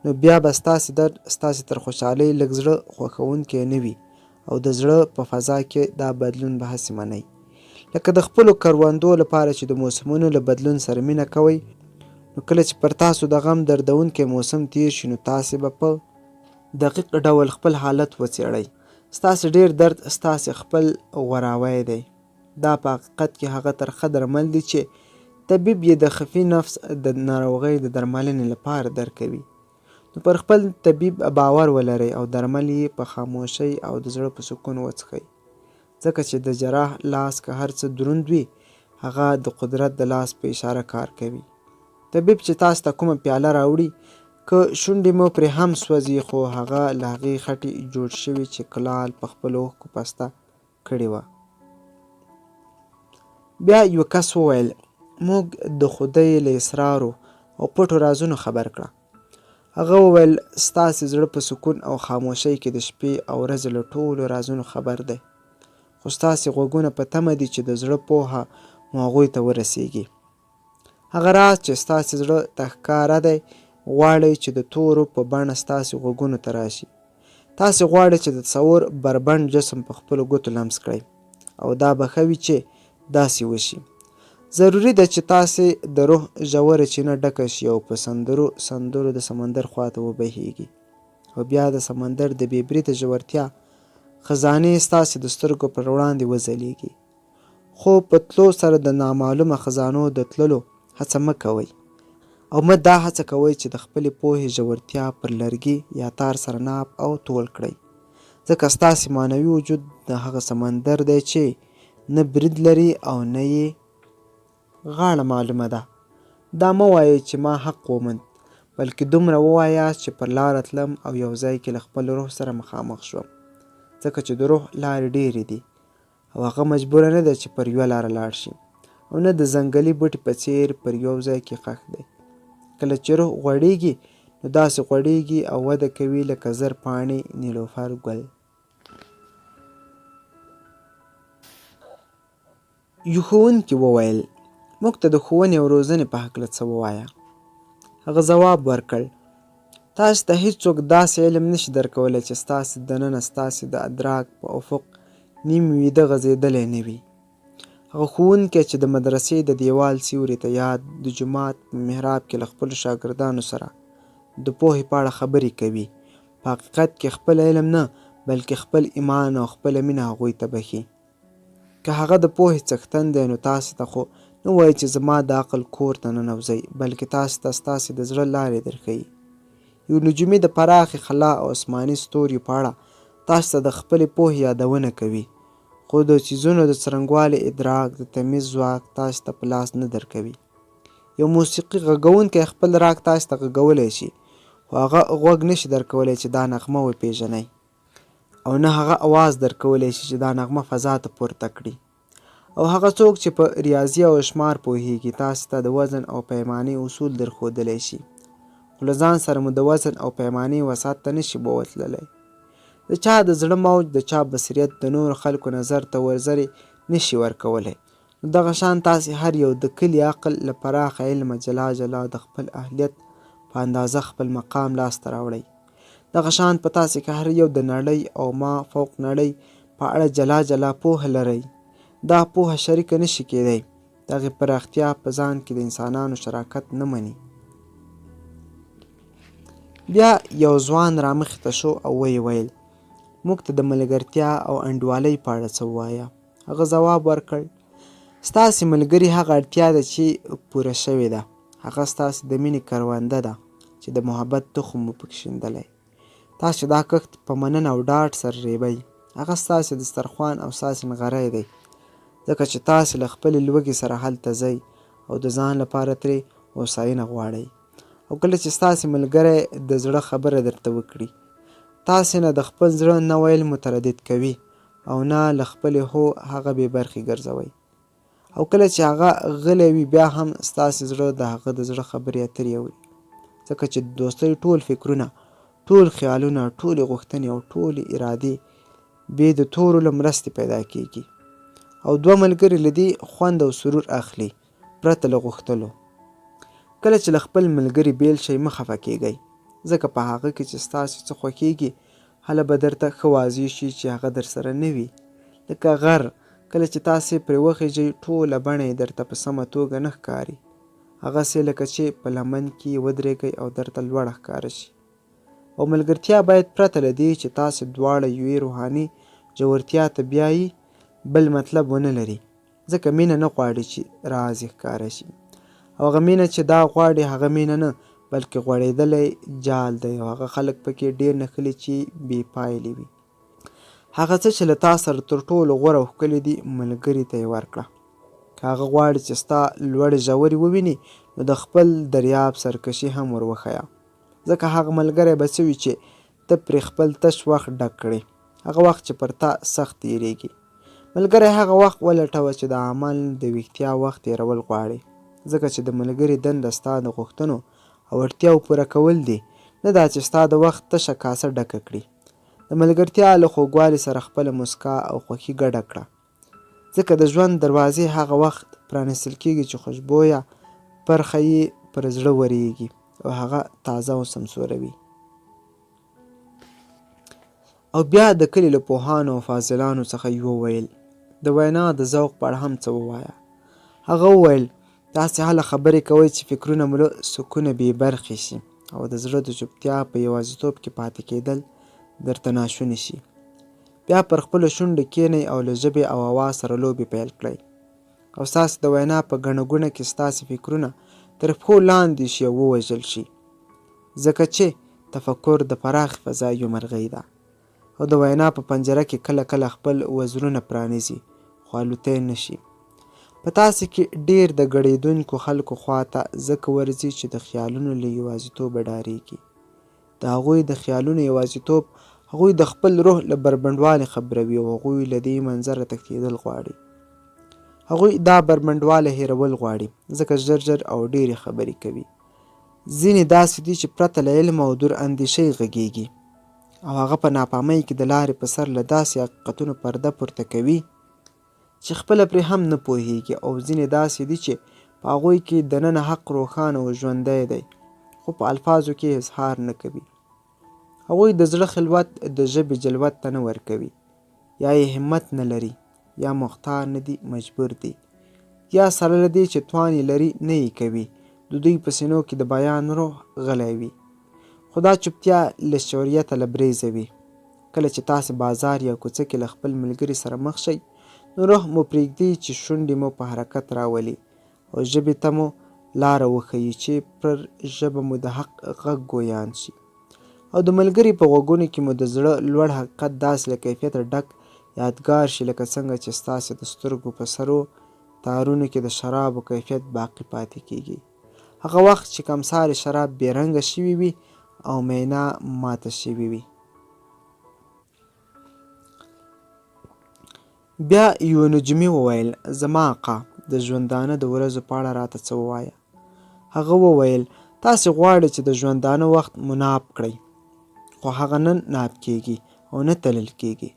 نو بیا به ستاسې درد ستاسې تر خوشحالۍ لږ زړه خوښوونکی نه وي، او د زړه په فضا کې دا بدلون به هسې منئ لکه د خپلو کروندو لپاره چې د موسمونو له بدلون سره مینه کوئ. نو کله چې پر تاسو د غم دردونکی موسم تیر شي، نو تاسې به په دقیق ډول خپل حالت وڅېړئ. ستاسې ډېر درد ستاسې خپل غوراوی دی. دا په حقیقت کې هغه ترخه درمل دي چې طبیب یې د خفي نفس د ناروغۍ د درملنې لپاره درکوي. نو پر خپل طبیب باور ولرئ او درمل یې په خاموشۍ او د زړه په سکون وڅښئ، ځکه چې د جراح لاس که هر څه دروند وي، هغه د قدرت د لاس په اشاره کار کوي. طبیب چې تاسو ته کومه پیاله راوړي، که شونډې مو پرې هم سوځي، خو هغه له هغې خټې جوړ شوي چې کلال په خپلو اوښکو پسته کړې وه. بیا یو کس وویل: موږ د خدای له اسرارو او پټو رازونو خبر کړه. هغه وویل: ستاسې زړه په سکون او خاموشۍ کې د شپې او ورځې له ټولو رازونو خبر دی، خو ستاسې غوږونه په تمه دي چې د زړه پوهه مو هغوی ته ورسیږي. هغه راز چې ستاسې زړه ته ښکاره دی، غواړئ چې د تورو په بڼه ستاسې غوږونو ته راشي. تاسې غواړئ چې د تصور بربنډ جسم په خپلو ګوتو لمس کړئ، او دا به ښه وي چې داسې وشي. ضروري ده چې تاسې د روح ژوره چینه ډکه شي او په سندرو د سمندر خواته وبهیږي، او بیا د سمندر د بې بریده ژورتیا خزانې ستاسې د سترګو پر وړاندې وځلیږي. خو په تلو سره د نامعلومه خزانو د تللو هڅه مه کوئ، او مه دا هڅه کوئ چې د خپلې پوهې ژورتیا پر لرګي یا تار سره ناپ او تول کړئ، ځکه ستاسې معنوي وجود د هغه سمندر دی چې نه برید لري او نه یې غاړه معلومه ده. دا مه وایئ چې ما حق وموند، بلکې دومره ووایاست چې پر لاره تلم او یو ځای کې له خپل روح سره مخامخ شوم، ځکه چې د روح لارې ډېرې دي او هغه مجبوره نه ده چې پر یوه لاره لاړ شي، او نه د ځنګلي بوټي په څیر پر یو ځای کې ښخ دی. کله چې روح غوړېږي نو داسې غوړېږي او وده کوي لکه زر پاڼې نیلوفر ګل. یو ښوونکي وویل: موږ ته د ښوونې او روزنې په هکله څه ووایه؟ هغه ځواب ورکړ: تاسو ته هیڅوک داسې علم نشي درکولی چې ستاسې دننه ستاسې د ادراک په افق نیم ویده غځېدلی نه وي. هغه ښوونکی چې د مدرسې د دیوال سیوري ته یا د جومات په محراب کې له خپلو شاګردانو سره د پوهې په اړه خبرې کوي، په حقیقت کې خپل علم نه بلکې خپل ایمان او خپله مینه هغوی ته بښي. که هغه د پوهې څښتن دی نو تاسې ته خو نه وایي چې زما د عقل کور ته ننوځئ، بلکې تاسې ته ستاسې د زړه لارې درښیي. یو نجومي د پراخې خلا او اسماني ستوریو په اړه تاسې ته د خپلې پوهې یادونه کوي، خو د څیزونو د څرنګوالي ادراک د تمیز ځواک تاسې ته په لاس نه درکوي. یو موسیقي غږونکی خپل راګ تاسې ته غږولی شي، خو هغه غوږ نشي درکولی چې دا نغمه وپېژنئ، او نه هغه اواز درکولی شي چې دا نغمه فضا ته پورته کړي. او هغه څوک چې په ریاضي او شمار پوهیږي تاسې ته د وزن او پیمانې اصول درښودلی شي، خو له ځان سره مو د وزن او پیمانې وسعت ته نشي بوتللی. د چا د زړه موج د چا بصیرت د نورو خلکو نظر ته ورزرې نشي ورکولی. نو دغه شان تاسې هر یو د کلي عقل له پراخه علمه جلا جلا د خپل اهلیت په اندازه خپل مقام لاسته راوړئ. دغه شان په تاسې کې هر یو د نړۍ او ما فوق نړۍ په اړه جلا جلا پوهه لرئ. دا پوهه شریکه نشي کېدی. دغې پراختیا په ځان کې د انسانانو شراکت نه مني. بیا یو ځوان رامخې ته شو او ویې ویل: موږ ته د ملګرتیا او انډوالۍ په اړه څه ووایه؟ هغه ځواب ورکړ: ستاسې ملګري هغه اړتیا ده چې پوره شوې ده. هغه ستاسې د مینې کرونده ده چې د محبت تخم مو پکې شیندلی. تاسې دا کښت په مننه او ډاډ سره ریبئ. هغه ستاسې دسترخوان او ستاسې نغری دی، ځکه چې تاسې له خپلې لوږې سره هلته ځئ او د ځان لپاره ترې هوساینه غواړئ. او کله چې ستاسې ملګری د زړه خبره درته وکړي، تاسې نه د خپل زړه نه ویل متردد کوي او نه له خپلې هو هغه بې برخې ګرځوئ. او کله چې هغه غلی وي بیا هم ستاسې زړه د هغه د زړه خبرې اترې اوري، ځکه چې د دوستۍ ټول فکرونه، ټول خیالونه، ټولې غوښتنې او ټولې ارادې بې د تورو له مرستې پیدا کیږي. او دوه ملګري له دې خوند او سرور اخلي پرته له غوښتلو. کله چې له خپل ملګري بیل شئ مه خفه کیږئ، ځکه په هغه کې چې ستاسې څه خوښیږي هله به درته ښه واضح شي چې هغه درسره نه وي. لکه غر، کله چې تاسې پرې وخیژئ ټوله بڼه یې درته په سمه توګه نه ښکاري، هغسې لکه چې په لمن کې ودرېږئ او درته لوړه ښکاره شي. او ملګرتیا باید پرته له دې چې تاسې دواړه یوې روحاني ژورتیا ته بیایي بل مطلب ونه لري، ځکه مینه نه غواړي چې راز یې ښکاره شي. او هغه مینه چې دا غواړي هغه مینه نه بلکې غوړېدلی جال دی، او هغه خلک پکې ډېر نښلي چې بې پایلې وي. هغه څه چې له تا سره تر ټولو غوره او ښکلي دي ملګري ته یې ورکړه. که هغه غواړي چې ستا لوړې ژورې وویني نو د خپل دریاب سرکشي هم ور وښیه، ځکه هغه ملګری به څه وي چې ته پرې خپل تش وخت ډک کړې، هغه وخت چې پر تا سخت تېرېږي. ملګری هغه وخت ولټوه چې د عمل د ویښتیا وخت تېرول غواړي، ځکه چې د ملګري دنده ستا د غوښتنو او اړتیاو پوره کول دي، نه دا چې ستا د وخت تشه کاسه ډکه کړي. د ملګرتیا له خوږوالي سره خپله مسکا او خوښي ګډه کړه، ځکه د ژوند دروازې هغه وخت پرانیستل کېږي چې خوشبویه پرخه یې پر زړه ورېږي او هغه تازه او سمسوره وي. او بیا د کلي له پوهانو او فاضلانو څخه یې وویل: د وینا د ذوق په اړه هم څه ووایه؟ هغه وویل تاسې هله خبرې کوئ چې فکرونه مو له سکونه بې برخې شي او د زړه د چوپتیا په یوازیتوب کې پاتې کېدل درته ناشوني شي. بیا پر خپلو شونډو کښېنئ او له ژبې او اواز سره لوبې پیل کړئ او ستاسې د وینا په ګڼه ګوڼه کې ستاسې فکرونه تر پښو لاندې شي او ووژل شي، ځکه چې تفکر د پراخې فضا یو مرغۍ ده او د وینا په پنجره کې کله کله خپل وزرونه پرانیزي خو الوتی نه شي. په تاسې کې ډېر د ګړېدونکو خلکو خواته ځکه ورځي چې د خیالونو له یوازیتوبه ډارېږي. د هغوی د خیالونو یوازیتوب هغوی د خپل روح له بربنډوالي خبروي او هغوی له دې منظره تښتېدل غواړي. هغوی دا بربنډوالی هېرول غواړي ځکه ژر ژر او ډېرې خبرې کوي. ځینې داسې دي چې پرته له علم او دور اندیشۍ غږېږي او هغه په ناپامۍ کې د لارې په سر له داسې حقیقتونو پرده پورته کوي چې خپله پرې هم نه پوهیږي، او ځینې داسې دي چې په هغوی کې دننه حق روښانه او ژوندی دی خو په الفاظو کې اظهار نه کوي. هغوی د زړه خلوت د ژبې جلوت ته نه ورکوي، یا یې همت نه لري، یا مختار نه دي، مجبور دي، یا سره له دې چې توان یې لري نه یې کوي. د دوی په سینو کې د بیان روح غلی وي، خو دا چوپتیا له شعوریته لبریزه وي. کله چې تاسې بازار یا کوڅه کې له خپل ملګري سره مخ شئ نو روح مو پرېږدي چې شونډې مو په حرکت راولي او ژبې ته مو لاره وښیي چې پر ژبه مو د حق غږ ګویان شي، او د ملګري په غوږونو کې مو د زړه لوړ حقیقت داسې له کیفیته ډک یادګار شي لکه څنګه چې ستاسې د سترګو په سرو تارونو کې د شرابو کیفیت باقي پاتې کیږي. هغه وخت چې کمسارې شراب بې رنګه شوي وي او مینا ماته شوي وي. بیا یو نجمي وویل زما آقا د ژوندانه د ورځو په اړه راته څه ووایه. هغه وویل تاسې غواړئ چې د ژوندانه وخت مناب کړئ، خو هغه نه ناب کیږي او نه تلل کیږي.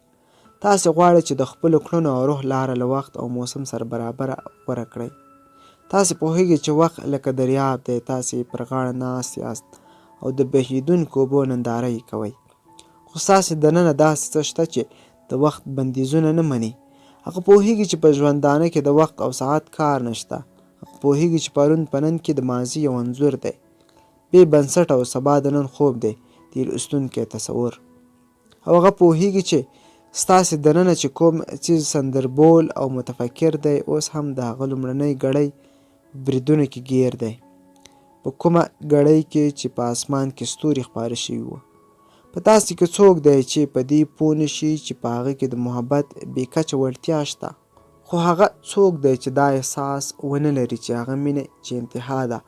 تاسې غواړئ چې د خپلو کړنو او روح لاره له وخت او موسم سره برابره غوره کړئ. تاسې پوهیږئ چې وخت لکه دریاب دی، تاسې پر غاړه ناست یاست او د بهیدونکو اوبو ننداره یې کوئ، خو ستاسې دننه داسې څه شته چې د وخت بندیزونه نه مني. هغه پوهیږي چې په ژوندانه کې د وخت او ساعت کار نشته. هغه پوهیږي چې پرون په نن کې د ماضي یو انځور دی، بې بنسټه، او سبا د نن خوب دی، تیر ایستونکی تصور. او هغه پوهیږي چې ستاسې دننه چې کوم څیز سندربول او متفکر دی اوس هم د هغه لومړنۍ ګړۍ بریدونو کې ګیر دی، په کومه ګړۍ کې چې په اسمان کې ستوري خپاره شوي وو. په تاسې کې څوک دی چې په دې پوه نه شي چې په هغه کې د محبت بې کچه وړتیا شته، خو هغه څوک دی چې دا احساس ونه لري چې هغه مینه چې انتها ده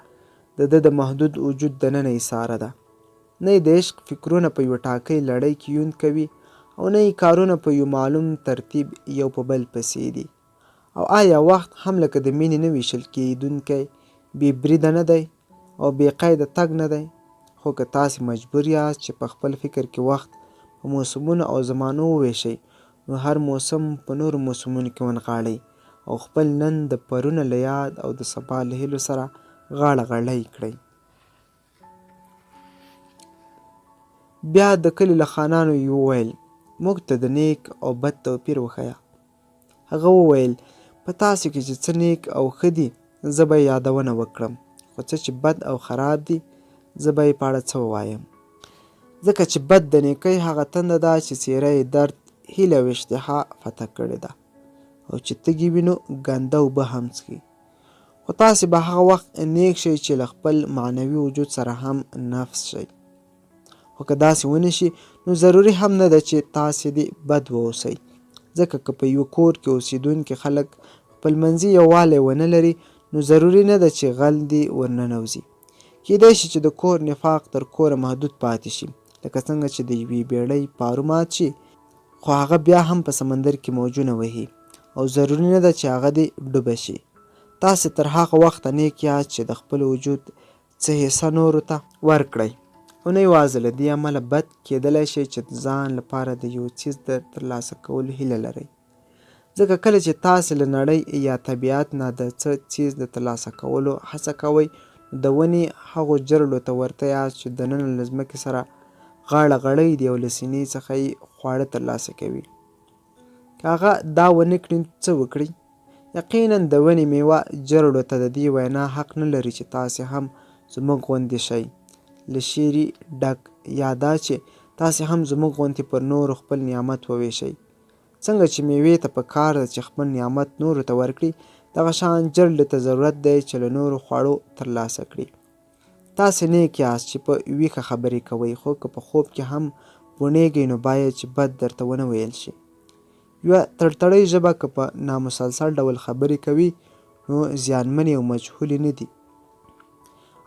د ده د محدود وجود دننه ایساره ده. نه یې د عشق فکرونه په یوه ټاکلې لړۍ کې یوند کوي او نه یې کارونه په یو معلوم ترتیب یو په بل پسې دي. او آیا وخت هم لکه د مینې نه ویشل کېدونکی بې بریده نه دی او بې قیده تګ نه دی؟ خو که تاسې مجبور یاست چې په خپل فکر کې وخت په موسمونو او زمانو وویشئ نو هر موسم په نورو موسمونو کې ونغاړئ او خپل نن د پرونه له یاد او د سبا له هیلو سره غاړه غړۍ کړئ. بیا د کلي له خانانو یې وویل موږ ته د نیک او بد توپیر وښیه. هغه وویل په تاسو کې چې څه نیک او ښه دي زه به یې یادونه وکړم، خو څه چې بد او خراب دي زه به یې په اړه څه ووایم. ځکه چې بد د نیکۍ هغه تنده ده چې څېره یې درد، هیله او اشتها فتح کړې ده، او چې تږي وي نو ګنده اوبه هم څښي. خو تاسې به هغه وخت نیک شئ چې له خپل معنوي وجود سره هم نفس شئ. خو که داسې ونه شي نو ضروري هم نه ده چې تاسې دې بد واوسئ، ځکه که په یو کور کې اوسېدونکي خلک خپلمنځي یووالی ونه لري نو ضروري نه ده چې غل دې ورننوځي. کیدای شي چې د کور نفاق تر کوره محدود پاتې شي، لکه څنګه چې د یوې بیړۍ پارو مات شي خو هغه بیا هم په سمندر کې موجونه وهي، او ضروري نه ده چې هغه دې ډوبه شي. تاسې تر هغه وخته نیک یاست چې د خپل وجود څه حصه نورو ته ورکړئ، او نه یوازې له دې امله بد کیدلی شئ چې د ځان لپاره د یو څیز د ترلاسه کولو هیله لرئ. ځکه کله چې تاسې له نړۍ یا طبیعت نه د څه څیز د ترلاسه کولو هڅه کوئ د ونې هغو جرړو ته ورته یاست چې دننه له ځمکې سره غاړه غړۍ دي او له سینې څخه یې خواړه ترلاسه کوي. که هغه دا ونه کړي څه وکړي؟ یقینا د ونې میوه جرړو ته د دې وینا حق نه لري چې تاسې هم زموږ غوندې شئ. له شیري ډک یا دا چې تاسې هم زموږ غوندې پر نورو خپل نعمت وویشئ. څنګه چې میوې ته په کار ده چې خپل نعمت نورو ته ورکړي، دغه شان جرړې ته ضرورت دی چې له نورو خوړو ترلاسه کړي. تاسې نیک یاست چې په ویښه خبرې کوئ، خو که په خوب کې هم بونیږئ نو باید چې بد درته ونه ویل شي. یوه تړتړۍ ژبه که په نامسلسل ډول خبرې کوي نو زیانمنې او مجهولې نه دي.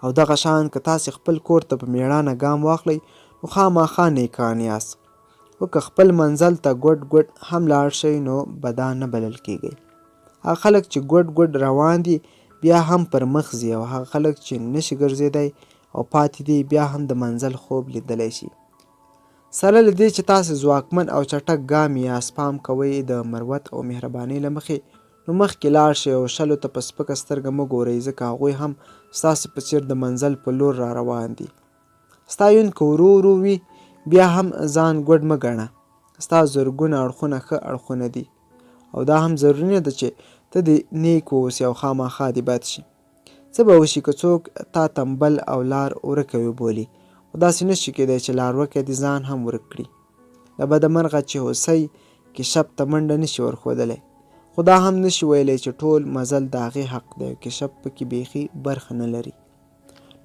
او دغه شان که تاسې خپل کور ته په میړانه ګام واخلئ نو خامخا نیکان یاست. خو که خپل منزل ته ګوډ ګوډ هم لاړ شئ نو بدان نه بلل کیږئ. هغه خلک چې ګوډ ګوډ روان دي بیا هم پر مخ ځي، او هغه خلک چې نشي ګرځېدی او پاتې دي بیا هم د منزل خوب لیدلی شي. سره له دې چې تاسې ځواکمن او چټک ګام یاست، پام کوئ د مروت او مهربانۍ له مخې نو مخکې لاړ شئ او شلو ته په سپکه سترګه مه ګورئ، ځکه هغوی هم ستاسې په څېر د منزل په لور را روان دي. ستایونکي ورو ورو وي، بیا هم ځان ګوډ مه ګڼه. ستا زرګونه اړخونه ښه اړخونه دي، او دا هم ضروري نه ده چې ته دې نیک واوسې او خامخا دې بد شي. څه به وشي که څوک تا تنبل او لار ورکه وبولي، خو داسې نشي کیدی چې لارورکی دې ځان هم ورک کړي. د بده مرغه چې هوسۍ کشپ ته منډه نشي ورښودلی، خو دا هم نشي ویلی چې ټول مزل د هغې حق دی، کشپ پکې بیخي برخه نه لري.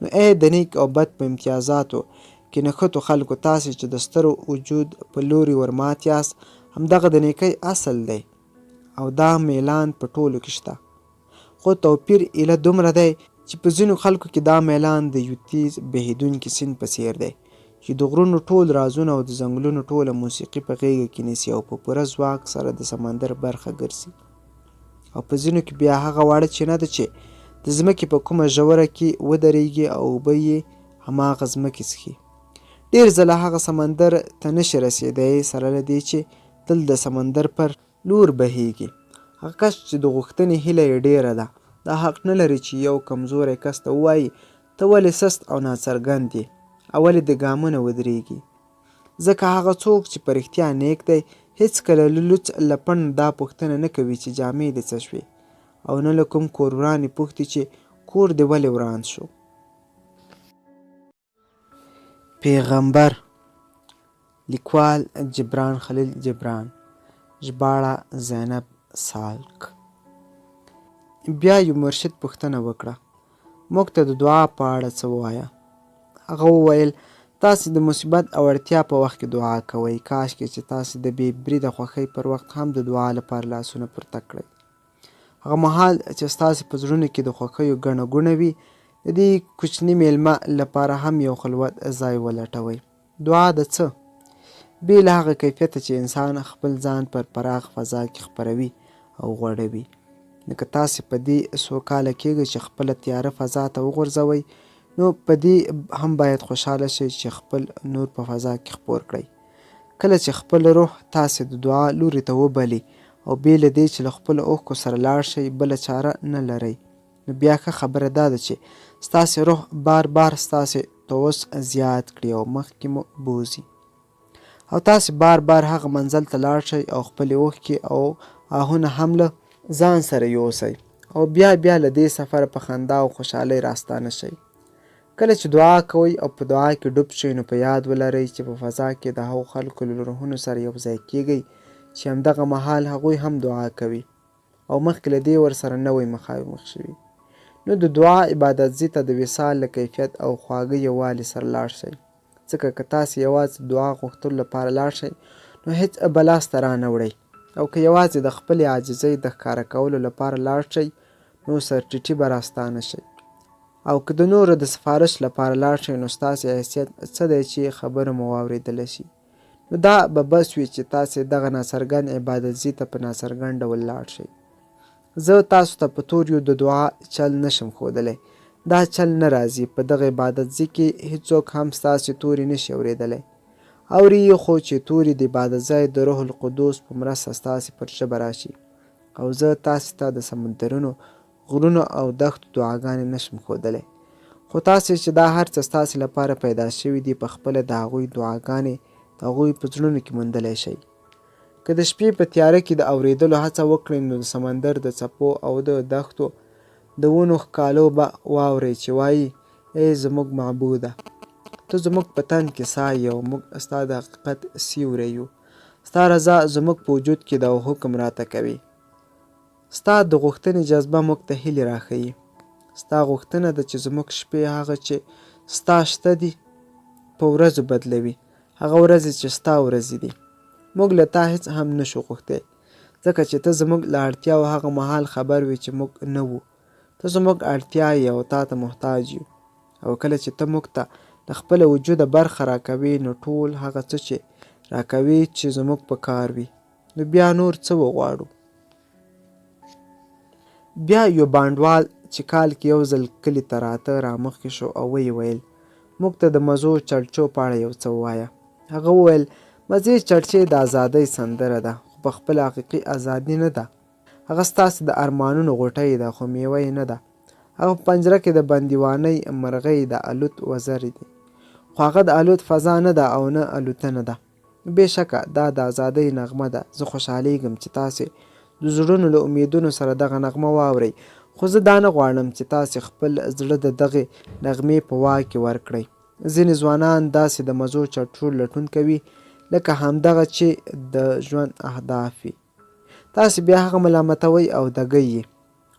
نو ای د نیک او بد په امتیازاتو کې نښتو خلکو، تاسې چې د ستر وجود په لوري ورمات یاست، همدغه د نیکۍ اصل دی، او دا میلان په ټولو کې شته. خو توپیر ایله دومره دی چې په ځینو خلکو کې دا میلان د یو تیز بهیدونکي سیند په څیر دی چې د غرونو ټول رازونه او د ځنګلونو ټوله موسیقي په غیږه کې نیسي او په پوره ځواک سره د سمندر برخه ګرځي. او په ځینو کې بیا هغه واړه چینه ده چې د ځمکې په کومه ژوره کې ودرېږي او اوبه یې هماغه ځمکې څښي. ډېر ځله هغه سمندر ته نشي رسېدی، سره له دې چې تل د سمندر پر لور بهیږي. هغه کس چې د غوښتنې هیله یې ډېره ده، دا حق نه لري چې یو کمزوری کس ته ووایي ته ولې سست او ناڅرګند یې او ولې دې ګامونه ودرېږي. ځکه هغه څوک چې په رښتیا نیک دی هېڅکله له لوڅ لپڼ دا پوښتنه نه کوي چې جامې دې څه شوې، او نه له کوم کور ورانې پوښتي چې کور دې ولې وران شو. پیغمبر. لیکوال جبران خلیل جبران، ژباړه زینب سالک. بیا یو مرشد پوښتنه وکړه، موږ ته د دعا په اړه څه ووایه. هغه وویل تاسې د مصیبت او اړتیا په وخت کې دعا کوئ، کاشکې چې تاسې د بې بریده خوښۍ پر وخت هم د دعا لپاره لاسونه پورته کړئ. هغه مهال چې ستاسې په زړونو کې د خوښیو ګڼه ګوڼه وي، د دې کوچني میلمه لپاره هم یو خلوت ځای ولټوئ. دعا د څه؟ بې له هغه کیفیته چې انسان خپل ځان پر پراخ فضا کې خپروي او غوړوي. نو که تاسې په دې سوکاله کیږئ چې خپله تیاره فضا ته وغورځوئ، نو په دې هم باید خوشحاله شئ چې خپل نور په فضا کې خپور کړئ. کله چې خپل روح تاسې د دعا لوري ته وبلي او بې له دې چې له خپلو اوښکو سره لاړ شئ بله چاره نه لرئ، نو بیا ښه خبره دا ده چې ستاسې روح بار بار ستاسې توس زیات کړي او مخکې مو بوزي، او تاسې بار بار هغه منزل ته لاړ شئ او خپلې اوښکې او آهونه هم له ځان سره یوسئ، او بیا له دې سفره په خندا او خوشحالۍ راستانه شئ. کله چې دعا کوئ او په دعا کې ډوب شئ، نو په یاد ولرئ چې په فضا کې د هغو خلکو له روحونو سره یو ځای کیږئ چې همدغه مهال هغوی هم دعا کوي او مخکې له دې ورسره نه وئ مخامخ شوي. نو د دعا عبادت ځي ته د وصال له کیفیت او خواږه یووالي سره لاړ شئ، ځکه که تاسې یوازې دعا غوښتلو لپاره لاړ شئ نو هیڅ به لاسته رانه وړئ، او که یوازې د خپلې عاجزۍ د ښکاره کولو لپاره لاړ شئ نو سرټیټي به راستانه شئ، او که د نورو د سفارش لپاره لاړ شئ نو ستاسې حیثیت څه دی چې خبره مو واورېدله شي. نو دا به بس وي چې تاسې دغه ناڅرګند عبادت ځي ته په ناڅرګند ډول لاړ شئ. زه تاسو ته په توریو د دعا چل نشم ښودلی، دا چل نه راځي. په دغه عبادت ځي کې هیڅوک هم ستاسې توري نشي اورېدلی، اوري یې خو چې توري د عبادت ځای د روح القدس په مرسته ستاسې پر ژبه راشي. او زه تاسې ته د سمندرونو، غرونو او دښتو دعاګانې نشم ښودلی، خو تاسې چې دا هر څه ستاسې لپاره پیدا شوي دي، په خپله د هغوی دعاګانې د هغوی په زړونو کې موندلی شئ. که د شپې په تیاره کې د اورېدلو هڅه وکړئ نو د سمندر د څپو او د دښتو د ونو ښکالو به واورئ چې وایي ای زموږ معبوده ته زموږ په تن کې ساه یې او موږ ستا د حقیقت سیوری یو. ستا رضا زموږ په وجود کې د حکم راته کوي. ستا د غوښتنې جذبه موږ ته هیلې راښیي. ستا غوښتنه ده چې زموږ شپې هغه چې ستا شته دي په ورځو بدلوي، هغه ورځې چې ستا ورځې دي. موږ له تا هیڅ هم نشو غوښتی ځکه چې ته زموږ له اړتیاو هغه مهال خبر وي چې موږ نه وو. ته زموږ اړتیا یې او تا ته محتاج یو. او کله چې ته موږ ته د خپله وجوده برخه راکوي نو ټول هغه څه چې راکوي چې زموږ په کار وي، نو بیا نور څه وغواړو. بیا یو بانډوال چې کال کې یو ځل کلي ته راته رامخکې شو او ویې ویل موږ ته د مزو چړچو په اړه یو څه ووایه. هغه وویل مزې چړچې د ازادۍ سندره ده خو په خپله حقیقي ازادي نه ده. هغه ستاسې د ارمانونو غوټۍ ده خو میوه یې نه ده. هغه په پنجره کې د بندیوانۍ مرغۍ د الوت وزرې دي خو هغه د الوت فضا نه ده او نه الوتنه ده. بېشکه دا د ازادۍ نغمه ده. زه خوشحالیږم چې تاسې د زړونو له امیدونو سره دغه نغمه واورئ، خو زه دا نه غواړم چې تاسې خپل زړه د دغې نغمې په واک کې ورکړئ. ځینې ځوانان داسې د مزو چړچو لټون کوي لکه همدغه چې د ژوند اهداف وي. تاسې بیا هغه ملامتوئ او دګئ یې،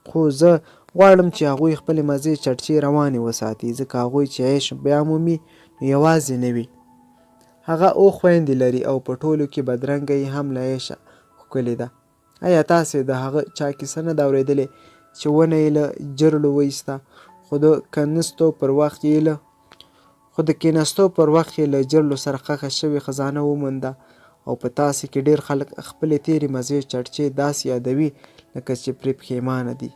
خو زه غواړم چې هغوی خپلې مزې چړچې روانې وساتي ځکه هغوی چې عیش بیا مومي نو یوازې نه وي. هغه اوه خویندې لري او په ټولو کې بدرنګه یې هم له عیشه ښکلې ده. آیا تاسې د هغه چا کیسه نه ده اورېدلې چې ونه یې له جرړو وایسته خو د کیناستو پر وخت یې له جرړو سره ښخه شوې خزانه ومونده؟ او په تاسې کې ډېر خلک خپلې تېرې مزې چړچې داسې یادوي لکه چې پرې پښیمانه دي،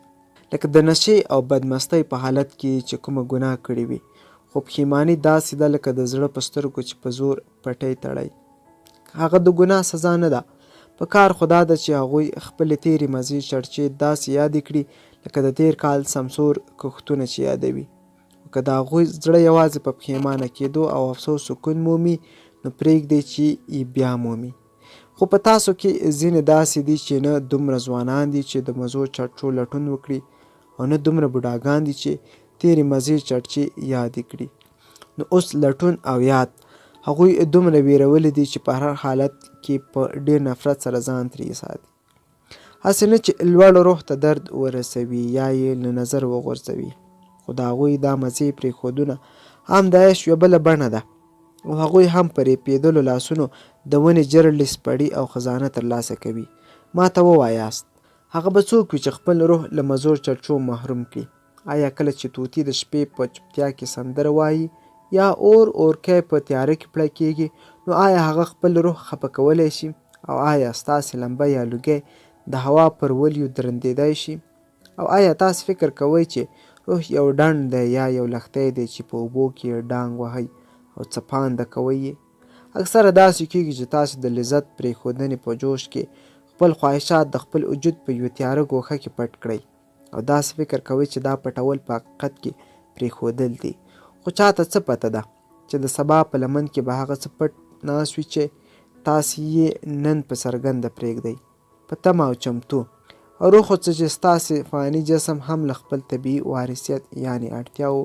لکه د نشې او بدمستۍ په حالت کې چې کومه ګناه کړې وي. خو پښیماني داسې ده لکه د زړه په سترګو چې په زور پټۍ تړئ. هغه د ګناه سزا نه ده. په کار خو دا ده چې هغوی خپلې تېرې مزې چړچې داسې یادې کړي لکه د تېر کال سمسور کښتونه چې یادوي. که د هغوی زړه یوازې په پښیمانه کېدو او افسوس سکون مومي نو پرېږدئ چې یې بیا مومي. خو په تاسو کې ځینې داسې دي چې نه دومره ځوانان دي چې د مزو چړچو لټون وکړي او نه دومره بوډاګان دي چې تېرې مزې چړچې یادې کړي. نو اوس لټون او یاد هغوی دومره ویرولي دي چې په هر حالت کې په ډېر نفرت سره ځان ترې ساتي. هسې نه چې لوړ روح ته درد ورسوي یا یې له نظر وغورځوي، خو د هغوی دا مزې پرېښودونه هم د عیش یوه بله بڼه ده او هغوی هم په ریپېدلو لاسونو د ونې جرړې سپړي او خزانه ترلاسه کوي. ما ته ووایاست هغه به څوک وي چې خپل روح له مزو چړچو محروم کړي؟ آیا کله چې طوطي د شپې په چوپتیا کې سندره وایي یا اورکی په تیاره کې پړه کېږي نو آیا هغه خپل روح خفه کولی شي؟ او آیا ستاسې لمبه یا لوګی د هوا پر ولیو درندېدی شي؟ او آیا تاسې فکر کوئ چې روح یو ډنډ دی یا یو لښتی دی چې په اوبو کې ډانګ وهئ او څپانده کوئ یې؟ اکثره داسې کېږي چې تاسې د لذت پرېښودنې په جوش کې خپل خواهشات د خپل وجود په یوه تیاره ګوښه کې پټ کړئ او داسې فکر کوئ چې دا پټول په حقیقت کې پرېښودل دي. خو چاته څه پته ده چې د سبا په لمن کې به هغه څه پټ ناست وي چې تاسې یې نن په څرګنده پرېږدئ په تمه او چمتو. او روح خو څه چې ستاسې فاني جسم هم له خپل طبیعي وارثیت یعنې اړتیاو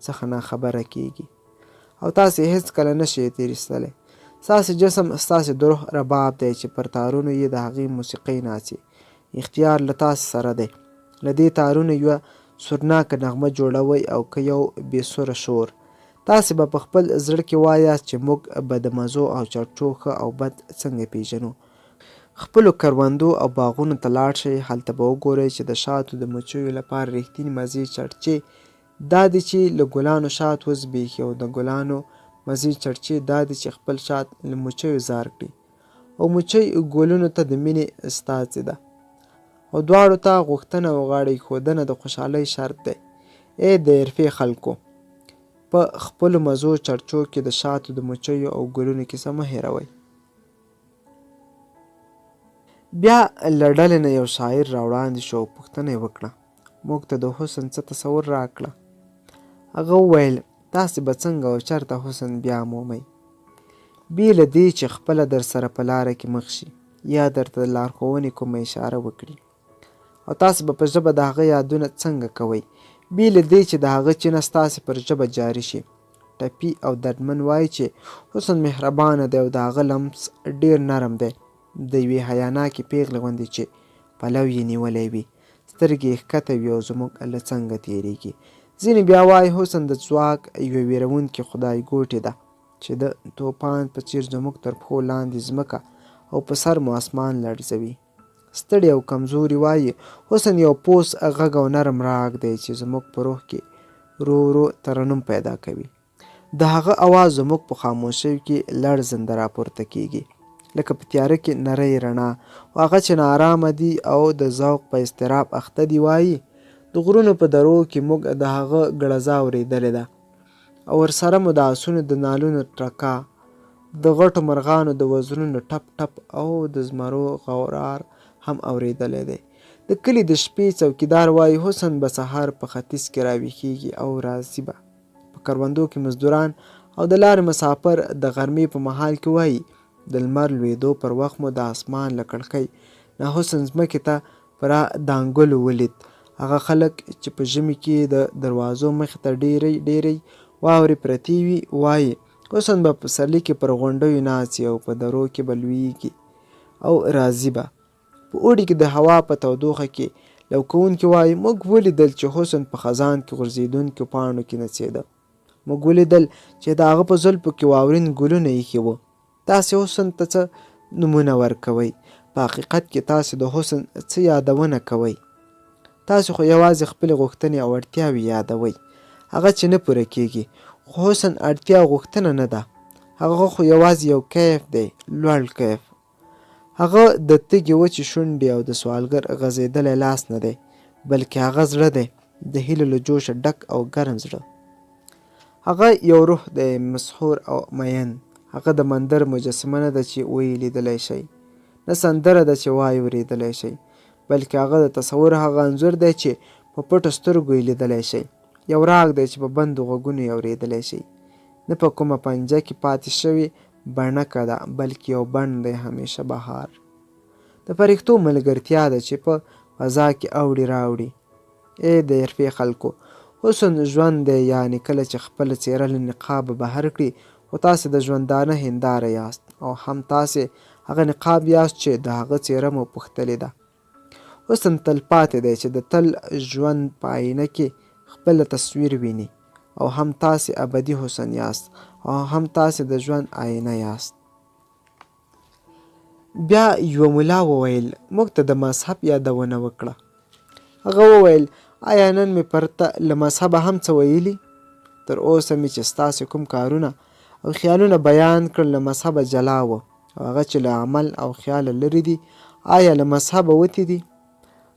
څخه ناخبره کېږي او تاسې هېڅکله نشئ ترې ایستلی. ستاسې جسم ستاسې د روح رباب دی چې پر تارونو یې د هغې موسیقۍ ناڅي. اختیار له تاسې سره دی. له دې تارونو یوه سورناکه نغمه جوړوئ او که یو بې سوره شور. تاسې به په خپل زړه کې وایاست چې موږ به د مزو او چړچو ښه او بد څنګه پیژنو. خپلو کروندو او باغونو ته لاړ شئ. هلته به وګورئ چې د شاتو د مچیو لپاره رښتینې مزې چړچې دا دي چې له ګلانو شات وزبېښي او د ګلانو مزې چړچې دا دي چې خپل شات له مچیو زار کړي. او مچۍ ګلونو ته د مینې استازې ده او دواړو ته غوښتنه او غاړه ایښودنه د خوشحالۍ شرط دی. ای د عرفې خلکو، په خپلو مزو چړچو کې د شاتو د مچیو او ګلونو کیسه مه هېروئ. بیا له ډلې نه یو شاعر راوړاندې شو او پوښتنه یې وکړه موږ ته د حسن څه تصور راکړه. هغه وویل تاسې به څنګه او چېرته حسن بیا مومئ بې له دې چې خپله در سره په لاره کې مخ شي. یا درته د لارښوونې کومه اشاره وکړي او تاسو به په ژبه د هغه یادونه څنګه کوئ بې له دې چې د هغه چینه ستاسې پر ژبه جاري شي. ټپي او دردمن وایي چې حسن مهربانه دی او د هغه لمس ډېر نرم دی، د یوې حیاناکې پیغلې غوندې چې پلو یې نیولی وي، سترګې یې ښکته وي او زموږ له څنګه تېرېږي. ځینې بیا وایي حسن د ځواک یوه ویرونکې خدای ګوټې ده چې د توپان په څېر زموږ تر پښو لاندې ځمکه او په سر مو اسمان لړزوي. ستړي او کمزوري وایي حسن یو پوس غږ او نرم راګ دی چې زموږ په روح کې ورو ورو ترنم پیدا کوي. د هغه اواز زموږ په خاموشیو کې لړزنده راپورته کیږي لکه په تیاره کې نری رڼا. او هغه چې ناارامه دي او د ذوق په اضطراب اخته دي وایي د غرونو په درو کې موږ د هغه ګړزه اورېدلې ده او ورسره مو د آسونو د نالونو ټرکا، د غټو مرغانو د وزرونو ټپ ټپ او د زمرو غورار هم اورېدلی دی. د کلي د شپې څوکیدار وایي حسن به سهار په ختیځ کې راویښیږي او راځي به. په کروندو کې مزدوران او د لارې مسافر د غرمې په مهال کې وایي د لمر لوېدو پر وخت مو د اسمان له کړکۍ نه حسن ځمکې ته په را دانګلو ولید. هغه خلک چې په ژمي کې د دروازو مخې ته ډېرې واورې پرتې وي وایي حسن به په پسرلي کې پر غونډیو ناڅي او په درو کې به لویږي او راځي به. په اوړي کې د هوا په تودوخه کې لو کوونکي وایي موږ ولیدل چې حسن په خزان کې غورځېدونکو پاڼو کې نڅېده. موږ ولیدل چې د هغه په زلفو کې واورین ګلونه ایښي وو. تاسې حسن ته څه نومونه ورکوئ؟ په حقیقت کې تاسې د حسن څه یادونه کوئ؟ تاسې خو یوازې خپلې غوښتنې او اړتیاوې یادوئ، هغه چې نه پوره کیږي. خو حسن اړتیا او غوښتنه نه ده، هغه خو یوازې یو کیف دی، لوړ کیف. هغه د تږې وچې شونډې او د سوالګر غځېدلی لاس نه دی، بلکې هغه زړه دی، د هیلو له جوشه ډک او ګرم زړه. هغه یو روح دی، مسحور او مین. هغه د مندر مجسمه نه ده چې ویې لیدلی شئ، نه سندره ده چې وایي اورېدلی شئ، بلکې هغه د تصور هغه انځور دی چې په پټو سترګو یې لیدلی شئ. یو راګ دی چې په بندو غوږونو یې اورېدلی شئ. نه په کومه پنجه کې پاتې شوې بڼکه ده، بلکې یو بڼ دی همیشه بهار. د فرښتو ملګرتیا ده چې په فضا کې اوړي راوړي. ای د عرفې خلکو، حسن ژوند دی، یعنې کله چې خپله څېره له نقابه بهر کړي خو تاسې د ژوندانه هنداره یاست او هم تاسې هغه نقاب یاست چې د هغه څېره مو پوښتلې ده. حسن تل پاتې دی چې د تل ژوند په آینه کې خپل تصویر ویني او هم تاسې ابدي حسن یاست او هم تاسې د ژوند آینه یاست. بیا یوه ملا وویل موږ ته د مذهب یادونه وکړه. هغه وویل آیا نن مې پرته له مذهبه هم څه ویلي؟ تر اوسه مې چې ستاسې کوم کارونه او خیالونه بیان کړل له مذهبه جلا وه او هغه چې له عمل او خیاله لرې دي آیا له مذهبه وتې دي؟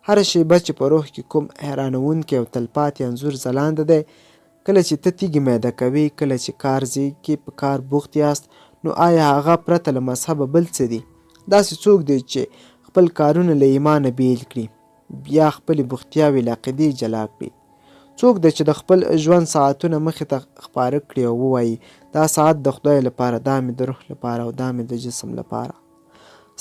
هره شیبه چې په روح کې کوم حیرانوونکی او تلپاتې انځور ځلانده دی، کله چې ته تیږې میده کوې، کله چې کار ځای کې په کار بوخت یاست، نو آیا هغه پرته له مذهبه بل څه دي؟ داسې څوک دی چې خپل کارونه له ایمانه بیل کړي، بیا خپلې بوختیاوې له عقیدې جلا کړي؟ څوک دی چې د خپل ژوند ساعتونه مخې ته خپاره کړي او ووایي دا ساعت د خدای لپاره، دا مې د روح لپاره او دا مې د جسم لپاره؟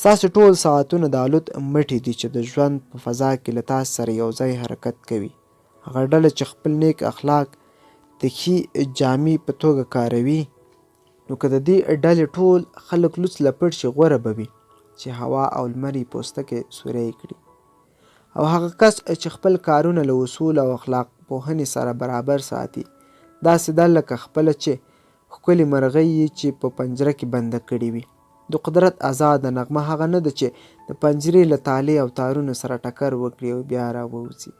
ستاسې ټول ساعتونه د الوت مټې دي چې د ژوند په فضا کې له تاسې سره یو ځای حرکت کوي. هغه ډله چې خپل نیک اخلاق د ښې جامې په توګه کاروي، نو که د دې ډلې ټول خلک لوڅ لپړ شي غوره به وي چې هوا او لمر یې پوستکی سوری کړي. او هغه کس چې خپل کارونه له اصول او اخلاق پوهنې سره برابر ساتي، داسې ده لکه خپله چې ښکلې مرغۍ یې چې په پنجره کې بنده کړې وي. د قدرت آزاده نغمه هغه نه ده چې د پنجرې له تالې او تارونو سره ټکر وکړي او بیا راووځي.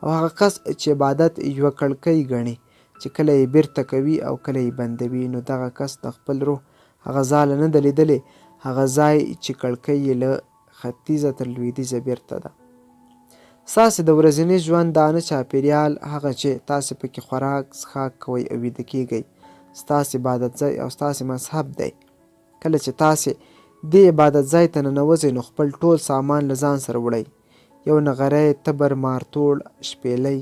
او هغه کس چې عبادت یوه کړکۍ ګڼي چې کله یې بیرته کوي او کله یې بندوي، نو دغه کس د خپل روح هغه ځاله نه ده لیدلې، هغه ځای چې کړکۍ یې له ختیځه تر لویدیځه بیرته ده. ستاسې د ورځني ژوند دانه چاپېریال، هغه چې تاسې پکې خوراک څښاک کوئ او ویده کیږئ، ستاسې عبادت ځای او ستاسې مذهب دی. کله چې تاسې دې عبادت ځای ته ننوځئ نو خپل ټول سامان له ځان سره وړئ، یو نغری، تبر، مارتوړ، شپېلۍ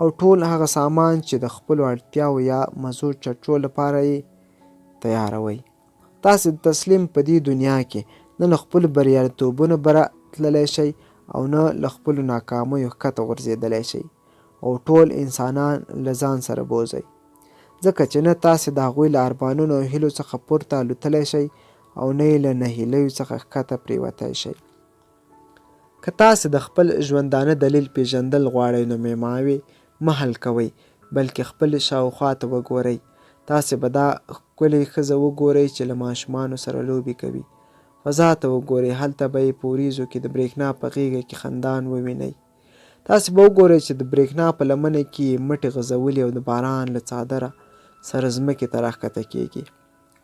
او ټول هغه سامان چې د خپلو اړتیاو یا مزو چټو لپاره یې تیاروئ. تاسې د تسلیم په دې دنیا کې نه له خپلو بریالیتوبونو بره تللی شئ او نه له خپلو ناکامیو ښکته غورځېدلی شئ او ټول انسانان له ځان سره بوځئ، ځکه چې نه تاسې د هغوی له ارمانونو او هیلو څخه پورته الوتلی شئ او نه یې له نهیلیو څخه ښکته پرېوتی شئ. که تاسې د خپل ژوندانه دلیل پیژندل غواړئ نو معماوې مه حل کوئ بلکې خپل شاوخوا ته وګورئ. تاسې به دا ښکلې ښځه وګورئ چې له ماشومانو سره لوبې کوي. فضا ته وګورئ، هلته به یې په وریځو کې د برېښنا په غېږه کې خندان ووینئ. تاسې به وګورئ چې د برېښنا په لمنه کې یې مټې غځولي او د باران له څادره سره ځمکې ته راښکته کیږي.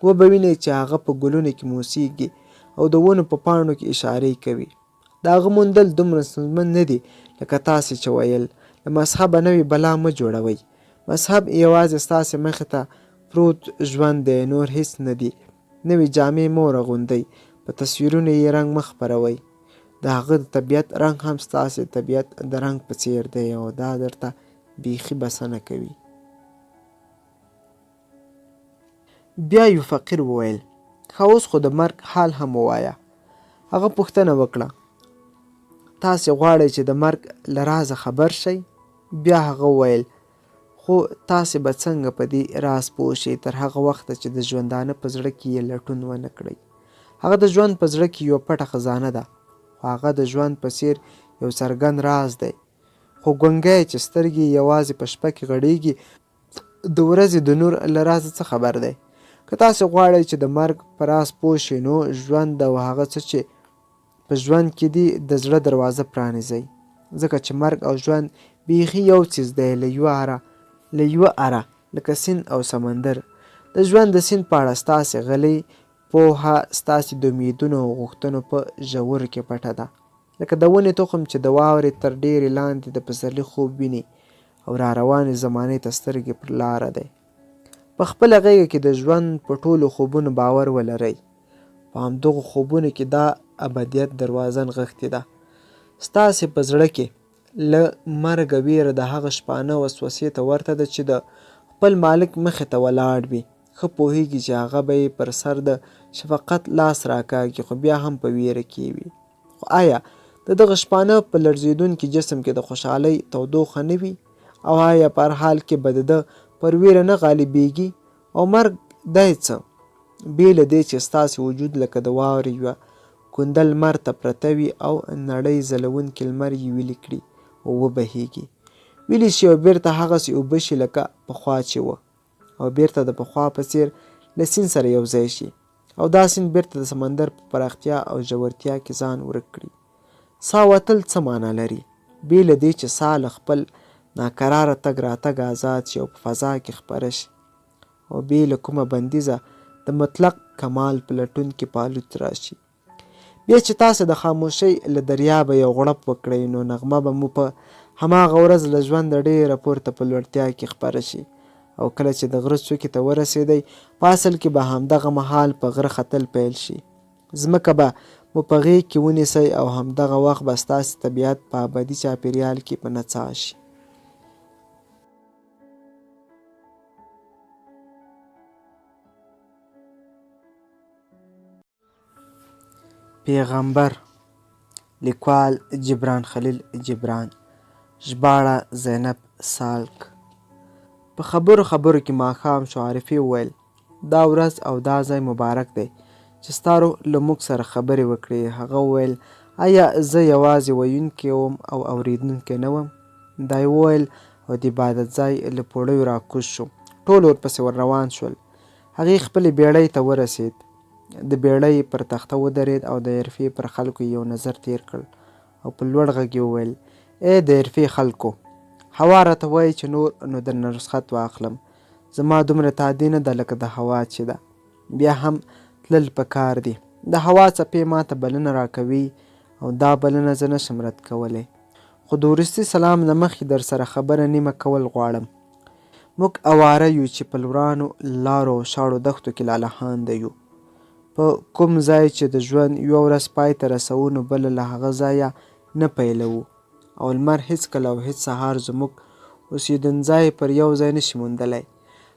وبه وینئ چې هغه په ګلونو کې موسیږي او د ونو په پاڼو کې اشارې کوي. د هغه موندل دومره ستونزمن نه دي لکه تاسې چې ویل. له مذهبه نوې بلا مه جوړوئ. مذهب یوازې ستاسې مخې ته پروت ژوند دی، نور هیڅ نه دي. نوې جامې مه ورغوندئ، په تصویرونو یې رنګ مه خپروئ. د هغه د طبیعت رنګ هم ستاسې طبیعت د رنګ په څیر دی او دا درته بیخي بسنه کوي. بیا یو فقیر وویل ښه اوس خو د مرګ حال هم ووایه. هغه پوښتنه وکړه تاسې غواړئ چې د مرګ له رازه خبر شئ؟ بیا هغه وویل خو تاسې به څنګه په دې راز پوه شئ تر هغه وخته چې د ژوندانه په زړه کې یې لټون ونه کړئ. هغه د ژوند په زړه کې یوه پټه خزانه ده، خو هغه د ژوند په څیر یو څرګند راز دی. خو ګونګی چې سترګې یوازې په شپه کې غړېږي د ورځې د نور له رازه څه خبر دی؟ که تاسې غواړئ چې د مرګ په راز پوه شئ نو ژوند او هغه څه چې په ژوند کې دي د زړه دروازه پرانیزئ، ځکه چې مرګ او ژوند بیخي یو څیز دی له یوه اره لکه سیند او سمندر. د ژوند د سیند په اړه ستاسې غلې پوهه ستاسې د امیدونو او غوښتنو په ژورو کې پټه ده، لکه د ونې تخم چې د واورې تر ډېرې لاندې د پسرلي خوب ویني او را روانې زمانې ته سترګې پر لاره دی. په خپله غېږه کې د ژوند په ټولو خوبونو باور ولرئ. په همدغو خوبونو کې دا ابدیت دروازه نغښتې ده. ستاسې په زړه کې له مرګه ویره د هغه شپانه وسوسې ته ورته ده چې د خپل مالک مخې ته ولاړ وي. ښه پوهیږي چې هغه به یې پر سر د شفقت لاس راکاږي خو بیا هم په ویره کې وي. خو آیا د دغه شپانه په لړزېدونکي جسم کې د خوشحالۍ تودوخه نه وي؟ او آیا په هر حال کې به د ده پر ویره نه غالبېږي؟ او مرګ دی څه بې له دې چې ستاسې وجود لکه د واورې یوه کنده لمر ته پرته وي او نړۍ ځلوونکي لمر یې ویلې کړي او وبهیږي، ویلې شي او بیرته هغسې اوبه شي لکه پخوا چې وه، او بیرته د پخوا په څیر له سیند سره یو ځای شي او دا سیند بیرته د سمندر په پراختیا او ژورتیا کې ځان ورک کړي. ساه وتل څه معنا لري بې له دې چې ساه له خپل ناکراره تګ راتګ آزاد شي او په فضا کې خپره شي او بې له کومه بندیزه د مطلق کمال په لټون کې په الوت راشي. بیا چې تاسې د خاموشۍ له دریابه یو غړپ وکړئ نو نغمه به مو په هماغه ورځ له ژونده ډېره پورته په لوړتیا کې خپره شي او کله چې د غره څوکې ته ورسېدئ په اصل کې به همدغه مهال په غره ختل پیل شي. ځمکه به مو په غېږ کې ونیسئ او همدغه وخت به ستاسې طبیعت په ابدي چاپېریال کې په نڅا شي. پیغمبر، لیکوال جبران خلیل جبران، ژباړه زینب سالک. په خبرو کې ماښام شو. عارفې وویل دا ورځ او دا ځای مبارک دی چې ستا روح له موږ سره خبرې وکړي. هغه وویل آیا زه یوازې ویونکی وم او اورېدونکی نه وم؟ دا یې وویل او د عبادت ځای له پوړیو راکوز شو. ټول ورپسې ور روان شول. هغې خپلې بیړۍ ته ورسېد. د بیړۍ پر تخته ودرېد او د عرفې پر خلکو یو نظر تیر کړ او په لوړ غږ یې وویل ای د عرفې خلکو، هوا راته وایي چې نور نو درنه رخصت واخلم. زما دومره تادي نه ده لکه د هوا چې ده. بیا هم تلل پکار دي. د هوا څپې ما ته بلنه راکوي او دا بلنه زه نشم رد کولی. خو د وروستي سلام نه مخکې در سره خبره نیمه کول غواړم. موږ اواره یو چې په لورانو لارو او شاړو دښتو کې لالهانده یو. په کوم ځای چې د ژوند یوه ورځ پای ته رسوو نو بله له هغه ځایه نه پیلوو او لمر هیڅکله او هیڅ سهار زموږ اوسېدنځای پر یو ځای نشي موندلی.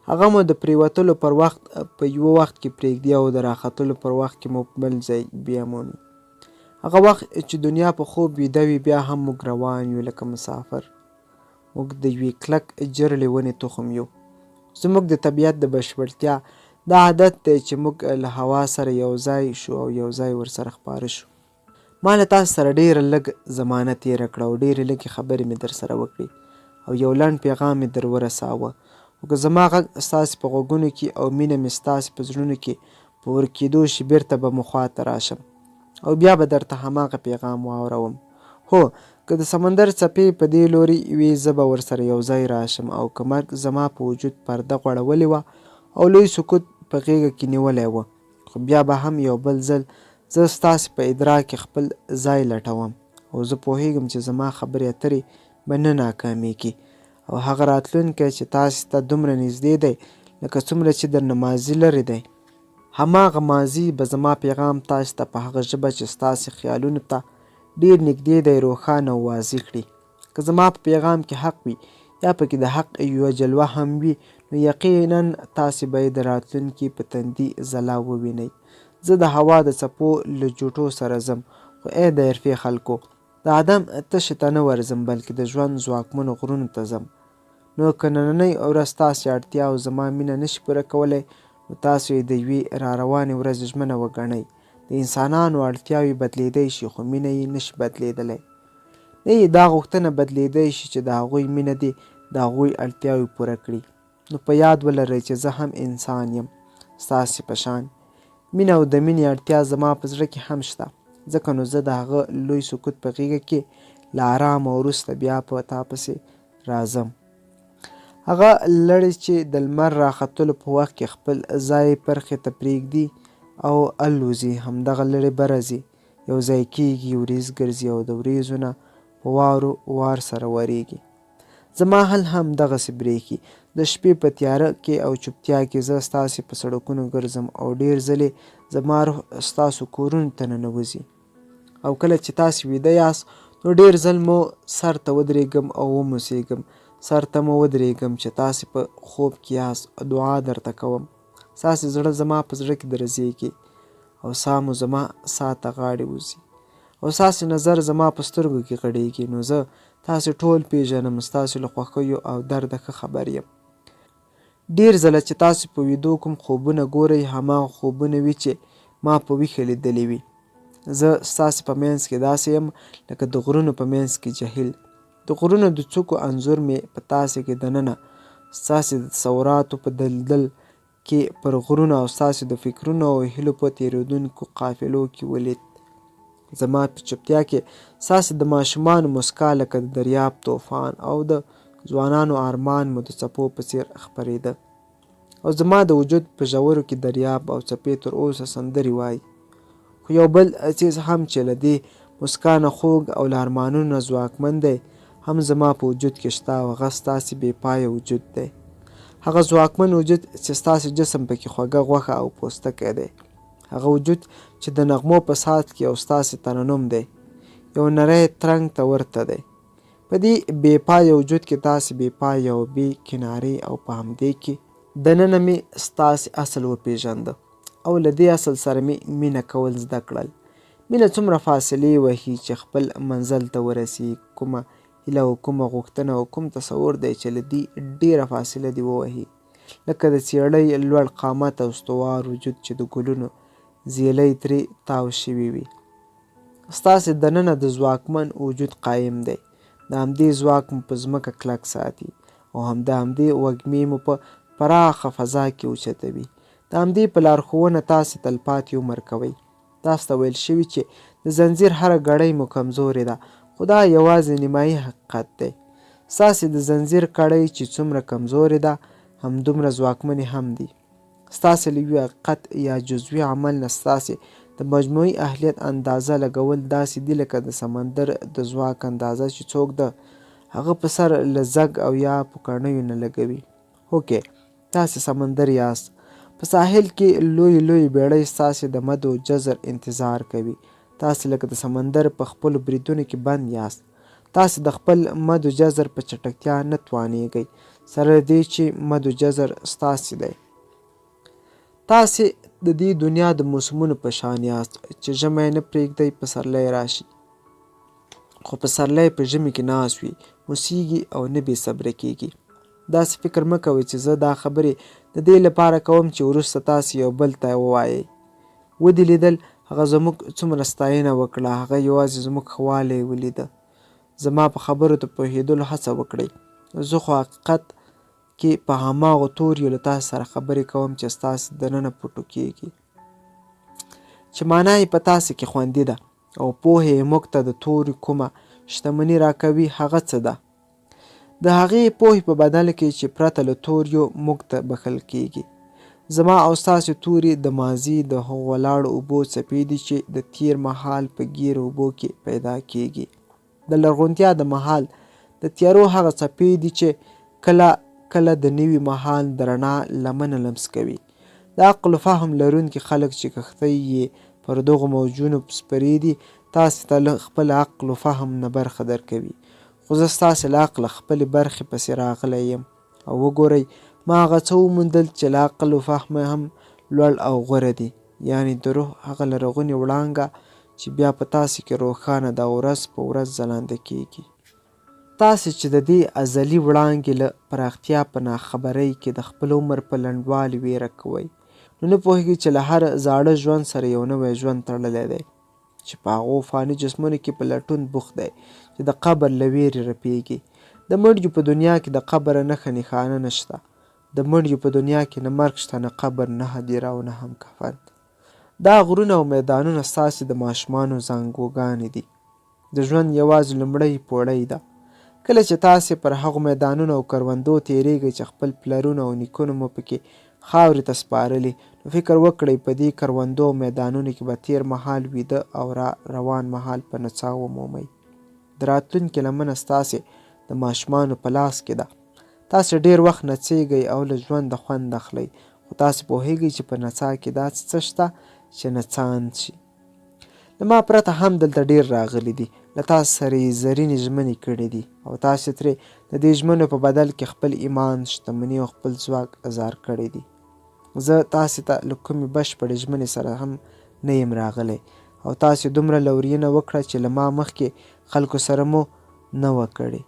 هغه مو د پریوتلو پر وخت په یوه وخت کې پرېږدي او د راختلو پر وخت کې مو بل ځای بیا مومي. هغه وخت چې دنیا په خوب ویده وي بیا هم موږ روان یو لکه مسافر. موږ د یوې کلک جرړې ونې تخم یو. زموږ د طبیعت د بشپړتیا دا عادت دی چې موږ له هوا سره یو ځای شو او یو ځای ورسره خپاره شو. ما له تاسو سره ډېره لږ زمانه تېره کړه او ډېرې لږې خبرې مې در سره وکړې او یو لنډ پیغام مې در ورساوه. خو که زما غږ ستاسې په غوږونو کې او مینه مې ستاسې په زړونو کې په ورکېدو شي بېرته به مو خواته راشم او بیا به درته هماغه پیغام واوروم. هو که د سمندر څپې په دې لوري وي زه به ورسره یو ځای راشم او که مرګ زما په وجود پرده غوړولې وه او لوی سکوت په غېږه کې نیولی وه، خو بیا به هم یو بل ځل زه ستاسې په ادراک کې خپل ځای لټوم او زه پوهیږم چې زما خبرې اترې به نه ناکامیږي او هغه راتلونکی چې تاسې ته دومره نږدې دی لکه څومره چې درنه ماضي لرې دی، هماغه ماضي به زما پیغام تاسې ته په هغه ژبه چې ستاسې خیالونو ته ډېر نږدې دی روښانه او واضح کړي. که زما په پیغام کې حق وي یا پکې د حق یوه جلوه هم وي نو یقینا تاسې به یې د راتلونکي په تندي ځلا ووینئ. زه د هوا د څپو له جوټو سره ځم، خو ای د عرفې خلکو د عدم تشې ته نه ورځم بلکې د ژوند ځواکمنو غرونو ته ځم. نو که نننۍ ورځ ستاسې اړتیا او زما مینه نشي پوره کولی نو تاسو یې د یوې راروانې ورځې ژمنه وګڼئ. د انسانانو اړتیاوې بدلیدی شي خو مینه یې نشي بدلیدلی. نه یې دا غوښتنه بدلیدی شي چې د هغوی مینه دې د هغوی اړتیاوې پوره کړي. نو په یاد ولرئ چې زه هم انسان یم ستاسې په شان. مینه او د مینې اړتیا زما په زړه کې هم شته، ځکه نو زه د هغه لوی سکوت په غېږه کې له ارامه وروسته بیا په تا پسې راځم. هغه لړې چې د لمر راختلو په وخت کې خپل ځای پرخې ته پرېږدي او الوزي، همدغه لړې به راځي یو ځای کېږي، وریځ ګرځي او د وریځو نه په واورو وار سره ورېږي. زما حل هم دغسې برېښي. د شپې په تیاره کې او چوپتیا کې زه ستاسې په سړکونو ګرځم او ډېر ځلې زما روح ستاسو کورونو ته ننوځي او کله چې تاسې ویده یاست نو ډېر ځل مو سر ته ودرېږم او وموسېږم. سر ته مو ودرېږم چې تاسې په خوب کې یاست، دعا درته کوم. ستاسې زړه زما په زړه کې درزیږي او ساه مو زما ساه ته غاړې وځي او ستاسې نظر زما په سترګو کې غړېږي. نو زه تاسې ټول پیژنم، ستاسې له خوښیو او درده ښه خبر یم. ډېر ځله چې تاسې په ویدو کوم خوبونه ګورئ هماغه خوبونه وي چې ما په ویښه لیدلي وي. زه ستاسې په منځ کې داسې یم لکه د غرونو په منځ کې جهیل. د غرونو د څوکو انځور مې په تاسې کې دننه ستاسې د تصوراتو په دلدل کې پر غرونو او ستاسې د فکرونو او هیلو په تېرېدونکو قافلو کې ولید. زما په چوپتیا کې ستاسې د ماشومانو مسکا لکه د دریاب طوفان او د ځوانانو ارمان مو د څپو په څېر خپرېده او زما د وجود په ژورو کې دریاب او څپې تر اوسه سندرې وایي. خو یو بل څیز هم چې له دې مسکا نه خوږ او له ارمانونو نه ځواکمن دی هم زما په وجود کې شته او هغه ستاسې بې پایه وجود دی. هغه ځواکمن وجود چې ستاسې جسم پکې خوږه غوښه او پوستکی دی. هغه وجود چې د نغمو په ساعت کې او ستاسې ترنم دی یو نری ترنګ ته ورته دی. په دې بې پایه وجود کې تاسې بې پایه او بې کنارې او په همدې کې دننه مې ستاسې اصل وپېژانده او له دې اصل سره مې مینه کول زده کړل. مینه څومره فاصلې وهي چې خپل منزل ته ورسي، کومه هیله او کومه غوښتنه او کوم تصور دی چې له دې ډېره فاصله دې ووهي، لکه د څېړۍ لوړ قامت او استوار وجود چې د ګلونو زیلۍ ترې تاو شوي وي. ستاسې دننه د ځواکمن وجود قایم دی. د همدې ځواک مو په ځمکه کلک ساتي او د همدې وږمې مو په پراخه فضا کې اوچتوي. د همدې په لارښوونه تاسې تلپاتې عمر کوئ. تاسو ته ویل شوي چې د زنځیر هره ګړۍ مو کمزورې ده، خو دا یوازې نیمایي حقیقت دی. ستاسې د زنځیر کړۍ چې څومره کمزورې ده همدومره ځواکمنې هم دي. ستاسې له یو حقیقت یا جزوي عمل نه ستاسې د مجموعي اهلیت اندازه لګول داسې دي لکه د سمندر د ځواک اندازه چې څوک د هغه په سر له زګ او یا پوکڼیو نه لګوي. هوکې تاسې سمندر یاست. په ساحل کې لوی لوی بیړۍ ستاسې د مد و جزر انتظار کوي. تاسې لکه د سمندر په خپلو بریدونو کې بند یاست. تاسې د خپل مد و جزر په چټکتیا نه توانیږئ. سره له دې چې مد و جزر ستاسې دی. تاسې د دې دنیا د موسمونو په شان یاست چې ژمی نه پرېږدئ پسرلی راشي، خو پسرلی په ژمي کې ناست وي، موسیږي او نه بې صبره کېږي. داسې فکر مه کوئ چې زه دا خبرې د دې لپاره کوم چې وروسته تاسې یو بل ته ووایئ ودې لیدل هغه زموږ څومره ستاینه وکړه، هغه یوازې زموږ ښه والی ولیده. زما په خبرو ته پوهېدلو هڅه وکړئ. زه خو حقیقت کې په هماغو توریو له تاسو سره خبرې کوم چې ستاسې دننه پټو کېږي، چې معنا یې په تاسې کې خوندي ده او پوهه یې موږ ته د توري کومه شتمني راکوي هغه څه ده؟ د هغې پوهې په بدل کې چې پرته له توریو موږ ته بښل کېږي. زما او ستاسې توري د ماضي د هغو ولاړو اوبو څپې دي چې د تیر مهال په ګیرو اوبو کې پیدا کېږي. د لرغونتیا د مهال د تیارو هغه څپې دي چې کله کله د نوي مهال د رڼا لمنه لمس کوي. د عقل و فهم لرونکي خلک چې کښتۍ یې پر دغو موجونو سپرې دي تاسې ته له خپل عقل و فهم نه برخه درکوي. خو زه ستاسې له عقله خپلې برخې پسې راغلی یم او وګورئ ما هغه څه وموندل چې له عقل و فهم هم لوړ او غوره دي، یعنې د روح هغه لرغونې وړانګه چې بیا په تاسې کې روښانه ده او ورځ په ورځ ځلانده کېږي. تاسې چې د دې ازلي وړانګې له پراختیا په ناخبرۍ کې د خپل عمر په لنډوالي ویره کوئ، نو نه پوهېږئ چې له هر زاړه ژوند سره یو نوی ژوند تړلی دی چې په هغو فاني جسمونو کې په لټون بوخت دی چې د قبر له ویرې رپېږي. د مړیو په دنیا کې د قبره نښه نښانه نشته. د مړیو په دنیا کې نه مرګ شته، نه قبر، نه هدیره او نه هم کفن. دا غرونه او میدانونه ستاسې د ماشومانو زانګوګانې دي. د ژوند یوازې لومړۍ پوړۍ ده. کله چې تاسې پر هغو میدانونو او کروندو تېرېږئ چې خپل پلرونه او نیکونه مو پکې خاورې ته سپارلي، نو فکر وکړئ په دې کروندو او میدانونو کې به تېر مهال ویده او روان مهال په نڅا ومومئ. د راتلونکي لمنه ستاسې د ماشومانو په لاس کې ده. تاسې ډېر وخت نڅېږئ او له ژونده خوند اخلئ، خو تاسې پوهېږئ چې په نڅا کې داسې څه شته چې نڅاند شي. له ما پرته هم دلته ډېر راغلي دي، له تاسو سره یې زرینې ژمنې کړې دي او تاسې ترې د دې ژمنو په بدل کې خپل ایمان، شتمني او خپل ځواک ازار کړی دي. زه تاسې ته له کومې بشپړې ژمنې سره هم نه یم راغلی او تاسې دومره لورینه وکړه چې له ما مخکې خلکو سره مو نه وه کړې،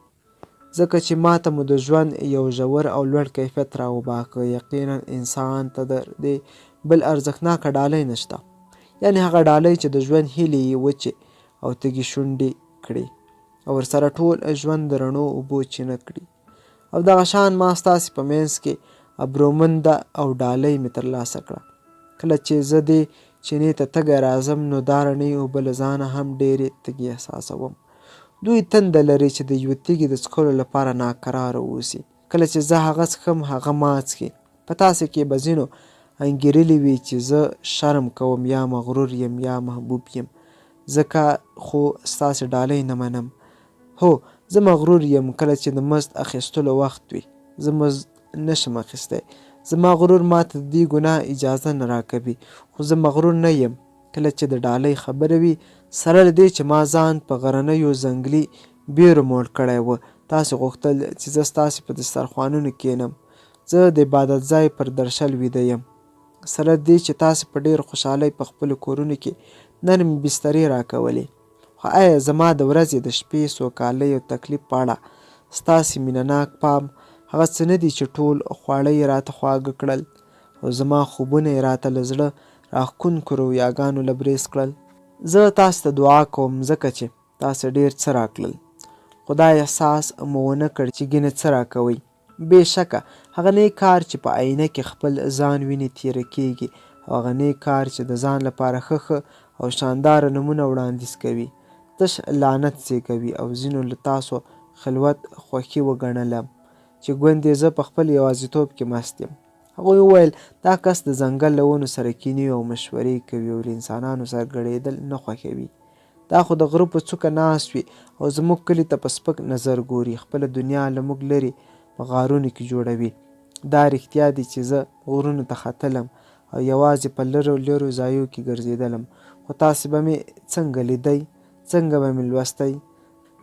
ځکه چې ما ته مو د ژوند یو ژور او لوړ کیفیت راوباښه. یقینا انسان ته د دې بل ارزښتناکه ډالۍ نشته، یعنې هغه ډالۍ چې د ژوند هیلې یې وچې او تږې شونډې کړي او ورسره ټول ژوند د رڼو اوبو چینه کړي. او دغه شان ما ستاسې په منځ کې ابرومنده او ډالۍ مې ترلاسه کړه. کله چې زه دې چینې ته تږی راځم نو دا رڼې اوبه له ځانه هم ډېرې تږې احساسوم. دوی تنده لري چې د یوه تږي د څښلو لپاره ناکراره اوسي. کله چې زه هغه څښم هغه ما څښي. په تاسې کې به ځینو انګېرلي وي چې زه شرم کوم یا مغرور یم یا محبوب یم، ځکه خو ستاسې ډالۍ نه منم. هو زه مغرور یم کله چې د مزد اخیستلو وخت وي. زه مزد نشم اخیستی. زما غرور ماته د دې ګناه اجازه نه راکوي، خو زه مغرور نه یم کله چې د ډالۍ خبره وي، سره له دې چې ما ځان په غرنیو ځنګلي بیرو موړ کړی و. تاسې غوښتل چې زه ستاسې په دسترخوانونو کښېنم. زه د عبادت ځای پر درشل ویده یم، سره دې چې تاسې په ډېر خوشحالۍ په خپلو کورونو کې نرمې بسترې راکولې. خو آیا زما د ورځې، د شپې، سوکالۍ او تکلیف په اړه ستاسې مینهناک پام هغه څه نه دي چې ټول خواړه یې راته خواږه کړل او زما خوبونه یې راته له زړه راښکونکو رویاګانو لبریز کړل؟ زه تاسو ته دعا کوم ځکه چې تاسې ډېر څه راکړل، خو دا احساس مو ونه کړ چې ګینه څه راکوئ. بېشکه هغه نیک کار چې په آینه کې خپل ځان ویني تیره کېږي او هغه نیک کار چې د ځان لپاره ښه او شانداره نمونه وړاندیز کوي تش لعنت زېږوي. او ځینو له تاسو خلوت خوښي وګڼله چې ګوندې زه په خپل یوازیتوب کې مست یم. هغوی وویل دا کس د ځنګل له ونو سره کینی او مشورې کوي او له انسانانو سره ګډېدل نه خوښوي. دا خو د غره په څوکه ناست وي او زموږ کلي ته په سپک نظر ګوري، خپله دنیا له موږ لرې په غارونو کې جوړوي. دا رښتیا دي چې زه غرونو ته ختلم او یوازې په لرو لرو ځایو کې ګرځېدلم، خو تاسې به مې څنګه لیدئ، څنګه به مې لوستی؟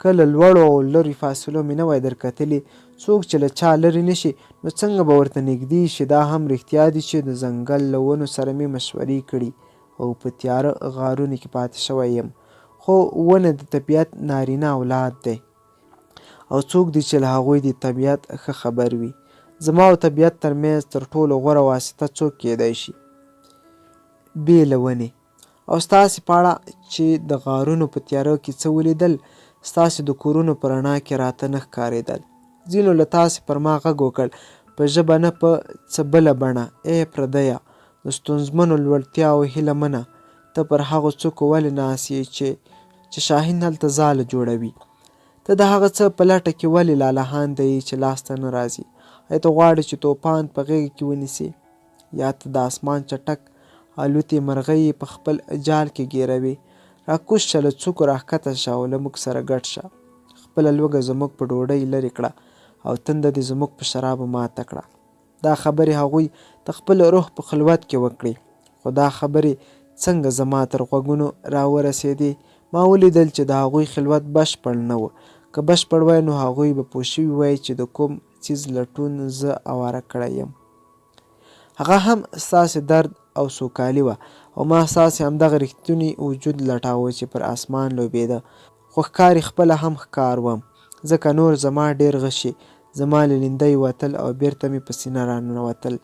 که له لوړو او لرې فاصلو مې نه وای درکتلي څوک چې له چا لرې نشي نو څنګه به ورته نږدې شي. دا هم رښتیا دي چې د ځنګل له ونو سره مې مشورې کړي او په تیاره غارونو کې پاتې شوی یم. خو ونه د طبیعت نارینه اولاد دی او څوک دی چې له هغوی د طبیعت ښه خبر وي. زما او طبیعت ترمنځ تر ټولو غوره واسطه څوک کیدی شي بې له ونې. او ستاسې په اړه چې د غارونو په تیاره کې څه ولیدل، ستاسې د کورونو په رڼا کې راته نه ښکارېدل. ځینو له تاسې پر ما غږ وکړ، په ژبه نه په څه بله بڼه: ای پردیه، د ستونزمنو لوړتیاوو هیله منه، ته پر هغو څوکو ولې ناست یې چې شاهین هلته ځاله جوړوي؟ ته د هغه څه په لټه کې ولې لالهانده یې چې لاسته نه راځي؟ آیا ته غواړې چې طوفان په غېږ کې ونیسې؟ یا ته د اسمان چټک الوتې مرغۍ په خپل جال کې ګیروې؟ راکوز شه، له څوکو راښکته شه او له موږ سره ګډ شه. خپله لوږه زموږ په ډوډۍ لرې کړه او تنده دې زموږ په شرابو ماته کړه. دا خبرې هغوی د خپل روح په خلوت کې وکړې، خو دا خبرې څنګه زما تر غوږونو راورسېدې؟ ما ولیدل چې د هغوی خلوت بشپړ نه و. که بشپړ وای نو هغوی به پوه شوي وای چې د کوم څیز لټون زه اواره کړی یم. هغه هم ستاسې درد او سوکالي وه او ما ستاسې همدغه رښتونی وجود لټاوه چې پر اسمان لوبېده. خو ښکاري خپله هم ښکار وم، ځکه نور زما ډېر غشي زما له لیندۍ وتل او بېرته مې په سینه راننوتل.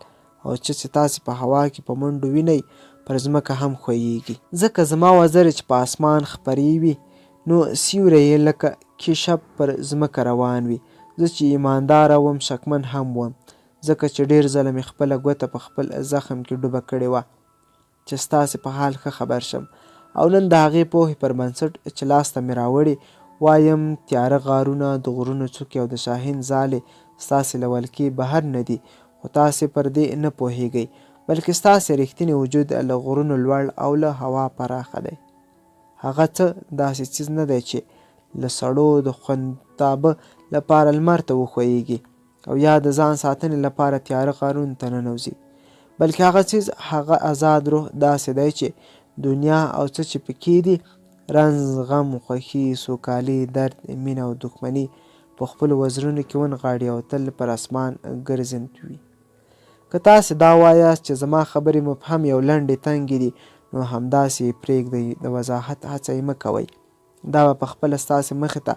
او چې تاسې په هوا کې په منډو وینئ، پر ځمکه هم ښویېږي. ځکه زما وزرې چې په اسمان خپرې وي نو سیوری یې لکه کیشپ پر ځمکه روان وي. زه چې ایمانداره وم شکمن هم وم، ځکه چې ډېر ځله مې خپله ګوته په خپل زخم کې ډوبه کړې وه چې ستاسې په حال ښه خبر شم. او نن د هغې پوهې پر بنسټ چې لاسته مې راوړې وایم، تیاره غارونه، د غرونو څوکې او د شاهین ځالې ستاسې له ولکې بهر نه دي، خو تاسې پر دې نه پوهیږئ، بلکې ستاسې رښتینی وجود له غرونو لوړ او له هوا پراخه دی. هغه څه داسې څیز نه دی چې له سړو د خوندتابه لپاره لمر ته وښویېږي او یا د ځان ساتنې لپاره تیاره غارونو ته ننوځي، بلکې هغه څیز، هغه آزاد روح داسې دی چې دنیا او څه چې پکې دي، رنځ، غم، خوښي، سوکالي، درد، مینه او دښمني په خپلو وزرونو کې ونغاړي او تل پر اسمان ګرځند وي. که تاسې دا وایاست چې زما خبرې مبهم یو لنډې تنګې دي، نو همداسې یې پرېږدئ، د وضاحت هڅه یې مه کوئ. دا به پخپله ستاسې مخې ته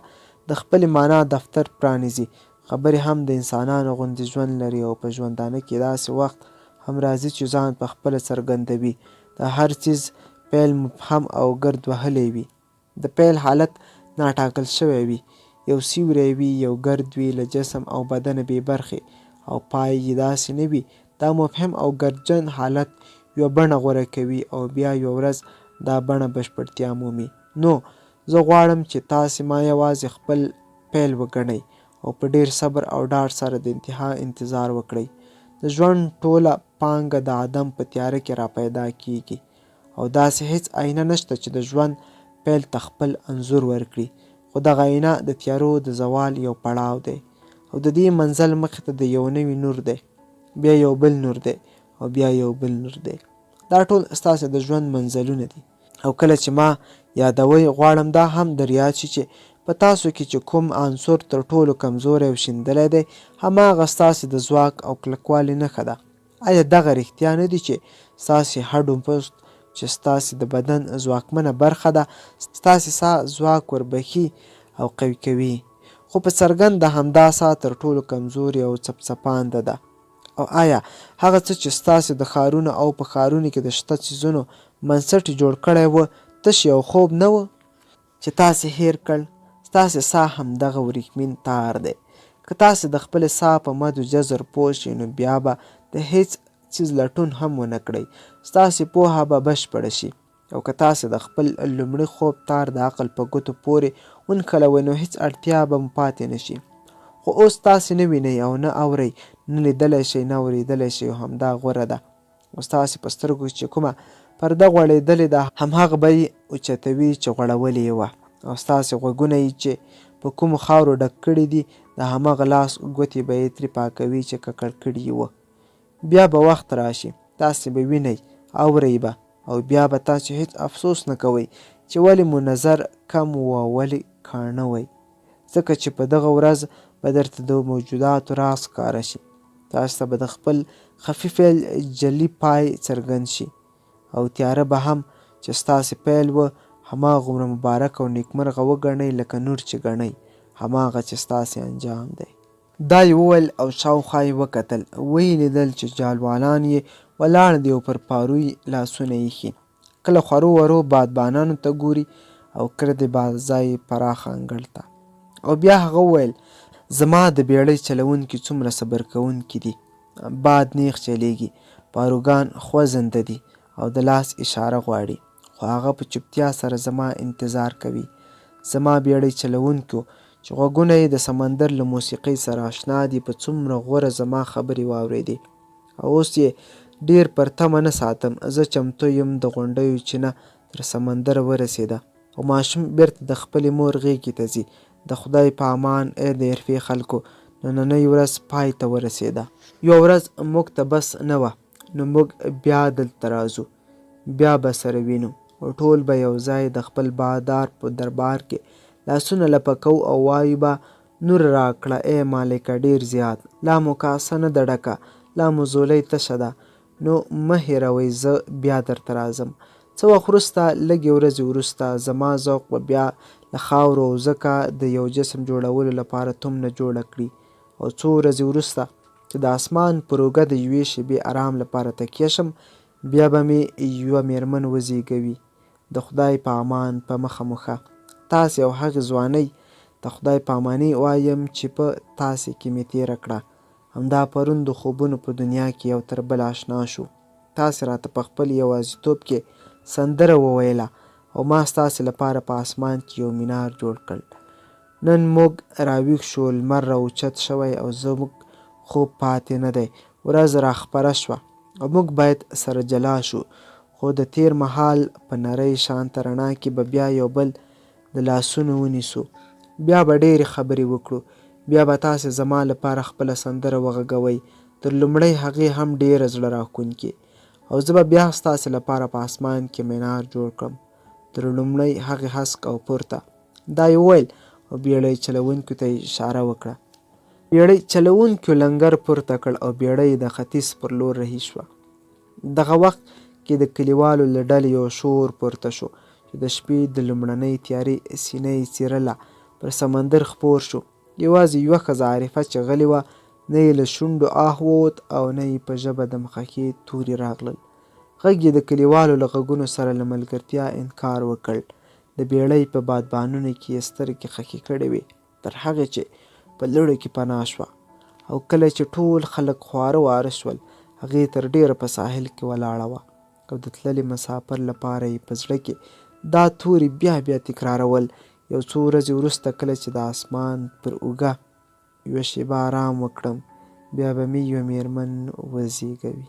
د خپلې معنا دفتر پرانیزي. خبرې هم د انسانانو غوندې ژوند لري او په ژوندانه کې داسې وخت هم راځي چې ځان پخپله څرګندوي. د هر څیز پیل مبهم او ګرد وهلی وي. د پیل حالت ناټاکل شوی وي، یو سیوری وي، یو ګرد وي له جسم او بدنه بې برخې، او پای یې داسې نه وي. دا مبهم او ګردجن حالت یوه بڼه غوره کوي او بیا یوه ورځ دا بڼه بشپړتیا مومي. نو زه غواړم چې تاسې ما یوازې خپل پیل وګڼئ او په ډېر صبر او ډاډ سره د انتها انتظار وکړئ. د ژوند ټوله پانګه د عدم په تیاره کې راپیدا کیږي او داسې هیڅ آینه نشته چې د ژوند پیل ته خپل انځور ورکړي، خو دغه آینه د تیارو د زوال یو پړاو دی او د دې منزل مخې ته د یو نوي نور دی، بیا یو بل نور دی او بیا یو بل نور دی. دا ټول ستاسې د ژوند منزلونه دي او کله چې ما یادوئ غواړم دا هم در یاد شي چې په تاسو کې چې کوم عنصر تر ټولو کمزوری او شیندلی دی، هماغه ستاسې د ځواک او کلکوالي نښه ده. آیا دغه رښتیا نه دي چې ستاسې هډو پوست چې ستاسې د بدن ځواکمنه برخه ده، ستاسې ساه ځواک وربخي او قوي کوي؟ خو په څرګند د همدا ساه تر ټولو کمزوري او څپڅپانده ده. او آیا هغه څه چې ستاسې د ښارونو او په ښارونو کې د شته څیزونو بنسټ جوړ کړی و، تش یو خوب نه و چې تاسې هیر کړ؟ ستاسې ساه همدغه وریښمین تار دی. که تاسې د خپلې ساه په مد و جزر پوه شئ، نو بیا به د هیڅ څیز لټون هم ونه کړئ، ستاسې پوهه به بشپړه شي. او که تاسې د خپل لومړي خوب تار د عقل په ګوتو پورې ونښلوئ، نو هیڅ اړتیا به مو پاتې نه شي. خو اوس تاسې نه وینئ او نه اورئ، نه لیدلی شئ، نه اورېدلی شئ، او همدا غوره ده. او ستاسې په سترګو چې کومه پرده غوړېدلې ده، همهغه به یې اوچتوي چې غوړولې یې وه، او ستاسې غوږونه یې چې په کومو خاورو ډک کړي دي، د همغه لاس ګوتې به یې ترې پاکوي چې ککړ کړي یې وه. بیا به وخت راشي، تاسې به وینئ، اورئ به، او بیا به تاسې هیڅ افسوس نه کوئ چې ولې مو نظر کم و او ولې کاڼه وئ، ځکه چې په دغه ورځ به درته د موجوداتو راز ښکاره شي. تاسو ته به د خپل خفي فعل جلي پای څرګند شي او تیاره به هم چې ستاسې پیل و هماغومره مبارک او نیکمرغه وګڼئ لکه نور چې ګڼئ هماغه چې ستاسې انجام دی. دا یې وویل او شاوخوا یې وکتل. ویې لیدل چې جالوالان یې ولاړ دي او پر پاروی لاسونه ایښي، کله خورو ورو بادبانانو ته ګوري او کله د بازای پراخه انګړ ته. او بیا هغه وویل زما د بیړۍ چلوونکي څومره صبر کوونکي دي. باد نیغ چلیږي، پاروګان خوځنده دي او د لاس اشاره غواړي، خو هغه په چوپتیا سره زما انتظار کوي. زما بیړۍ چلوونکو چې غوږونه یې د سمندر له موسیقۍ سره اشنا دي په څومره غوره زما خبرې واورېدې. او اوس یې ډېر پر تمه نه ساتم. زه چمتو یم د غونډیو چینه تر سمندره ورسېده او ماشوم بیرته د خپلې مور غېږې ته ځي. د خدای په امان ای د عرفې خلکو، نننۍ ورځ پای ته ورسېده. یوه ورځ موږ ته بس نه وه، نو موږ بیا دلته راځو، بیا به سره وینو او ټول به یو ځای د خپل بادار په دربار کې لاسونه لپه کوو او وایو به نور راکړه ای مالکه ډېر زیات، لا مو کاسه نه ده ډکه، لا مو ځولۍ تشه ده، نو مه هېروئ زه بیا درته راځم. څه وخت وروسته لږې ورځې وروسته زما ذوق به بیا له خاورو او ځکه د یو جسم جوړولو لپاره تومنه جوړه کړي. او څو ورځې وروسته چې د اسمان پر اوږه د یوې شېبې آرام لپاره تکیه شم، بیا به مې یوه میرمن وزیږوي. د خدای په امان په مخه مخه تاسې او هغې ځوانۍ د خدای په اماني وایم چې په تاسې کې مې تېره کړه. همدا پرون د خوبونو په دنیا کې یو تر بل اشنا شو. تاسې راته په خپل یوازیتوب کې سندره وویله او ما ستاسې لپاره په اسمان کې یو مینار جوړ کړ. نن موږ راویښ شو، لمر راوچت شوی او زموږ خوب پاتې نه دی. ورځ راخپره شوه او موږ باید سره جلا شو، خو د تیر مهال په نرۍ شانته رڼا کې به بیا یو بل د لاسونو ونیسو، بیا به ډېرې خبرې وکړو، بیا به تاسې زما لپاره خپله سندره وغږوئ، تر لومړۍ هغې هم ډېره زړه راښکونکې. او زه به بیا ستاسې لپاره په اسمان کې مینار جوړ کړم تر لومړۍ هغې هسک او پورته. دا یې وویل او بیړۍ چلوونکو ته یې اشاره وکړه. بیړۍ چلوونکو لنګر پورته کړ او بیړۍ د ختیځ پر لور رهي شوه. دغه وخت کې د کلیوالو له ډلې یو شور پورته شو چې د شپې د لومړنۍ تیارې سینه یې څیرله، پر سمندر خپور شو. یوازې یوه ښځه عارفه چې غلې وه، نه یې له شونډو آه ووت او نه یې په ژبه د مخکې توري راغلل. غږ یې د کلیوالو له غږونو سره له ملګرتیا انکار وکړ. د بیړۍ په بادبانونو کې یې سترګې خښې کړې وې تر هغې چې په لړو کې پناه شوه. او کله چې ټول خلک خواره واره شول، هغې تر ډېره په ساحل کې ولاړه وه او د تللي مسافر لپاره یې په زړه کې دا توري بیا بیا تکرارول. یو څو ورځې وروسته کله چې د اسمان پر اوږه یوه شېبه آرام وکړم، بیا به مې یوه میرمن وزیږوي.